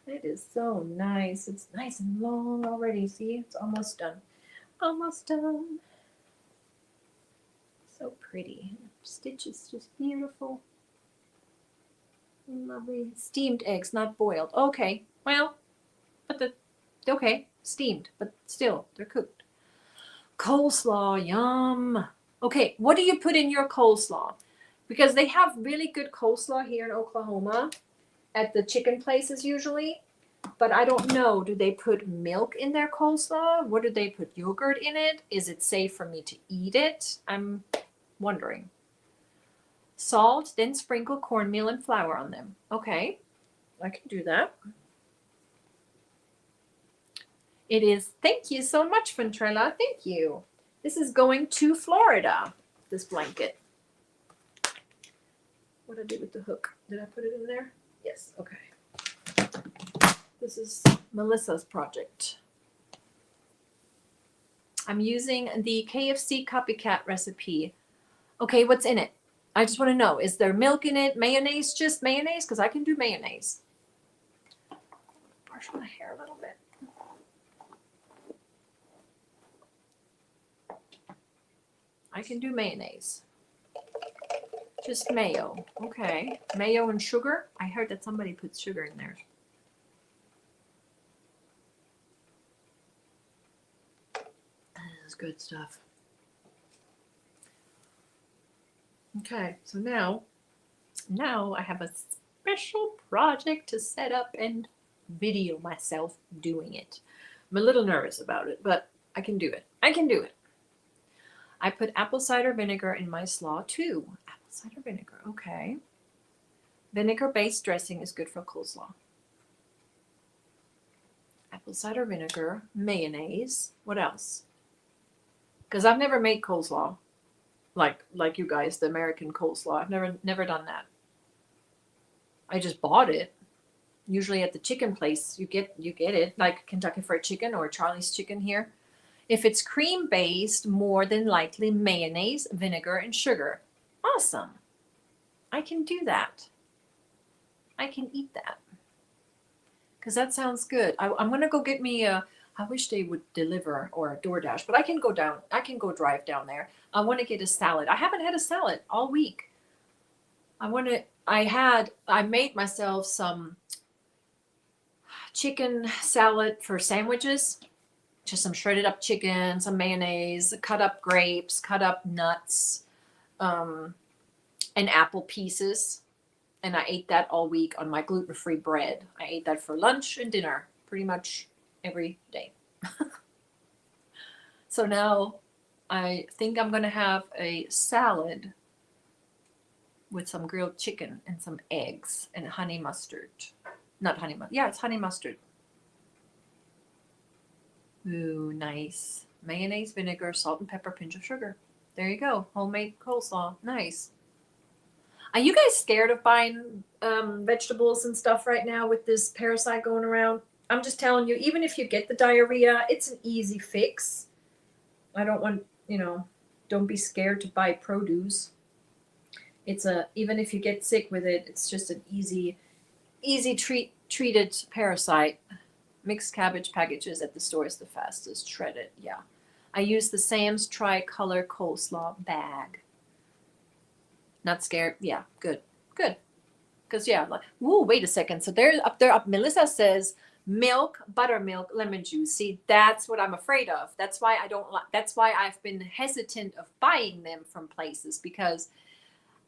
It is so nice. It's nice and long already. See, it's almost done. Almost done. So pretty. Stitch is just beautiful. Lovely. Steamed eggs, not boiled. Okay, well, but okay, steamed, but still, they're cooked. Coleslaw, yum. Okay, what do you put in your coleslaw? Because they have really good coleslaw here in Oklahoma at the chicken places usually, but I don't know. Do they put milk in their coleslaw? What do they put? Yogurt in it? Is it safe for me to eat it? I'm wondering. Salt, then sprinkle cornmeal and flour on them. Okay, I can do that. It is. Thank you so much, Ventrella. Thank you. This is going to Florida, this blanket. What did I do with the hook? Did I put it in there? Yes, okay. This is Melissa's project. I'm using the KFC copycat recipe. Okay, what's in it? I just want to know, is there milk in it? Mayonnaise? Just mayonnaise? Because I can do mayonnaise. Brush my hair a little bit. I can do mayonnaise. Just mayo. Okay. Mayo and sugar. I heard that somebody puts sugar in there. This is good stuff. Okay, so now I have a special project to set up and video myself doing it. I'm a little nervous about it, but I can do it. I can do it. I put apple cider vinegar in my slaw too. Apple cider vinegar, okay. Vinegar-based dressing is good for coleslaw. Apple cider vinegar, mayonnaise. What else? Because I've never made coleslaw. Like you guys, the American coleslaw. I've never done that. I just bought it. Usually at the chicken place, you get it, like Kentucky Fried Chicken or Charlie's Chicken here. If it's cream based, more than likely mayonnaise, vinegar, and sugar. Awesome. I can do that. I can eat that. Because that sounds good. I'm gonna go get me a. I wish they would deliver or a DoorDash, but I can go down. I can go drive down there. I want to get a salad. I haven't had a salad all week. I made myself some chicken salad for sandwiches. Just some shredded up chicken, some mayonnaise, cut up grapes, cut up nuts, and apple pieces. And I ate that all week on my gluten-free bread. I ate that for lunch and dinner pretty much every day. So now I think I'm going to have a salad with some grilled chicken and some eggs and honey mustard. Not honey mustard. Yeah, it's honey mustard. Ooh, nice. Mayonnaise, vinegar, salt and pepper, pinch of sugar. There you go. Homemade coleslaw. Nice. Are you guys scared of buying vegetables and stuff right now with this parasite going around? I'm just telling you, even if you get the diarrhea, it's an easy fix. I don't want, don't be scared to buy produce. Even if you get sick with it, it's just an easy treated parasite. Mixed cabbage packages at the store is the fastest. Shredded, yeah. I use the Sam's Tri-Color Coleslaw bag. Not scared? Yeah, good. Because, yeah, like, whoa, wait a second. So Melissa says Milk, buttermilk, lemon juice. See, that's what I'm afraid of. That's why I don't like, that's why I've been hesitant of buying them from places, because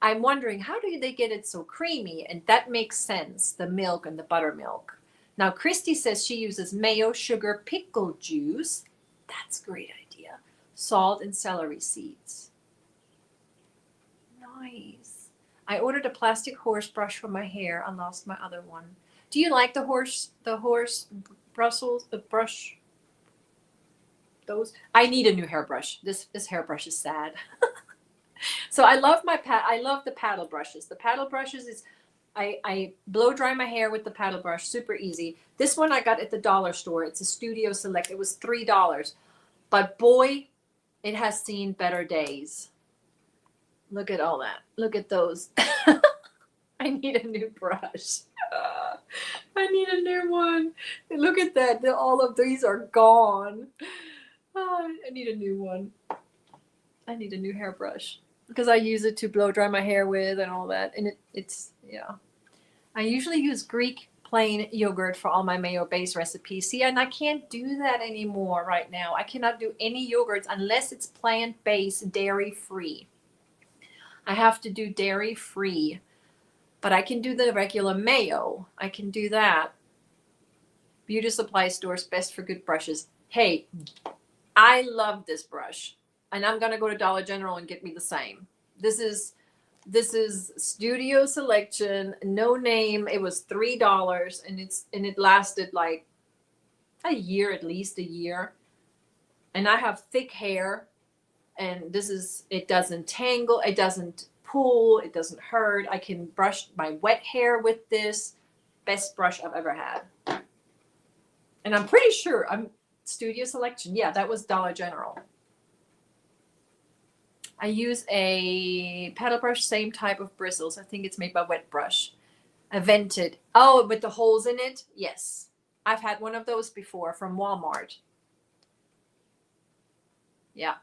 I'm wondering, how do they get it so creamy? And that makes sense, the milk and the buttermilk. Now, Christy says she uses mayo, sugar, pickle juice. That's a great idea. Salt and celery seeds. Nice. I ordered a plastic horse brush for my hair. I lost my other one. Do you like the horse Brussels, the brush? Those? I need a new hairbrush. This hairbrush is sad. So I love I love the paddle brushes. The paddle brushes is, I blow dry my hair with the paddle brush, super easy. This one I got at the dollar store. It's a Studio Select. It was $3. But boy, it has seen better days. Look at all that. Look at those. I need a new brush. I need a new one. Look at that. All of these are gone. Oh, I need a new one. I need a new hairbrush because I use it to blow dry my hair with and all that. And it's, yeah. I usually use Greek plain yogurt for all my mayo-based recipes. See, and I can't do that anymore right now. I cannot do any yogurts unless it's plant-based, dairy-free. I have to do dairy-free. But I can do the regular mayo. I can do that. Beauty supply stores, best for good brushes. Hey, I love this brush. And I'm going to go to Dollar General and get me the same. This is Studio Selection, no name. It was $3 and it lasted like a year, at least a year. And I have thick hair, and it doesn't tangle, it doesn't pull, it doesn't hurt. I can brush my wet hair with this. Best brush I've ever had. And I'm pretty sure Studio Selection. Yeah, that was Dollar General. I use a paddle brush, same type of bristles. I think it's made by Wet Brush. A vented. Oh, with the holes in it? Yes. I've had one of those before from Walmart. Yeah.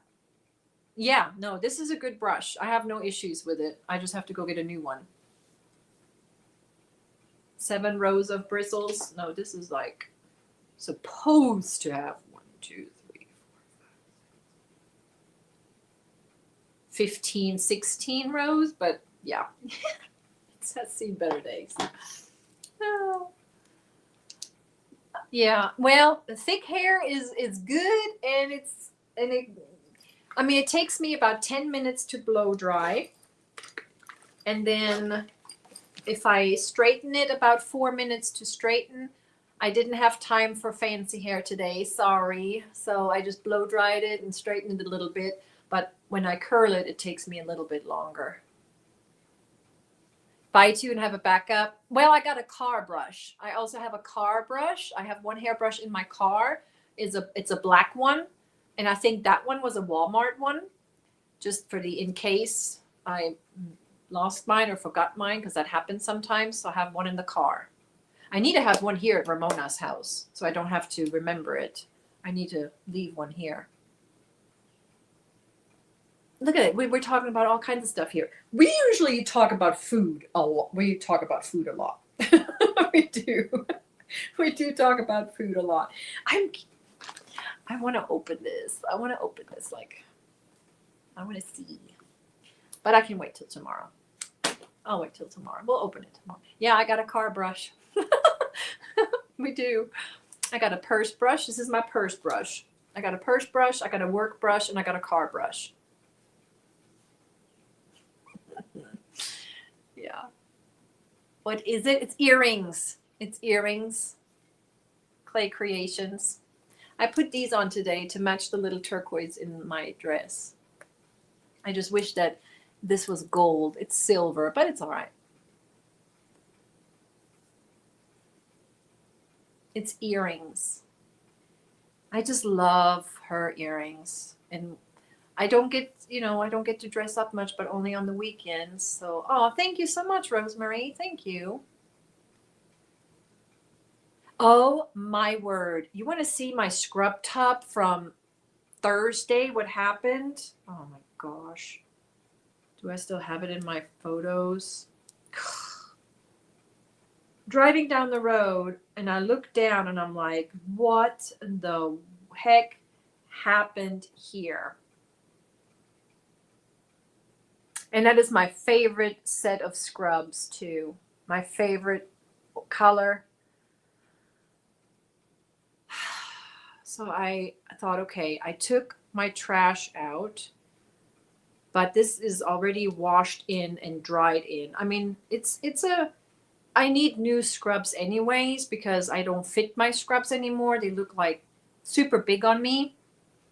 Yeah, no, this is a good brush. I have no issues with it. I just have to go get a new one. 7 rows of bristles. No, this is like supposed to have 1, 2, 3, 4, 15, 16 rows, but yeah, it has seen better days. Oh. Yeah, well, the thick hair is good, and it takes me about 10 minutes to blow dry, and then if I straighten it, about 4 minutes to straighten. I didn't have time for fancy hair today, sorry. So I just blow dried it and straightened it a little bit. But when I curl it, it takes me a little bit longer. Buy 2 and have a backup. Well, I got a car brush. I also have a car brush. I have one hairbrush in my car. It's a black one. And I think that one was a Walmart one. Just for in case I lost mine or forgot mine, because that happens sometimes. So I have one in the car. I need to have one here at Ramona's house, so I don't have to remember it. I need to leave one here. Look at it. We're talking about all kinds of stuff here. We usually talk about food a lot. We talk about food a lot. We do. We do talk about food a lot. I want to open this. I want to see. But I can wait till tomorrow. I'll wait till tomorrow. We'll open it tomorrow. Yeah, I got a car brush. We do. I got a purse brush. This is my purse brush. I got a purse brush, I got a work brush, and I got a car brush. Yeah. What is it? It's earrings. It's earrings. Clay Creations. I put these on today to match the little turquoise in my dress. I just wish that this was gold. It's silver, but it's all right. It's earrings. I just love her earrings. And I don't get to dress up much, but only on the weekends. So, oh, thank you so much, Rosemary. Thank you. Oh my word. You want to see my scrub tub from Thursday? What happened? Oh my gosh. Do I still have it in my photos? driving down the road and I look down and I'm like, what the heck happened here? And that is my favorite set of scrubs too. My favorite color. So I thought, okay, I took my trash out, but this is already washed in and dried in. I mean, I need new scrubs anyways because I don't fit my scrubs anymore. They look like super big on me.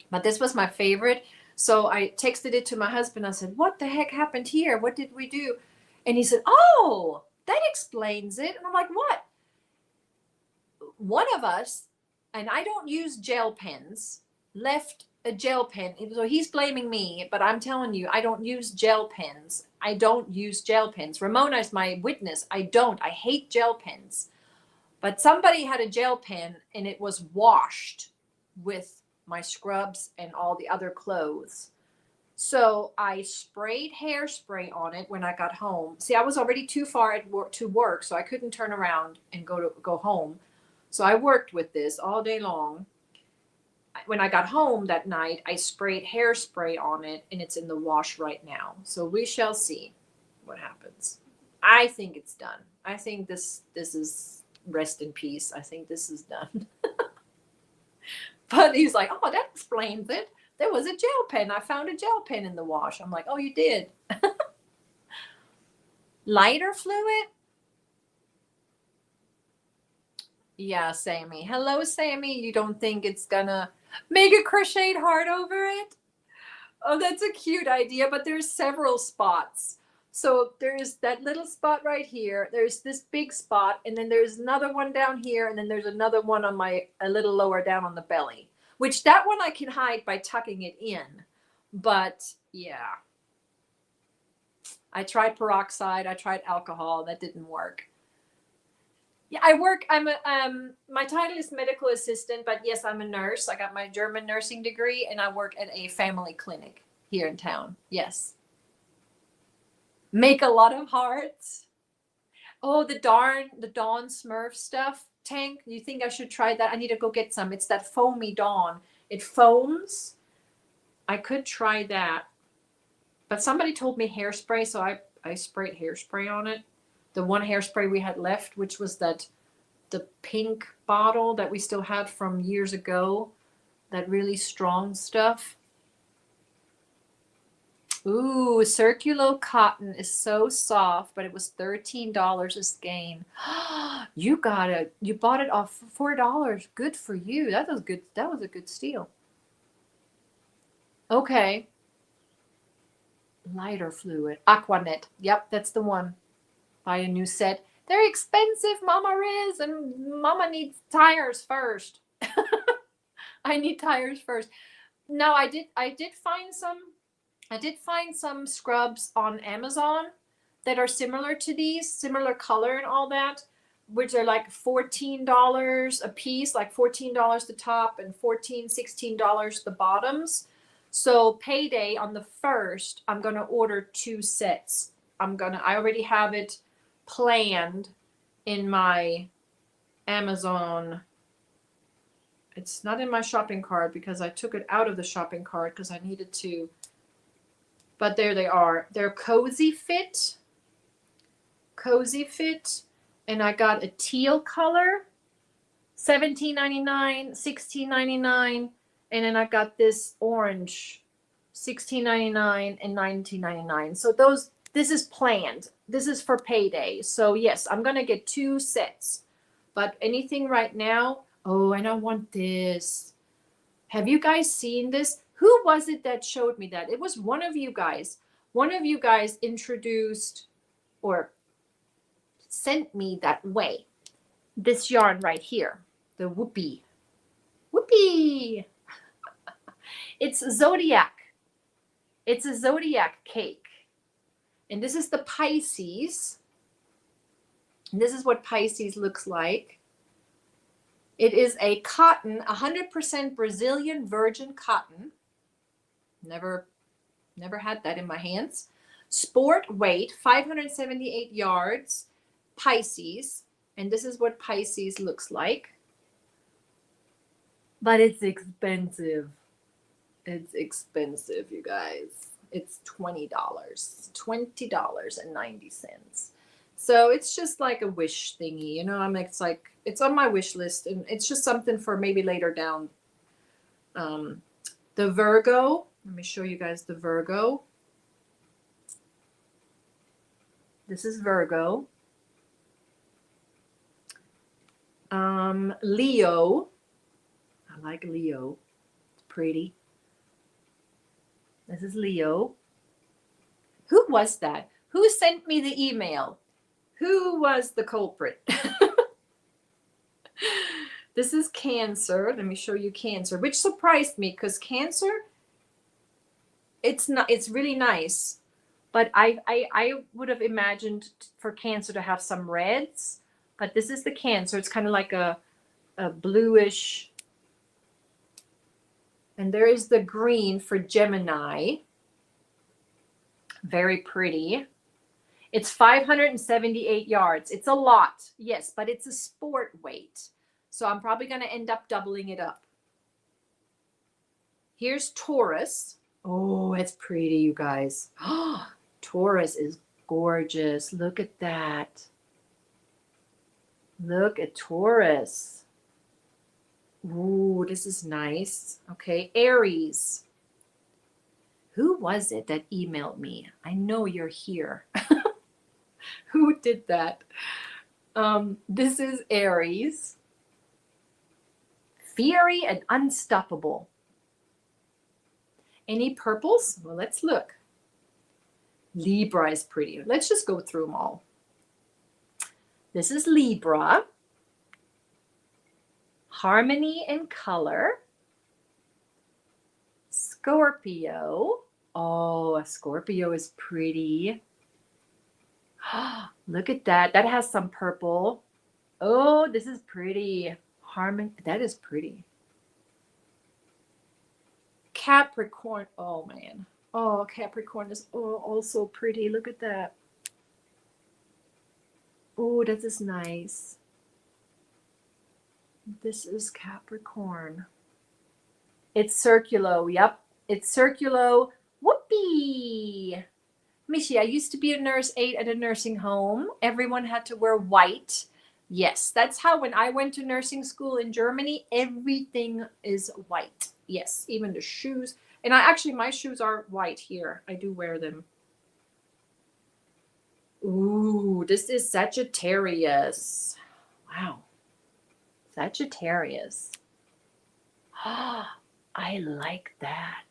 But this was my favorite. So I texted it to my husband. I said, what the heck happened here? What did we do? And he said, oh, that explains it. And I'm like, what? One of us, and I don't use gel pens, left a gel pen. So he's blaming me, but I'm telling you, I don't use gel pens. I don't use gel pens. Ramona is my witness. I don't. I hate gel pens. But somebody had a gel pen and it was washed with my scrubs and all the other clothes. So I sprayed hairspray on it when I got home. See, I was already too far to work, so I couldn't turn around and go home. So I worked with this all day long. When I got home that night, I sprayed hairspray on it and it's in the wash right now. So we shall see what happens. I think it's done. I think this is rest in peace. I think this is done. But he's like, oh, that explains it. There was a gel pen. I found a gel pen in the wash. I'm like, oh, you did. Lighter fluid? Yeah, Sammy. Hello, Sammy. You don't think it's gonna make a crocheted heart over it? Oh, that's a cute idea, but there's several spots. So there's that little spot right here. There's this big spot, and then there's another one down here, and then there's another one on a little lower down on the belly, which that one I can hide by tucking it in. But yeah, I tried peroxide. I tried alcohol. That didn't work. Yeah, I work. My title is medical assistant, but yes, I'm a nurse. I got my German nursing degree, and I work at a family clinic here in town. Yes. Make a lot of hearts. Oh, the Dawn Smurf stuff. Tank, you think I should try that? I need to go get some. It's that foamy Dawn. It foams. I could try that. But somebody told me hairspray, so I sprayed hairspray on it. The one hairspray we had left, which was the pink bottle that we still had from years ago, that really strong stuff. Ooh, Circulo cotton is so soft, but it was $13 a skein. You bought it off for $4. Good for you. That was good. That was a good steal. Okay. Lighter fluid. Aquanet. Yep, that's the one. Buy a new set. They're expensive, Mama Riz, and Mama needs tires first. I need tires first. No, I did find some scrubs on Amazon that are similar to these, similar color and all that, which are like $14 a piece, like $14 the top and $16 the bottoms. So payday on the 1st, I'm going to order 2 sets. I already have it planned in my Amazon. It's not in my shopping cart because I took it out of the shopping cart because I needed to. But there they are. They're Cozy Fit. Cozy Fit. And I got a teal color. $17.99, $16.99. And then I got this orange. $16.99 and $19.99. So this is planned. This is for payday. So yes, I'm going to get 2 sets. But anything right now, oh, and I want this. Have you guys seen this? Who was it that showed me that? It was one of you guys. One of you guys introduced or sent me that way. This yarn right here. The Whoopee. Whoopee! It's Zodiac. It's a Zodiac cake. And this is the Pisces. And this is what Pisces looks like. It is a cotton, 100% Brazilian virgin cotton. Never had that in my hands. Sport weight, 578 yards. Pisces. And this is what Pisces looks like. But it's expensive. It's expensive, you guys. It's $20. $20.90. So it's just like a wish thingy, you know. It's like it's on my wish list, and it's just something for maybe later down. The Virgo. Let me show you guys the Virgo. This is Virgo. Leo. I like Leo. It's pretty. This is Leo. Who was that? Who sent me the email? Who was the culprit? This is Cancer. Let me show you Cancer, which surprised me because Cancer, it's really nice. But I would have imagined for Cancer to have some reds. But this is the Cancer. It's kind of like a bluish. And there is the green for Gemini. Very pretty. It's 578 yards. It's a lot, yes, but it's a sport weight. So I'm probably going to end up doubling it up. Here's Taurus. Oh, it's pretty, you guys. Taurus is gorgeous. Look at that. Look at Taurus. Ooh, this is nice. Okay, Aries. Who was it that emailed me? I know you're here. Who did that? This is Aries. Fiery and unstoppable. Any purples? Well, let's look. Libra is pretty. Let's just go through them all. This is Libra. Harmony and color. Scorpio. Oh, a Scorpio is pretty. Look at that. That has some purple. Oh, this is pretty. Harmony. That is pretty. Capricorn. Oh, man. Oh, Capricorn is also pretty. Look at that. Oh, that is nice. This is Capricorn. It's Circulo. Yep. It's Circulo. Whoopee. Michi, I used to be a nurse aide at a nursing home. Everyone had to wear white. Yes, that's how when I went to nursing school in Germany, everything is white. Yes, even the shoes. And my shoes are white here. I do wear them. Ooh, this is Sagittarius. Wow. Sagittarius. I like that.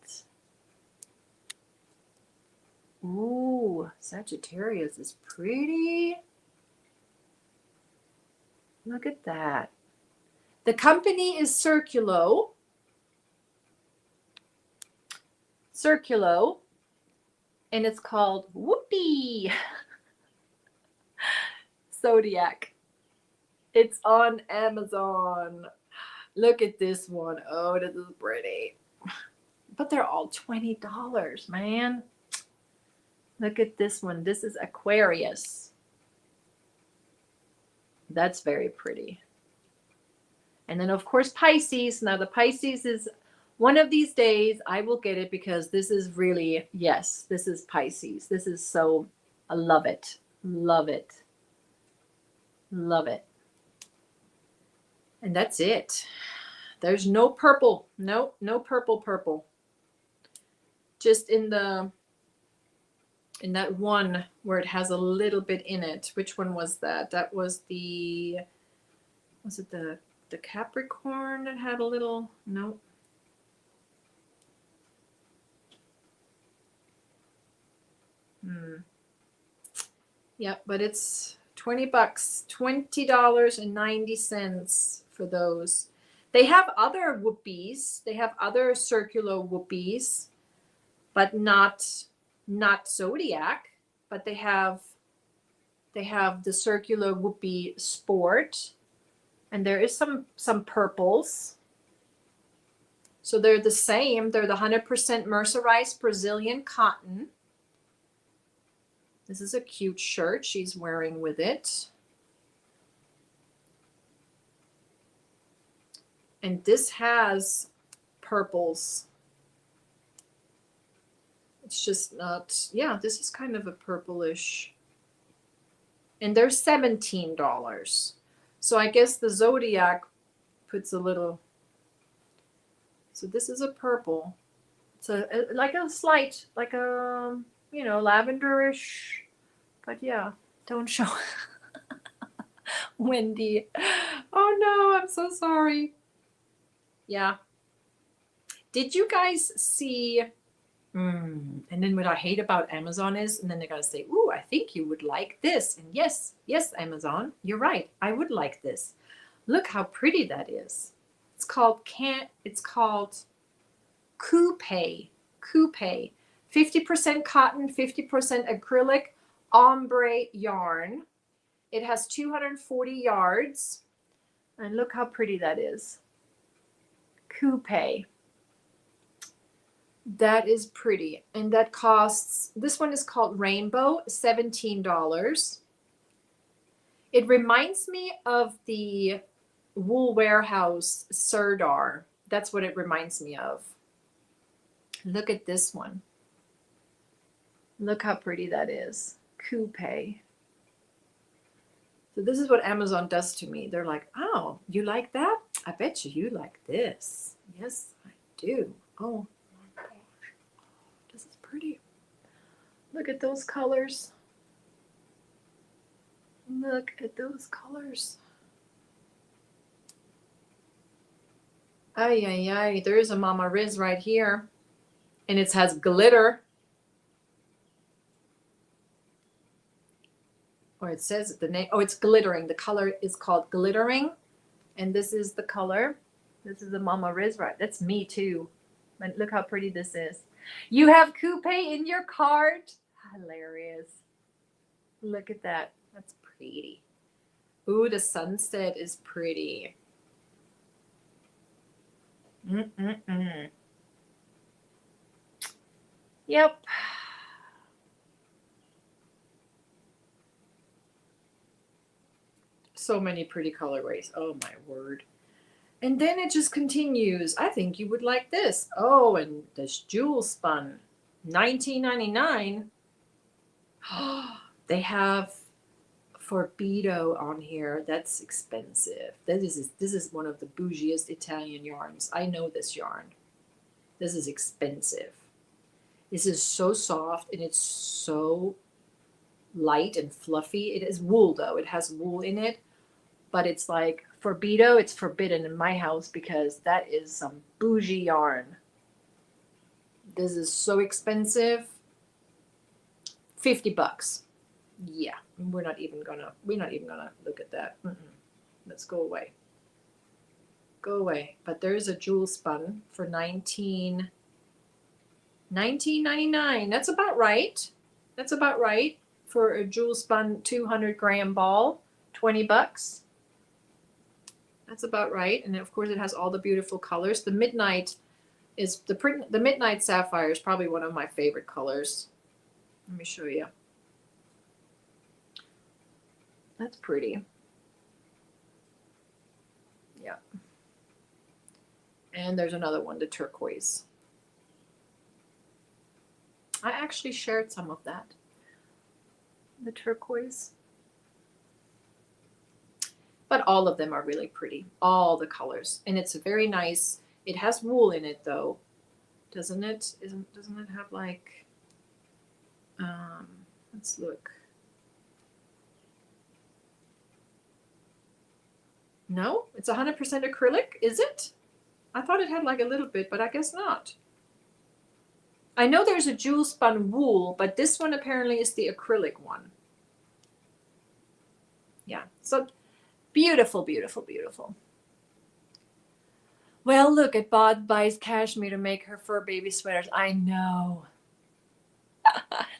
Ooh, Sagittarius is pretty. Look at that. The company is Circulo. Circulo. And it's called Whoopee. Zodiac. It's on Amazon. Look at this one. Oh, this is pretty. But they're all $20, man. Look at this one. This is Aquarius. That's very pretty. And then, of course, Pisces. Now, the Pisces is one of these days I will get it because this is really, yes, this is Pisces. This is so, I love it. Love it. Love it. And that's it. There's no purple. No purple. Just in that one where it has a little bit in it. Which one was that? That was was it the Capricorn that had a little, no. Yeah, but it's $20, $20.90 for those. They have other whoopies. They have other circular whoopies, but not Zodiac. But they have the circular whoopie Sport, and there is some purples. So they're the same. They're the 100% mercerized Brazilian cotton. This is a cute shirt she's wearing with it. And this has purples. It's just not, yeah, this is kind of a purplish. And they're $17. So I guess the Zodiac puts a little, so this is a purple. It's like a slight, like a, you know, lavenderish, but yeah, don't show. Wendy. Oh no, I'm so sorry. Yeah. Did you guys see, and then what I hate about Amazon is, and then they're going to say, ooh, I think you would like this. And yes, Amazon, you're right. I would like this. Look how pretty that is. It's called Coupe. Coupe. 50% cotton, 50% acrylic ombre yarn. It has 240 yards. And look how pretty that is. Coupe. That is pretty. And that costs, this one is called Rainbow, $17. It reminds me of the Wool Warehouse Sirdar. That's what it reminds me of. Look at this one. Look how pretty that is. Coupe. So this is what Amazon does to me. They're like, oh, you like that? I bet you like this. Yes, I do. Oh my gosh. This is pretty. Look at those colors. Look at those colors. Ay, ay, ay. There is a Mama Riz right here. And it has glitter. Or it says the name. Oh, it's glittering. The color is called glittering. And this is the color. This is the Mama Riz, right? That's me too. But look how pretty this is. You have Coupe in your cart. Hilarious. Look at that. That's pretty. Ooh, the sunset is pretty. Yep. So many pretty colorways. Oh my word. And then it just continues. I think you would like this. Oh, and this jewel spun. $19.99. They have Forbido on here. That's expensive. This is one of the bougiest Italian yarns. I know this yarn. This is expensive. This is so soft and it's so light and fluffy. It is wool though. It has wool in it. But it's like Forbido, it's forbidden in my house because that is some bougie yarn. This is so expensive. $50. Yeah, we're not even gonna look at that. Let's go away. Go away. But there is a jewel spun for $19.99. That's about right. That's about right for a jewel spun 200 gram ball. $20. That's about right. And of course it has all the beautiful colors. The midnight is the midnight sapphire is probably one of my favorite colors. Let me show you. That's pretty. Yeah. And there's another one, the turquoise. I actually shared some of that. The turquoise. But all of them are really pretty. All the colors. And it's very nice. It has wool in it though. Doesn't it? Doesn't it have like let's look. No, it's 100% acrylic, is it? I thought it had like a little bit, but I guess not. I know there's a jewel spun wool, but this one apparently is the acrylic one. Yeah, so beautiful, beautiful, beautiful. Well, look at Bod buys cashmere to make her fur baby sweaters. I know.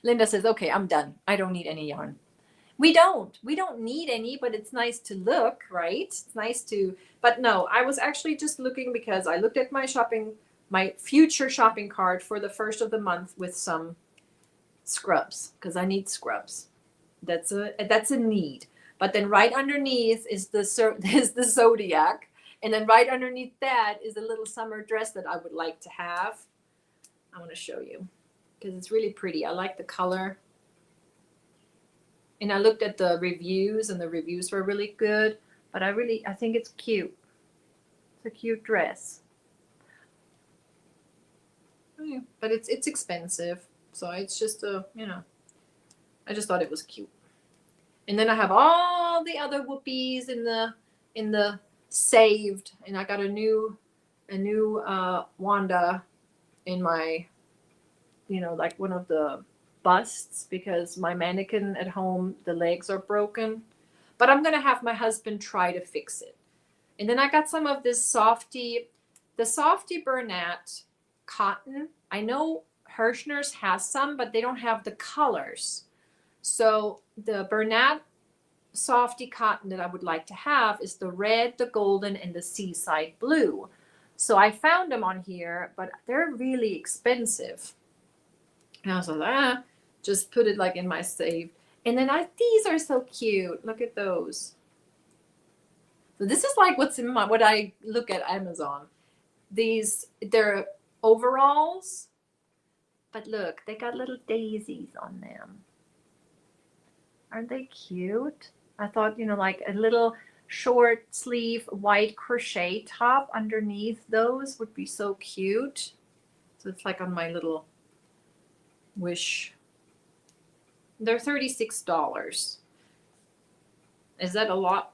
Linda says, okay, I'm done. I don't need any yarn. We don't need any, but it's nice to look, right? It's nice to, but no, I was actually just looking because I looked at my future shopping cart for the first of the month with some scrubs because I need scrubs. That's a need. But then right underneath is the Zodiac And then right underneath that is a little summer dress that I would like to have. I want to show you because it's really pretty. I like the color. And I looked at the reviews, and the reviews were really good. But I think it's cute. It's a cute dress. Yeah, but it's expensive. So it's just I just thought it was cute. And then I have all the other whoopies in the saved, and I got a new Wanda in my, like one of the busts, because my mannequin at home, the legs are broken. But I'm gonna have my husband try to fix it. And then I got some of this the Softy Bernat cotton. I know Hirschner's has some, but they don't have the colors. So the Bernat Softy cotton that I would like to have is the red, the golden, and the seaside blue. So I found them on here, but they're really expensive. And I was like, just put it like in my save. And then these are so cute. Look at those. So this is like what I look at Amazon. They're overalls, but look, they got little daisies on them. Aren't they cute? I thought, like a little short sleeve white crochet top underneath those would be so cute. So it's like on my little Wish. They're $36. Is that a lot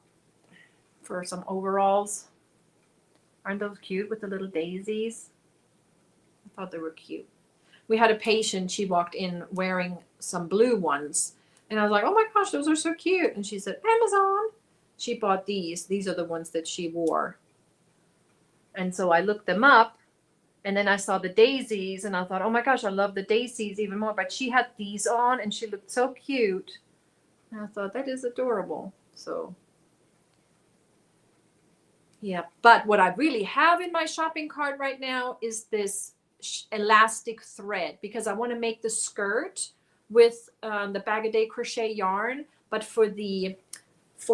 for some overalls? Aren't those cute with the little daisies? I thought they were cute. We had a patient, she walked in wearing some blue ones. And I was like, oh my gosh, those are so cute. And she said, Amazon. She bought these. These are the ones that she wore. And so I looked them up. And then I saw the daisies. And I thought, oh my gosh, I love the daisies even more. But she had these on and she looked so cute. And I thought, that is adorable. So, yeah. But what I really have in my shopping cart right now is this elastic thread. Because I want to make the skirt with the Bag-O-Day crochet yarn, but for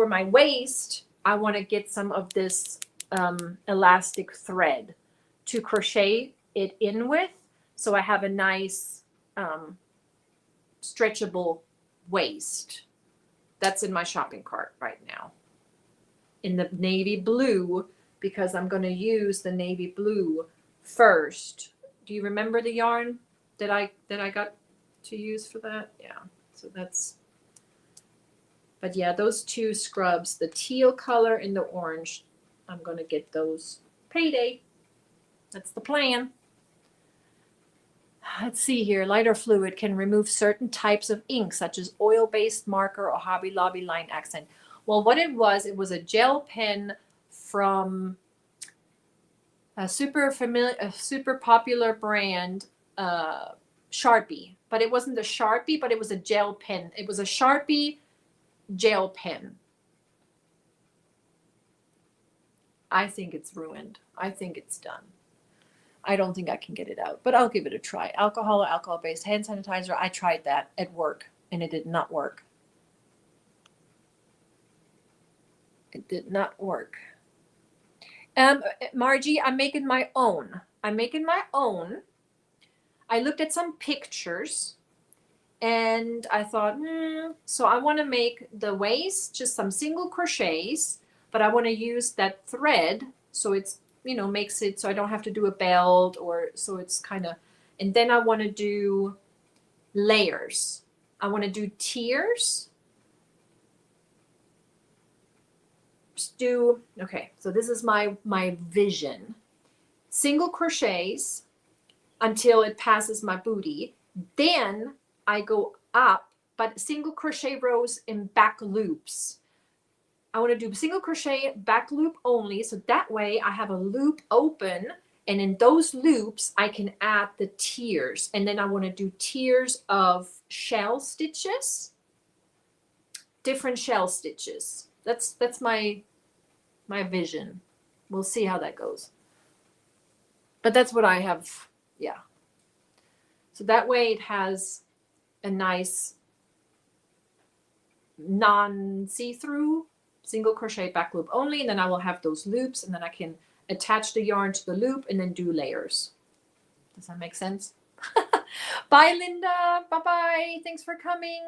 my waist, I want to get some of this elastic thread to crochet it in with, so I have a nice stretchable waist. That's in my shopping cart right now. In the navy blue, because I'm going to use the navy blue first. Do you remember the yarn that I got to use for that? Yeah. So but yeah, those two scrubs, the teal color and the orange, I'm going to get those payday. That's the plan. Let's see here. Lighter fluid can remove certain types of ink, such as oil-based marker or Hobby Lobby line accent. Well, what it was a gel pen from a super popular brand, Sharpie. But it wasn't a Sharpie, but it was a gel pen. It was a Sharpie gel pen. I think it's ruined. I think it's done. I don't think I can get it out, but I'll give it a try. Alcohol or alcohol-based hand sanitizer. I tried that at work, and it did not work. It did not work. Margie, I'm making my own. I looked at some pictures and I thought, so I want to make the waist, just some single crochets, but I want to use that thread so it's, makes it so I don't have to do a belt, or so it's kind of, and then I want to do layers. I want to do tiers. Okay, so this is my vision. Single crochets until it passes my booty. Then I go up, but single crochet rows in back loops. I want to do single crochet back loop only, so that way I have a loop open, and in those loops I can add the tiers. And then I want to do tiers of shell stitches, different shell stitches. That's my vision. We'll see how that goes. But that's what I have. Yeah. So that way it has a nice non-see-through single crochet back loop only, and then I will have those loops, and then I can attach the yarn to the loop and then do layers. Does that make sense? Bye, Linda. Bye-bye. Thanks for coming.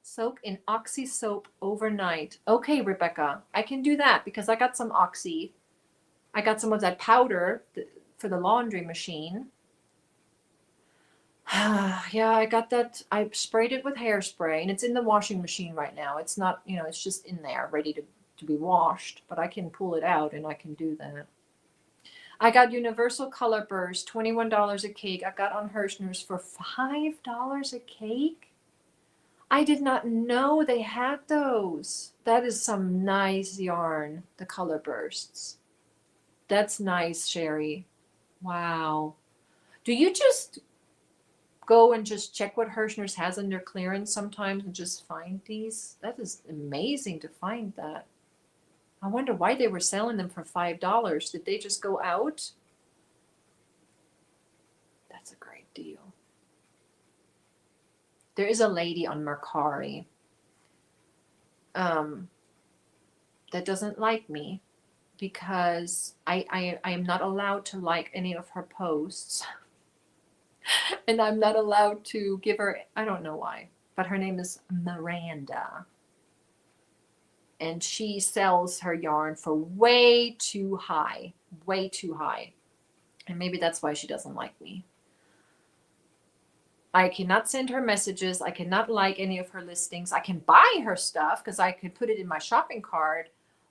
Soak in Oxy soap overnight. Okay, Rebecca, I can do that because I got some Oxy. I got some of that powder for the laundry machine. Yeah, I got that. I sprayed it with hairspray, and it's in the washing machine right now. It's not, it's just in there ready to be washed, but I can pull it out and I can do that. I got Universal Color Burst, $21 a cake. I got on Hirschner's for $5 a cake. I did not know they had those. That is some nice yarn, the Color Bursts. That's nice, Sherry. Wow. Do you just go and just check what Hirschner's has in their clearance sometimes and just find these? That is amazing to find that. I wonder why they were selling them for $5. Did they just go out? That's a great deal. There is a lady on Mercari that doesn't like me because I am not allowed to like any of her posts. And I'm not allowed to give her, I don't know why, but her name is Miranda. And she sells her yarn for way too high. And maybe that's why she doesn't like me. I cannot send her messages. I cannot like any of her listings. I can buy her stuff because I could put it in my shopping cart,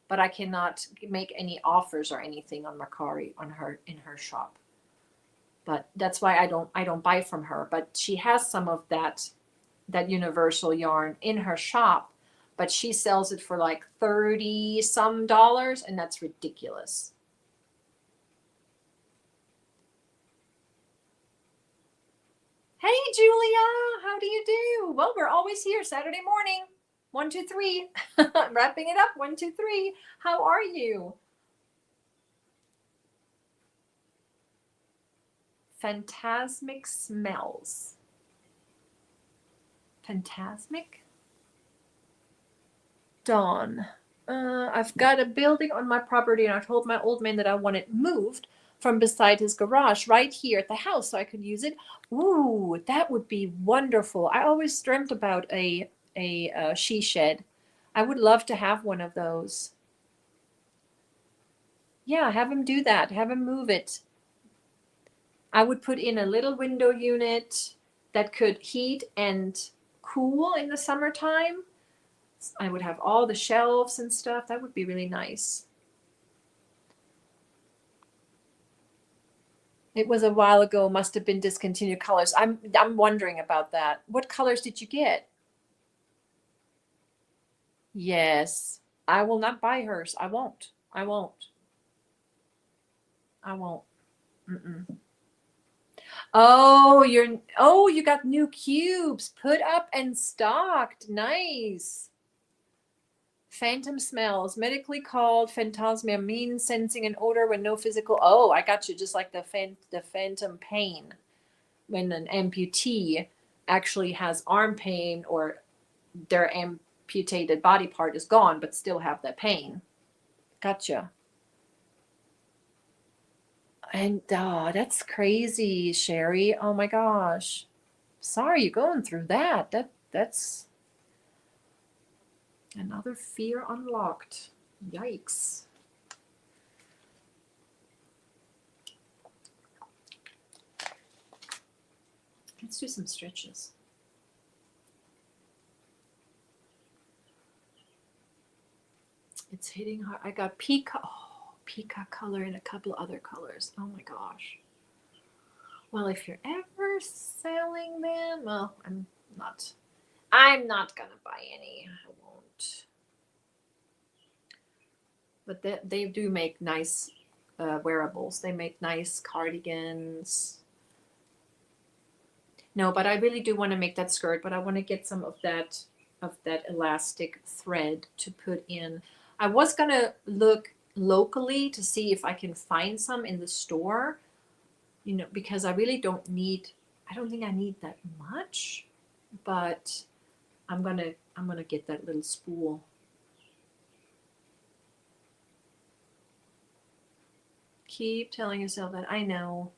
but I cannot make any offers or anything on Mercari in her shop. But that's why I don't buy from her. But she has some of that Universal yarn in her shop, but she sells it for like $30 some, and that's ridiculous. Hey, Julia, how do you do? Well, we're always here Saturday morning. 1, 2, 3. Wrapping it up. 1, 2, 3. How are you? Phantasmic smells. Phantasmic? Dawn. I've got a building on my property, and I told my old man that I want it moved from beside his garage right here at the house so I could use it. Ooh, that would be wonderful. I always dreamt about a she shed. I would love to have one of those. Yeah, have him do that. Have him move it. I would put in a little window unit that could heat and cool in the summertime. I would have all the shelves and stuff. That would be really nice. It was a while ago, must have been discontinued colors. I'm wondering about that. What colors did you get? Yes. I will not buy hers. I won't. Mm-mm. Oh, you got new cubes put up and stocked. Nice. Phantom smells, medically called phantasmia, means sensing an odor when no physical. Oh, I got you. Just like the phantom pain, when an amputee actually has arm pain or their amputated body part is gone, but still have that pain. Gotcha. And that's crazy, Sherry. Oh my gosh. Sorry you're going through that. That's another fear unlocked. Yikes. Let's do some stretches. It's hitting hard. I got peacock color and a couple other colors. Oh my gosh. Well, if you're ever selling them, well, I'm not gonna buy any. I won't. But they do make nice wearables. They make nice cardigans. No, but I really do want to make that skirt, but I want to get some of that elastic thread to put in. I was gonna look locally to see if I can find some in the store, because I really don't think I need that much, but I'm gonna get that little spool. Keep telling yourself that. I know.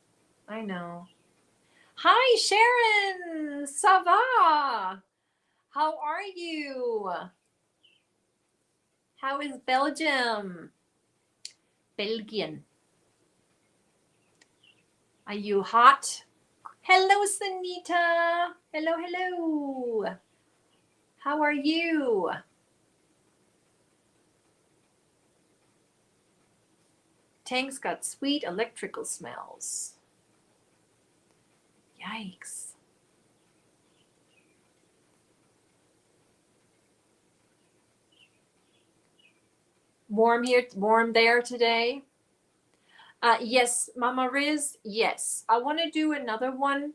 Hi, Sharon. Ça va? How are you? How is Belgium? Belgian. Are you hot? Hello, Sanita. Hello. How are you? Tank's got sweet electrical smells. Yikes. Warm here, warm there today. Yes, Mama Riz, yes. I want to do another one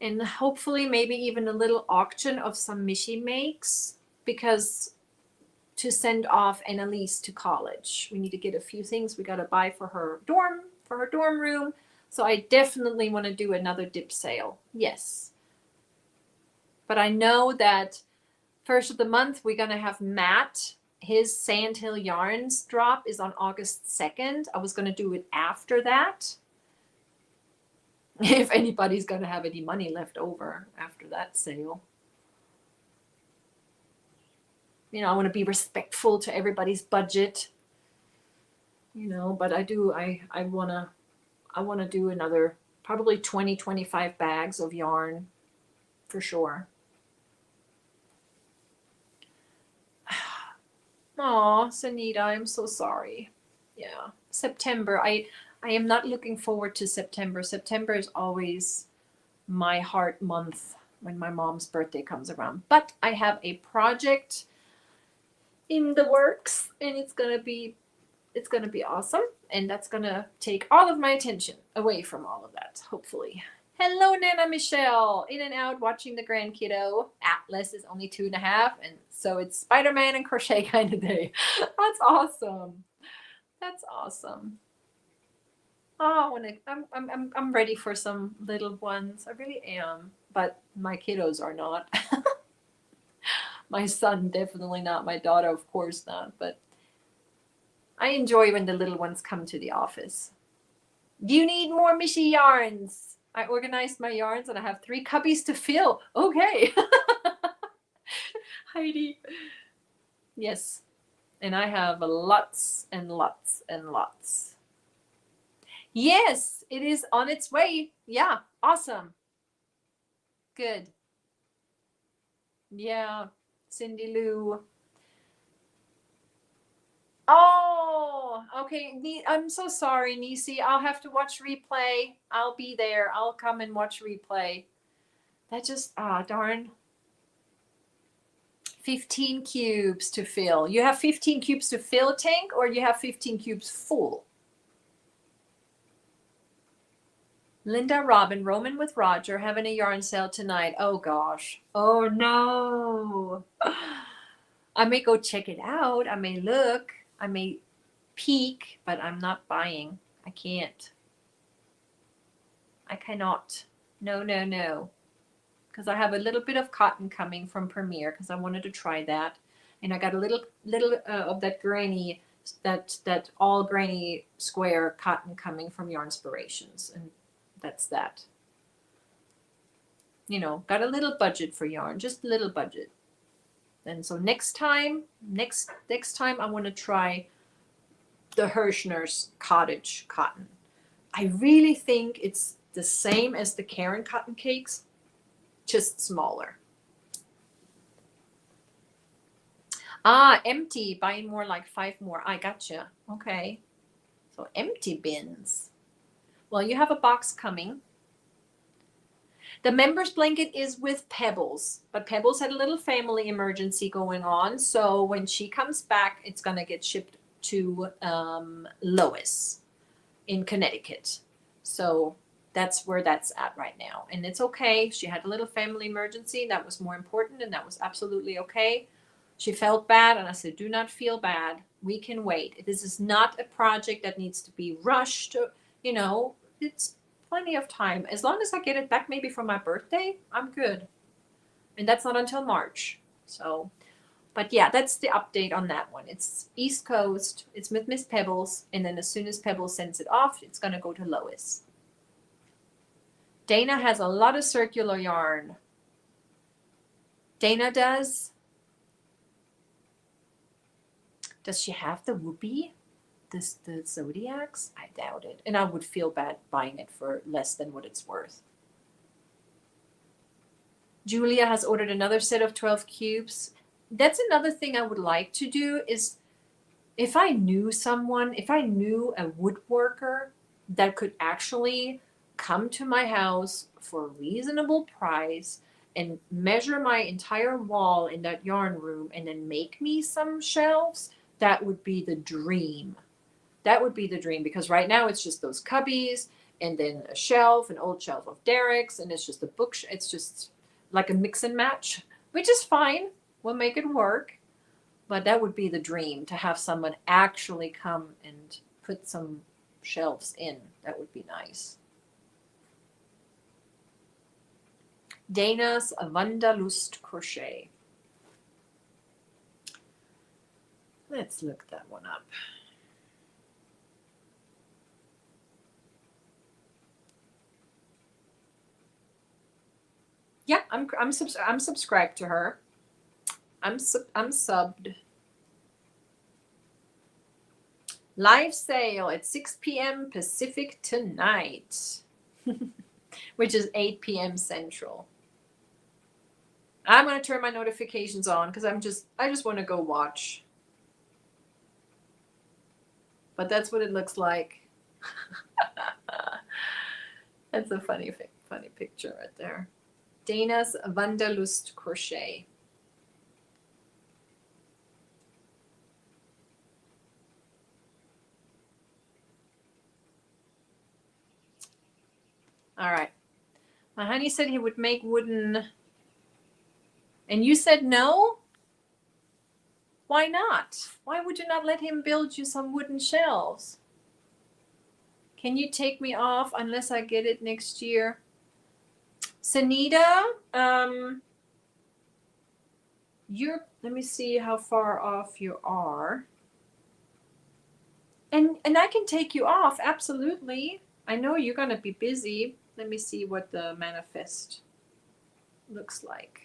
and hopefully maybe even a little auction of some Michi makes, because to send off Annalise to college, we need to get a few things we got to buy for her dorm room. So I definitely want to do another dip sale. Yes. But I know that first of the month we're going to have Matt. His Sandhill Yarns drop is on August 2nd. I was going to do it after that. If anybody's going to have any money left over after that sale. You know, I want to be respectful to everybody's budget. You know, but I want to do another probably 20-25 bags of yarn for sure. Aw, Sanita, I'm so sorry. Yeah, September. I am not looking forward to September. September is always my heart month when my mom's birthday comes around. But I have a project in the works, and it's gonna be awesome, and that's gonna take all of my attention away from all of that, hopefully. Hello, Nana Michelle. In and out watching the grand kiddo. Atlas is only 2.5, and so it's Spider-Man and crochet kind of day. That's awesome. That's awesome. Oh, I'm ready for some little ones. I really am. But my kiddos are not. My son, definitely not. My daughter, of course not. But I enjoy when the little ones come to the office. Do you need more Michi yarns? I organized my yarns and I have 3 cubbies to fill. Okay. Heidi. Yes. And I have lots and lots and lots. Yes, it is on its way. Yeah, awesome. Good. Yeah, Cindy Lou. Oh, okay. I'm so sorry, Nisi. I'll have to watch replay. I'll be there. I'll come and watch replay. That just, darn. 15 cubes to fill. You have 15 cubes to fill a tank, or you have 15 cubes full? Linda, Robin, Roman with Roger having a yarn sale tonight. Oh gosh. Oh no. I may go check it out. I may look. I may peek, but I'm not buying. I can't. I cannot. No. Because I have a little bit of cotton coming from Premier because I wanted to try that. And I got a little of that granny, that all granny square cotton coming from Yarnspirations. And that's that. You know, got a little budget for yarn, just a little budget. And so next time I want to try the Hirschner's cottage cotton. I really think it's the same as the Karen cotton cakes, just smaller. Empty, buying more, like 5 more. I gotcha. Okay. So empty bins. Well, you have a box coming. The members blanket is with Pebbles, but Pebbles had a little family emergency going on. So when she comes back, it's going to get shipped to Lois in Connecticut. So that's where that's at right now. And it's okay. She had a little family emergency. That was more important, and that was absolutely okay. She felt bad, and I said, do not feel bad. We can wait. This is not a project that needs to be rushed. You know, it's plenty of time. As long as I get it back maybe for my birthday, I'm good. And that's not until March. So, but yeah, that's the update on that one. It's East Coast. It's with Miss Pebbles. And then as soon as Pebbles sends it off, it's going to go to Lois. Dana has a lot of circular yarn. Dana does. Does she have the Whoopee? The Zodiacs? I doubt it. And I would feel bad buying it for less than what it's worth. Julia has ordered another set of 12 cubes. That's another thing I would like to do is if I knew someone, if I knew a woodworker that could actually come to my house for a reasonable price and measure my entire wall in that yarn room and then make me some shelves, that would be the dream. That would be the dream, because right now it's just those cubbies and then a shelf, an old shelf of Derek's, and it's just a book. It's just like a mix and match, which is fine. We'll make it work. But that would be the dream, to have someone actually come and put some shelves in. That would be nice. Dana's Wanderlust Crochet. Let's look that one up. Yeah, I'm subscribed to her. I'm subbed. Live sale at 6 p.m. Pacific tonight, which is 8 p.m. Central. I'm gonna turn my notifications on because I just want to go watch. But that's what it looks like. That's a funny picture right there. Dana's Wanderlust Crochet. All right. My honey said he would make wooden. And you said no? Why not? Why would you not let him build you some wooden shelves? Can you take me off unless I get it next year? Sanita, let me see how far off you are. And I can take you off, absolutely. I know you're going to be busy. Let me see what the manifest looks like.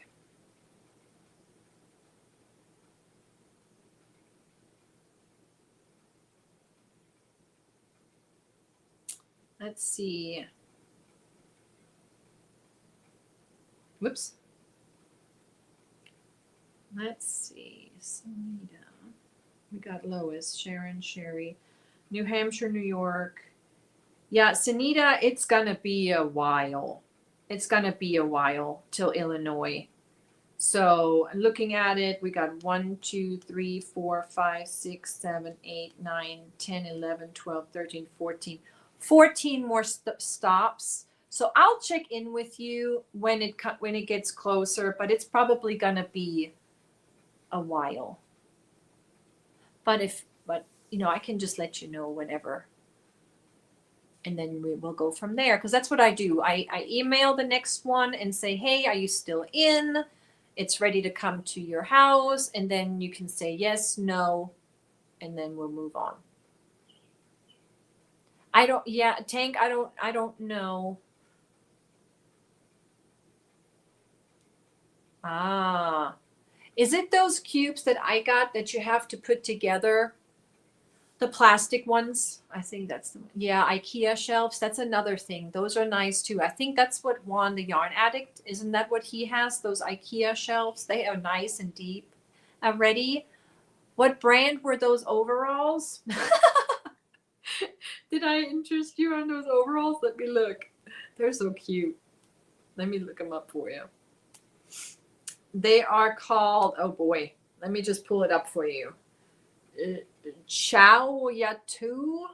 Let's see. Whoops. Let's see. Sanita. We got Lois, Sharon, Sherry, New Hampshire, New York. Yeah, Sanita, it's going to be a while. It's going to be a while till Illinois. So looking at it, we got 1, 2, 3, 4, 5, 6, 7, 8, 9, 10, 11, 12, 13, 14. 14 more stops. So I'll check in with you when it gets closer, but it's probably going to be a while. But I can just let you know whenever. And then we'll go from there, because that's what I do. I email the next one and say, hey, are you still in? It's ready to come to your house. And then you can say yes, no, and then we'll move on. Tank, I don't know. Ah, is it those cubes that I got that you have to put together? The plastic ones, I think that's the one. Yeah, IKEA shelves. That's another thing. Those are nice too. I think that's what Juan, the yarn addict, isn't that what he has? Those IKEA shelves. They are nice and deep. Ready? What brand were those overalls? Did I interest you on those overalls? Let me look. They're so cute. Let me look them up for you. They are called, oh boy, let me just pull it up for you. Chow Yatu.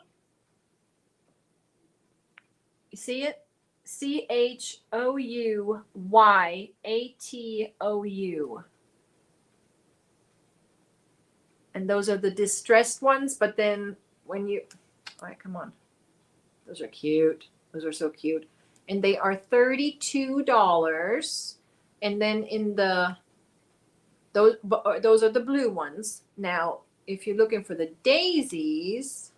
You see it? CHOUYATOU. And those are the distressed ones, but then when you, all right, come on. Those are cute. Those are so cute. And they are $32. And then in those are the blue ones. Now, if you're looking for the daisies,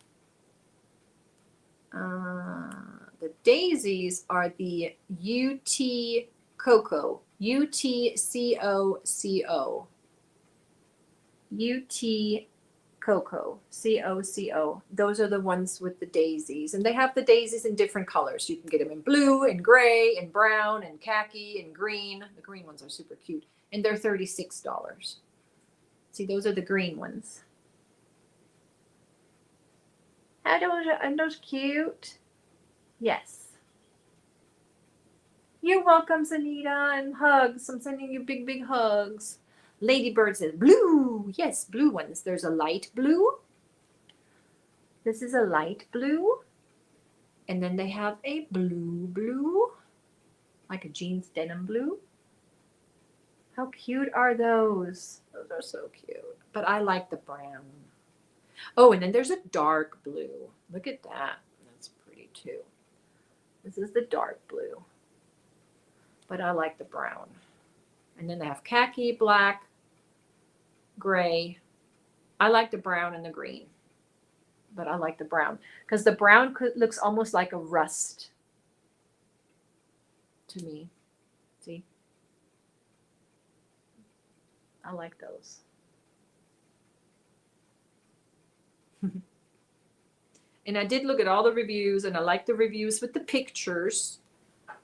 the daisies are the UT Cocoa, UTCOCO, UT Cocoa, COCO. Those are the ones with the daisies. And they have the daisies in different colors. You can get them in blue and gray and brown and khaki and green. The green ones are super cute. And they're $36. See, those are the green ones. Aren't those cute? Yes. You're welcome, Sanita, and hugs. I'm sending you big, big hugs. Ladybird says blue. Yes, blue ones. There's a light blue. This is a light blue. And then they have a blue, like a jeans denim blue. How cute are those? Those are so cute. But I like the brown. Oh, and then there's a dark blue. Look at that. That's pretty too. This is the dark blue. But I like the brown. And then they have khaki, black, gray. I like the brown and the green. But I like the brown. Because the brown looks almost like a rust to me. See? I like those. And I did look at all the reviews, and I like the reviews with the pictures.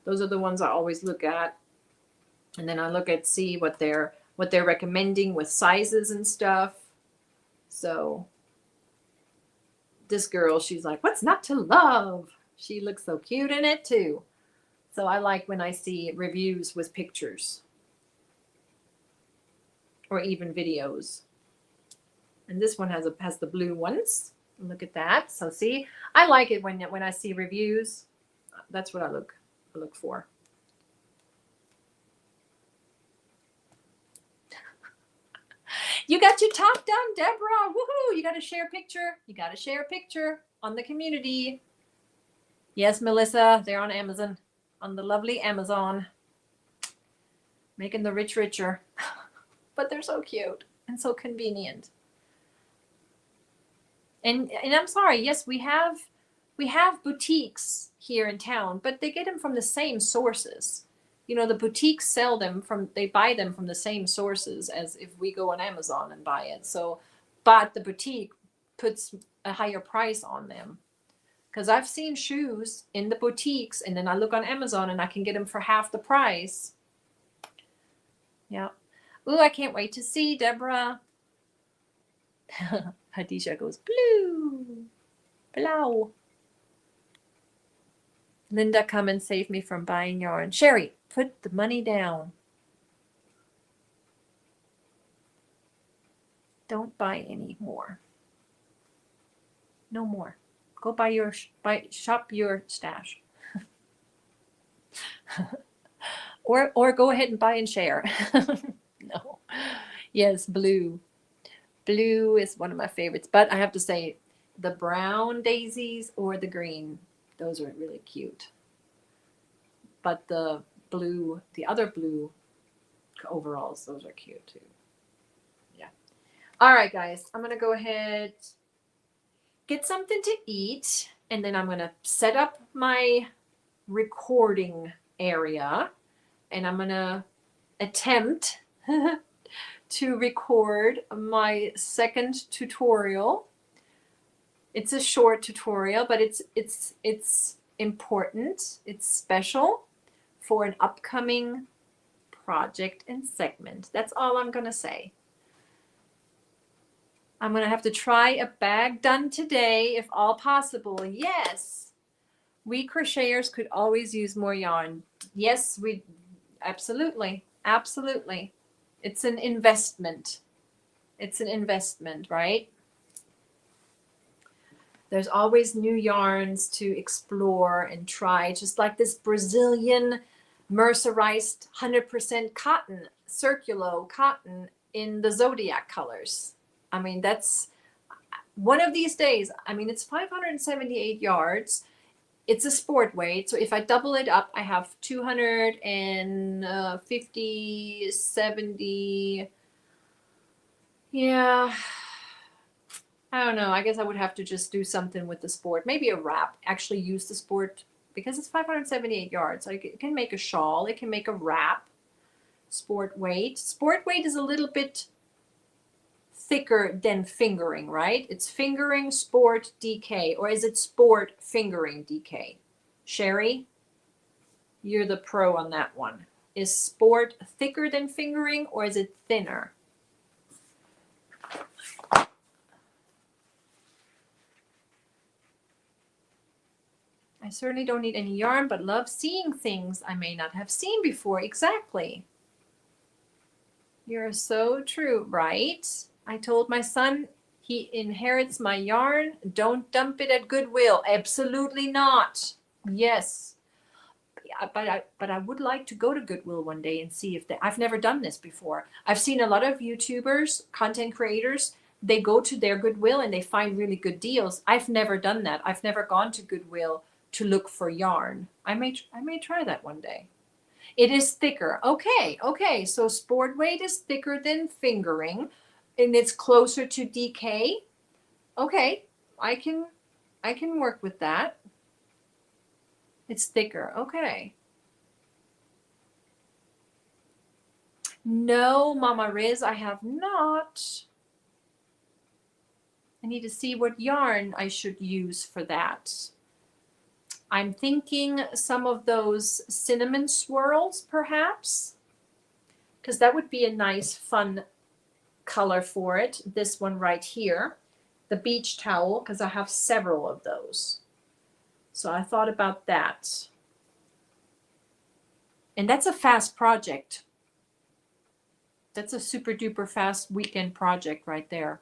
Those are the ones I always look at. And then I look at see what they're recommending with sizes and stuff. So this girl, she's like, what's not to love? She looks so cute in it too. So I like when I see reviews with pictures or even videos. And this one has the blue ones. Look at that. So see, I like it when I see reviews. That's what I look for. You got your top done, Deborah. Woohoo! You got to share a picture. You got to share a picture on the community. Yes, Melissa, they're on Amazon, on the lovely Amazon. Making the rich richer. But they're so cute and so convenient. And I'm sorry, yes, we have boutiques here in town, but they get them from the same sources. You know, the boutiques they buy them from the same sources as if we go on Amazon and buy it. So, but the boutique puts a higher price on them. Because I've seen shoes in the boutiques, and then I look on Amazon and I can get them for half the price. Yeah. Ooh, I can't wait to see Deborah. Hadisha goes, blue, blau. Linda, come and save me from buying yarn. Sherry, put the money down. Don't buy any more. No more. Go shop your stash. or go ahead and buy and share. No. Yes, blue. Blue is one of my favorites, but I have to say the brown daisies or the green, those are really cute. But the other blue overalls, those are cute too. Yeah. All right, guys, I'm going to go ahead, get something to eat, and then I'm going to set up my recording area, and I'm going to attempt to record my second tutorial. It's a short tutorial, but it's important. It's special for an upcoming project and segment. That's all I'm going to say. I'm going to have to try a bag done today if all possible. Yes, we crocheters could always use more yarn. Yes, we absolutely. It's an investment. It's an investment, right? There's always new yarns to explore and try, just like this Brazilian mercerized 100% cotton, circulo cotton in the zodiac colors. I mean, that's one of these days. I mean, it's 578 yards. It's a sport weight. So if I double it up, I have 250, 70. Yeah. I don't know. I guess I would have to just do something with the sport. Maybe a wrap. Actually use the sport because it's 578 yards. Like it can make a shawl. It can make a wrap. Sport weight. Sport weight is a little bit thicker than fingering, right? It's fingering, sport, DK. Or is it sport, fingering, DK? Sherry, you're the pro on that one. Is sport thicker than fingering or is it thinner? I certainly don't need any yarn, but love seeing things I may not have seen before. Exactly. You're so true, right? I told my son he inherits my yarn. Don't dump it at Goodwill. Absolutely not. Yes. But I would like to go to Goodwill one day and see if I've never done this before. I've seen a lot of YouTubers, content creators, they go to their Goodwill and they find really good deals. I've never done that. I've never gone to Goodwill to look for yarn. I may try that one day. It is thicker. Okay. So sport weight is thicker than fingering and it's closer to DK. Okay. I can work with that. It's thicker. Okay. No, Mama Riz, I have not. I need to see what yarn I should use for that. I'm thinking some of those cinnamon swirls, perhaps, because that would be a nice, fun color for it. This one right here, the beach towel, because I have several of those. So I thought about that. And that's a fast project. That's a super duper fast weekend project right there.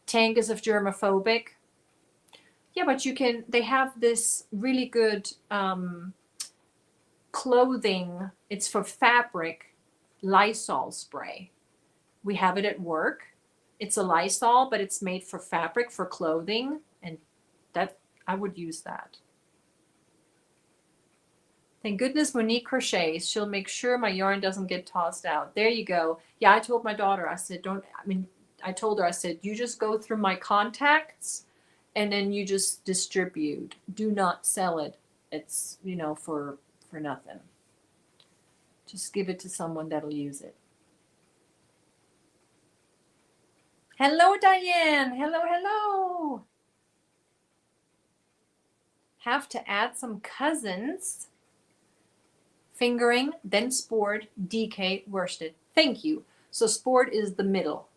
Tank is of germophobic. Yeah, but they have this really good clothing. It's for fabric Lysol spray. We have it at work. It's a Lysol, but it's made for fabric, for clothing. And that I would use that. Thank goodness Monique crochets. She'll make sure my yarn doesn't get tossed out. There you go. Yeah, I told my daughter, I said, I told her, I said, you just go through my contacts and then you just distribute. Do not sell it. It's, for nothing. Just give it to someone that'll use it. Hello, Diane. Hello. Have to add some cousins. Fingering, then sport, DK, worsted. Thank you. So sport is the middle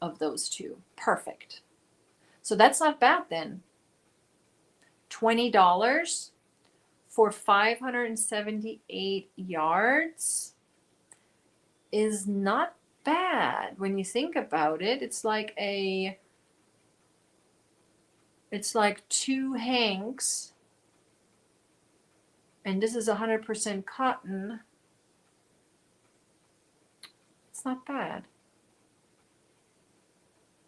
of those two. Perfect. So that's not bad then. $20 for 578 yards is not bad when you think about it. It's like two hanks. And this is 100% cotton. It's not bad.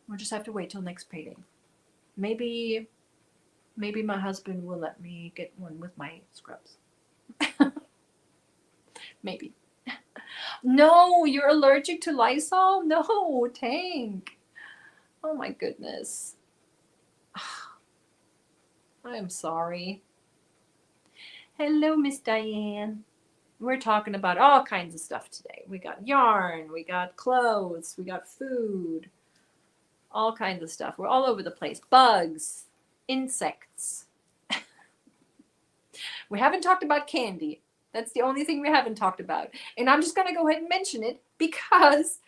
We'll just have to wait till next payday. Maybe my husband will let me get one with my scrubs. Maybe. No, you're allergic to Lysol? No, Tank. Oh my goodness. I am sorry. Hello, Miss Diane. We're talking about all kinds of stuff today. We got yarn, we got clothes, we got food, all kinds of stuff. We're all over the place. Bugs, insects. We haven't talked about candy. That's the only thing we haven't talked about. And I'm just going to go ahead and mention it because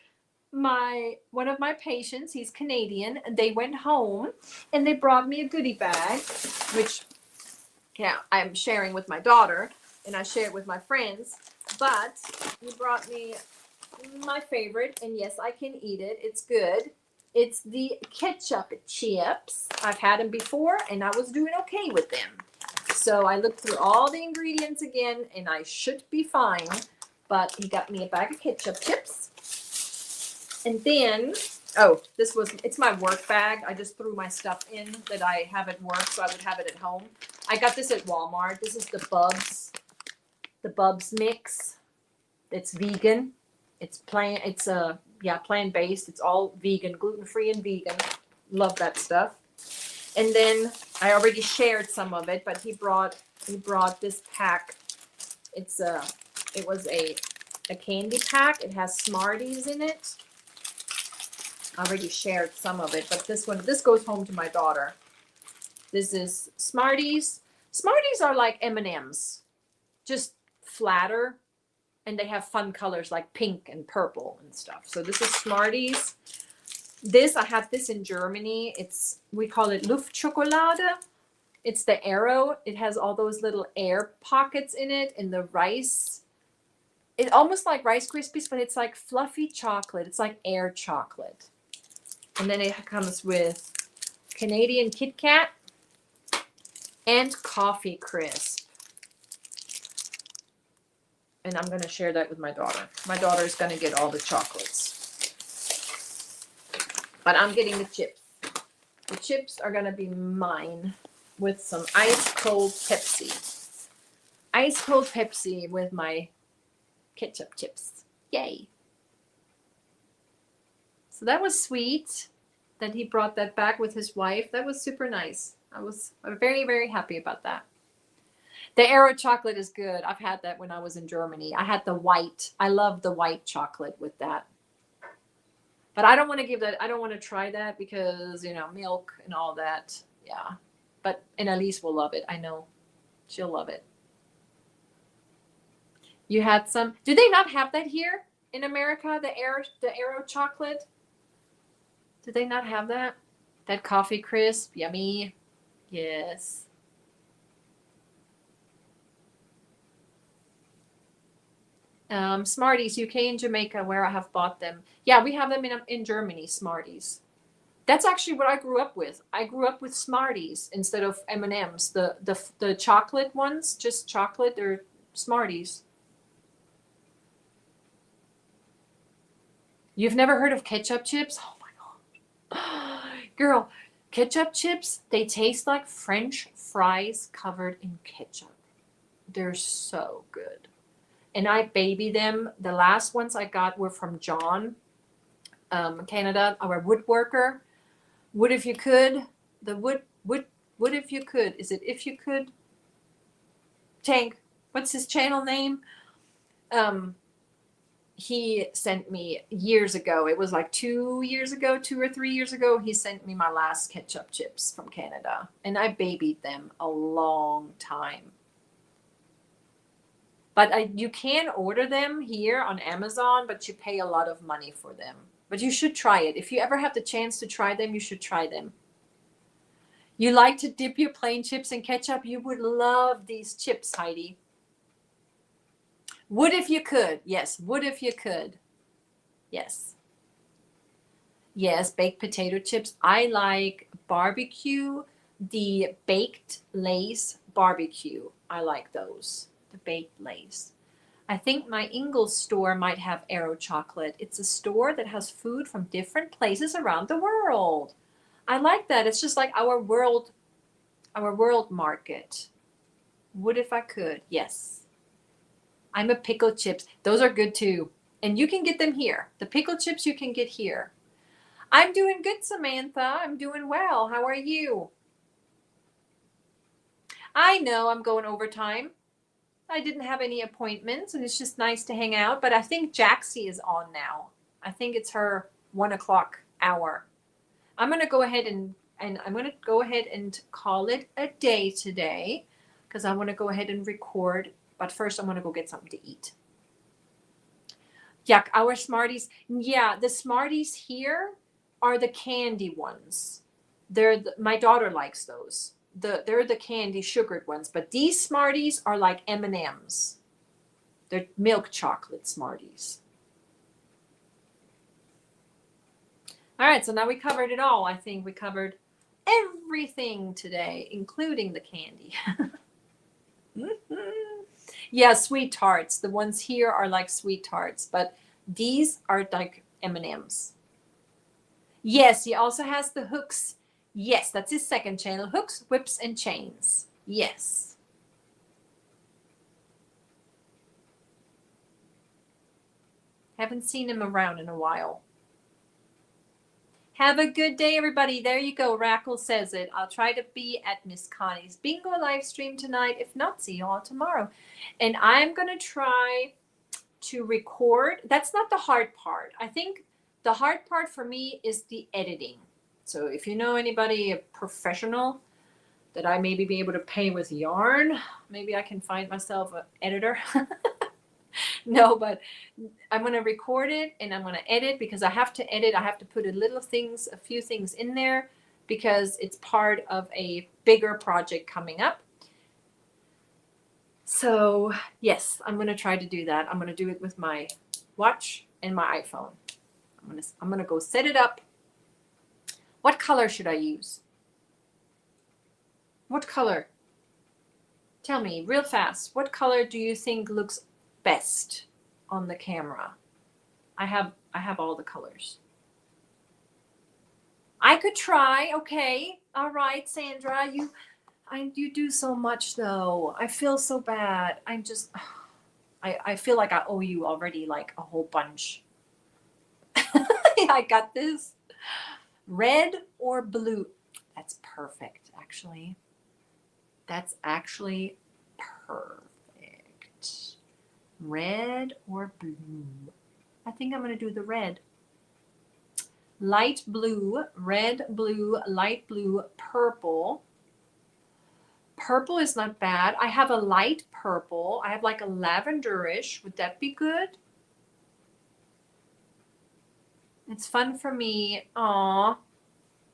one of my patients, he's Canadian, and they went home and they brought me a goodie bag, which I'm sharing with my daughter, and I share it with my friends, but he brought me my favorite, and yes, I can eat it. It's good. It's the ketchup chips. I've had them before, and I was doing okay with them. So I looked through all the ingredients again, and I should be fine, but he got me a bag of ketchup chips. And then, it's my work bag. I just threw my stuff in that I have at work, so I would have it at home. I got this at Walmart. This is the Bubs mix. It's vegan. It's plant-based. It's all vegan, gluten-free and vegan. Love that stuff. And then I already shared some of it, but he brought this pack. It was a candy pack. It has Smarties in it. I already shared some of it, but this goes home to my daughter. This is Smarties. Smarties are like M&Ms, just flatter, and they have fun colors like pink and purple and stuff. So this is Smarties. I had this in Germany. We call it Luftschokolade. It's the arrow. It has all those little air pockets in it, and the rice. It's almost like Rice Krispies, but it's like fluffy chocolate. It's like air chocolate. And then it comes with Canadian Kit Kat and Coffee Crisp. And I'm going to share that with my daughter. My daughter is going to get all the chocolates. But I'm getting the chips. The chips are going to be mine with some ice cold Pepsi. Ice cold Pepsi with my ketchup chips. Yay. So that was sweet that he brought that back with his wife. That was super nice. I was very, very happy about that. The Aero chocolate is good. I've had that when I was in Germany. I had the white. I love the white chocolate with that. But I don't want to try that because, milk and all that. Yeah. But Annalise will love it. I know. She'll love it. You had some. Do they not have that here in America? The Aero chocolate? Do they not have that? That Coffee Crisp? Yummy. Yes. Smarties, UK and Jamaica, where I have bought them. Yeah, we have them in Germany, Smarties. That's actually what I grew up with. I grew up with Smarties instead of M&Ms. The chocolate ones, just chocolate, they're Smarties. You've never heard of ketchup chips? Oh my God. Girl, ketchup chips, they taste like French fries covered in ketchup. They're so good. And I baby them. The last ones I got were from John, Canada, our woodworker. Wood if you could. The wood if you could. Is it if you could? Tank. What's his channel name? He sent me years ago. It was like 2 or 3 years ago. He sent me my last ketchup chips from Canada. And I babied them a long time. But you can order them here on Amazon, but you pay a lot of money for them. But you should try it. If you ever have the chance to try them, you should try them. You like to dip your plain chips in ketchup? You would love these chips, Heidi. Would if you could. Yes, would if you could. Yes. Yes, baked potato chips. I like barbecue, the baked Lay's barbecue. I like those. The baked Lay's. I think my Ingles store might have Aero chocolate. It's a store that has food from different places around the world. I like that. It's just like our world market. Would if I could. Yes. I'm a pickle chips. Those are good too. And you can get them here. The pickle chips you can get here. I'm doing good, Samantha. I'm doing well. How are you? I know I'm going overtime. I didn't have any appointments, and it's just nice to hang out. But I think Jaxie is on now. I think it's her 1 o'clock hour. I'm going to go ahead and I'm going to go ahead and call it a day today because I want to go ahead and record. But first, I'm going to go get something to eat. Yuck, our Smarties. Yeah, the Smarties here are the candy ones. My daughter likes those. They're the candy sugared ones, but these Smarties are like M&Ms. They're milk chocolate Smarties. All right, so now we covered it all. I think we covered everything today, including the candy. Yeah, sweet tarts. The ones here are like sweet tarts, but these are like M&Ms. Yes, he also has the hooks. Yes, that's his second channel. Hooks, Whips, and Chains. Yes. Haven't seen him around in a while. Have a good day, everybody. There you go. Rackle says it. I'll try to be at Miss Connie's bingo live stream tonight. If not, see you all tomorrow. And I'm going to try to record. That's not the hard part. I think the hard part for me is the editing. So if you know anybody, a professional that I maybe be able to pay with yarn, maybe I can find myself an editor. No, but I'm going to record it and I'm going to edit because I have to edit. I have to put a few things in there because it's part of a bigger project coming up. So yes, I'm going to try to do that. I'm going to do it with my watch and my iPhone. I'm going to go set it up. What color should I use? What color? Tell me real fast. What color do you think looks best on the camera? I have all the colors. I could try. Okay. All right, Sandra. You do so much though. I feel so bad. I feel like I owe you already like a whole bunch. I got this. Red or blue? That's perfect, actually. That's actually perfect. Red or blue? I think I'm going to do the red. Light blue, red, blue, light blue, purple. Purple is not bad. I have a light purple. I have like a lavenderish. Would that be good? It's fun for me. Aw,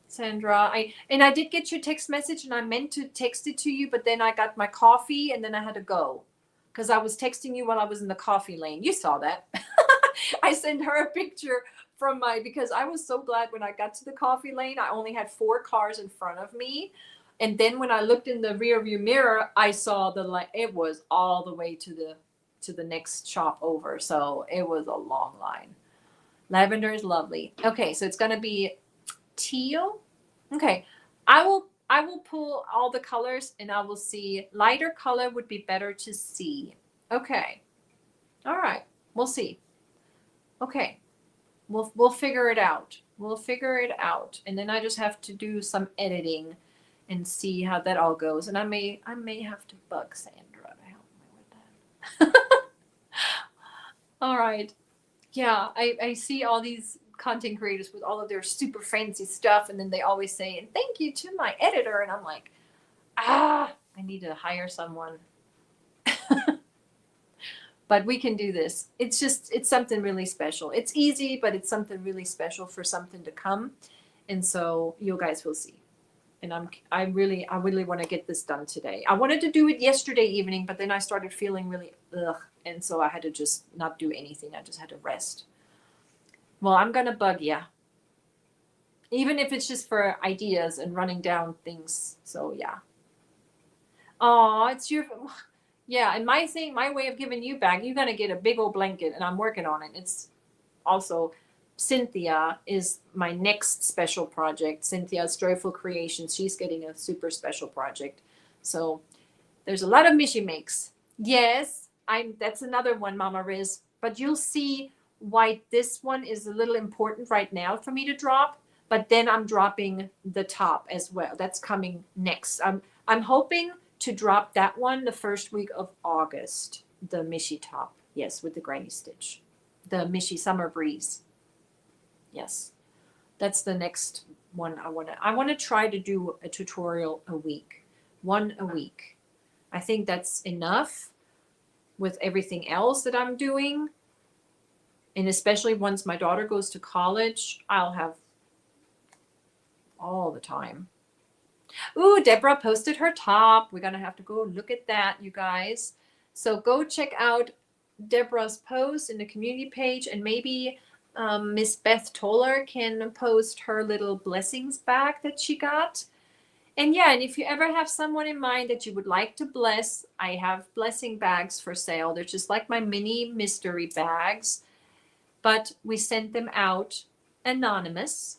Sandra. I did get your text message and I meant to text it to you, but then I got my coffee and then I had to go because I was texting you while I was in the coffee lane. You saw that. I sent her a picture because I was so glad when I got to the coffee lane. I only had 4 cars in front of me. And then when I looked in the rear view mirror, I saw it was all the way to the next shop over. So it was a long line. Lavender is lovely. Okay, so it's going to be teal. Okay, I will pull all the colors and I will see. Lighter color would be better to see. Okay. All right. We'll see. Okay. We'll figure it out. We'll figure it out. And then I just have to do some editing and see how that all goes. And I may have to bug Sandra to help me with that. All right. Yeah, I see all these content creators with all of their super fancy stuff, and then they always say, and thank you to my editor. And I'm like, I need to hire someone. But we can do this. It's something really special. It's easy, but it's something really special for something to come. And so you guys will see. And I really want to get this done today. I wanted to do it yesterday evening, but then I started feeling really ugh. And so I had to just not do anything. I just had to rest. Well, I'm going to bug you. Even if it's just for ideas and running down things. So yeah. Oh, it's your... Yeah, and my way of giving you back, you're going to get a big old blanket, and I'm working on it. It's also, Cynthia is my next special project. Cynthia's Joyful Creations. She's getting a super special project. So there's a lot of Michi makes. Yes, that's another one, Mama Riz. But you'll see why this one is a little important right now for me to drop. But then I'm dropping the top as well. That's coming next. I'm hoping to drop that one the first week of August, the Michi top. Yes, with the granny stitch. The Michi Summer Breeze. Yes. That's the next one I want to try to do a tutorial a week. One a week. I think that's enough with everything else that I'm doing. And especially once my daughter goes to college, I'll have all the time. Ooh, Deborah posted her top. We're going to have to go look at that, you guys. So go check out Deborah's post in the community page, and maybe Miss Beth Toller can post her little blessings bag that she got. And yeah, and if you ever have someone in mind that you would like to bless, I have blessing bags for sale. They're just like my mini mystery bags, but we sent them out anonymous.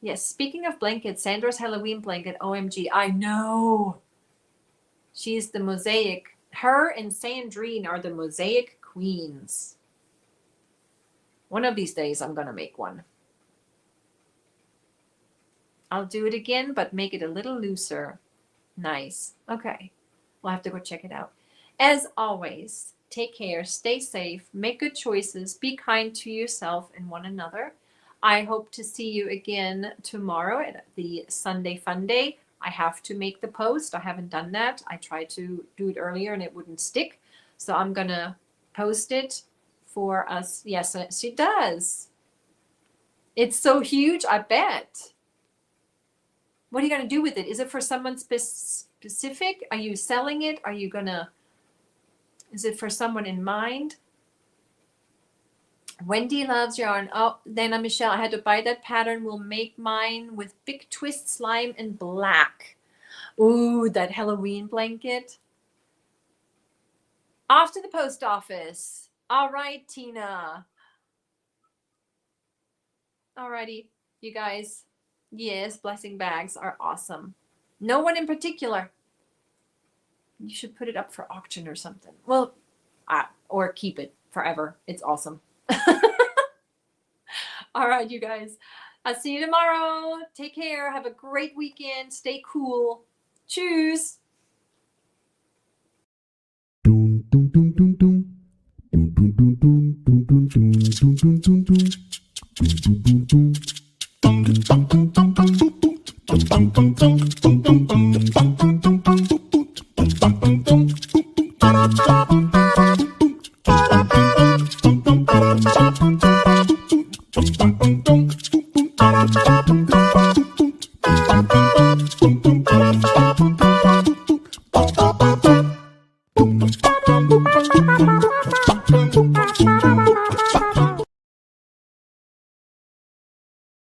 Yes, speaking of blankets, Sandra's Halloween blanket, OMG, I know. She's the mosaic. Her and Sandrine are the mosaic queens. One of these days, I'm going to make one. I'll do it again, but make it a little looser. Nice. Okay. We'll have to go check it out. As always, take care, stay safe, make good choices, be kind to yourself and one another. I hope to see you again tomorrow at the Sunday Fun Day. I have to make the post. I haven't done that. I tried to do it earlier and it wouldn't stick. So I'm going to post it for us. Yes, she does. It's so huge, I bet. What are you going to do with it? Is it for someone specific? Are you selling it? Are you going to, is it for someone in mind? Wendy loves yarn. Oh, Dana Michelle, I had to buy that pattern. We'll make mine with big twist slime and black. Ooh, that Halloween blanket. Off to the post office. All right, Tina. All righty, you guys. Yes, blessing bags are awesome. No one in particular. You should put it up for auction or something. Well, or keep it forever. It's awesome. All right, you guys. I'll see you tomorrow. Take care. Have a great weekend. Stay cool. Tschüss.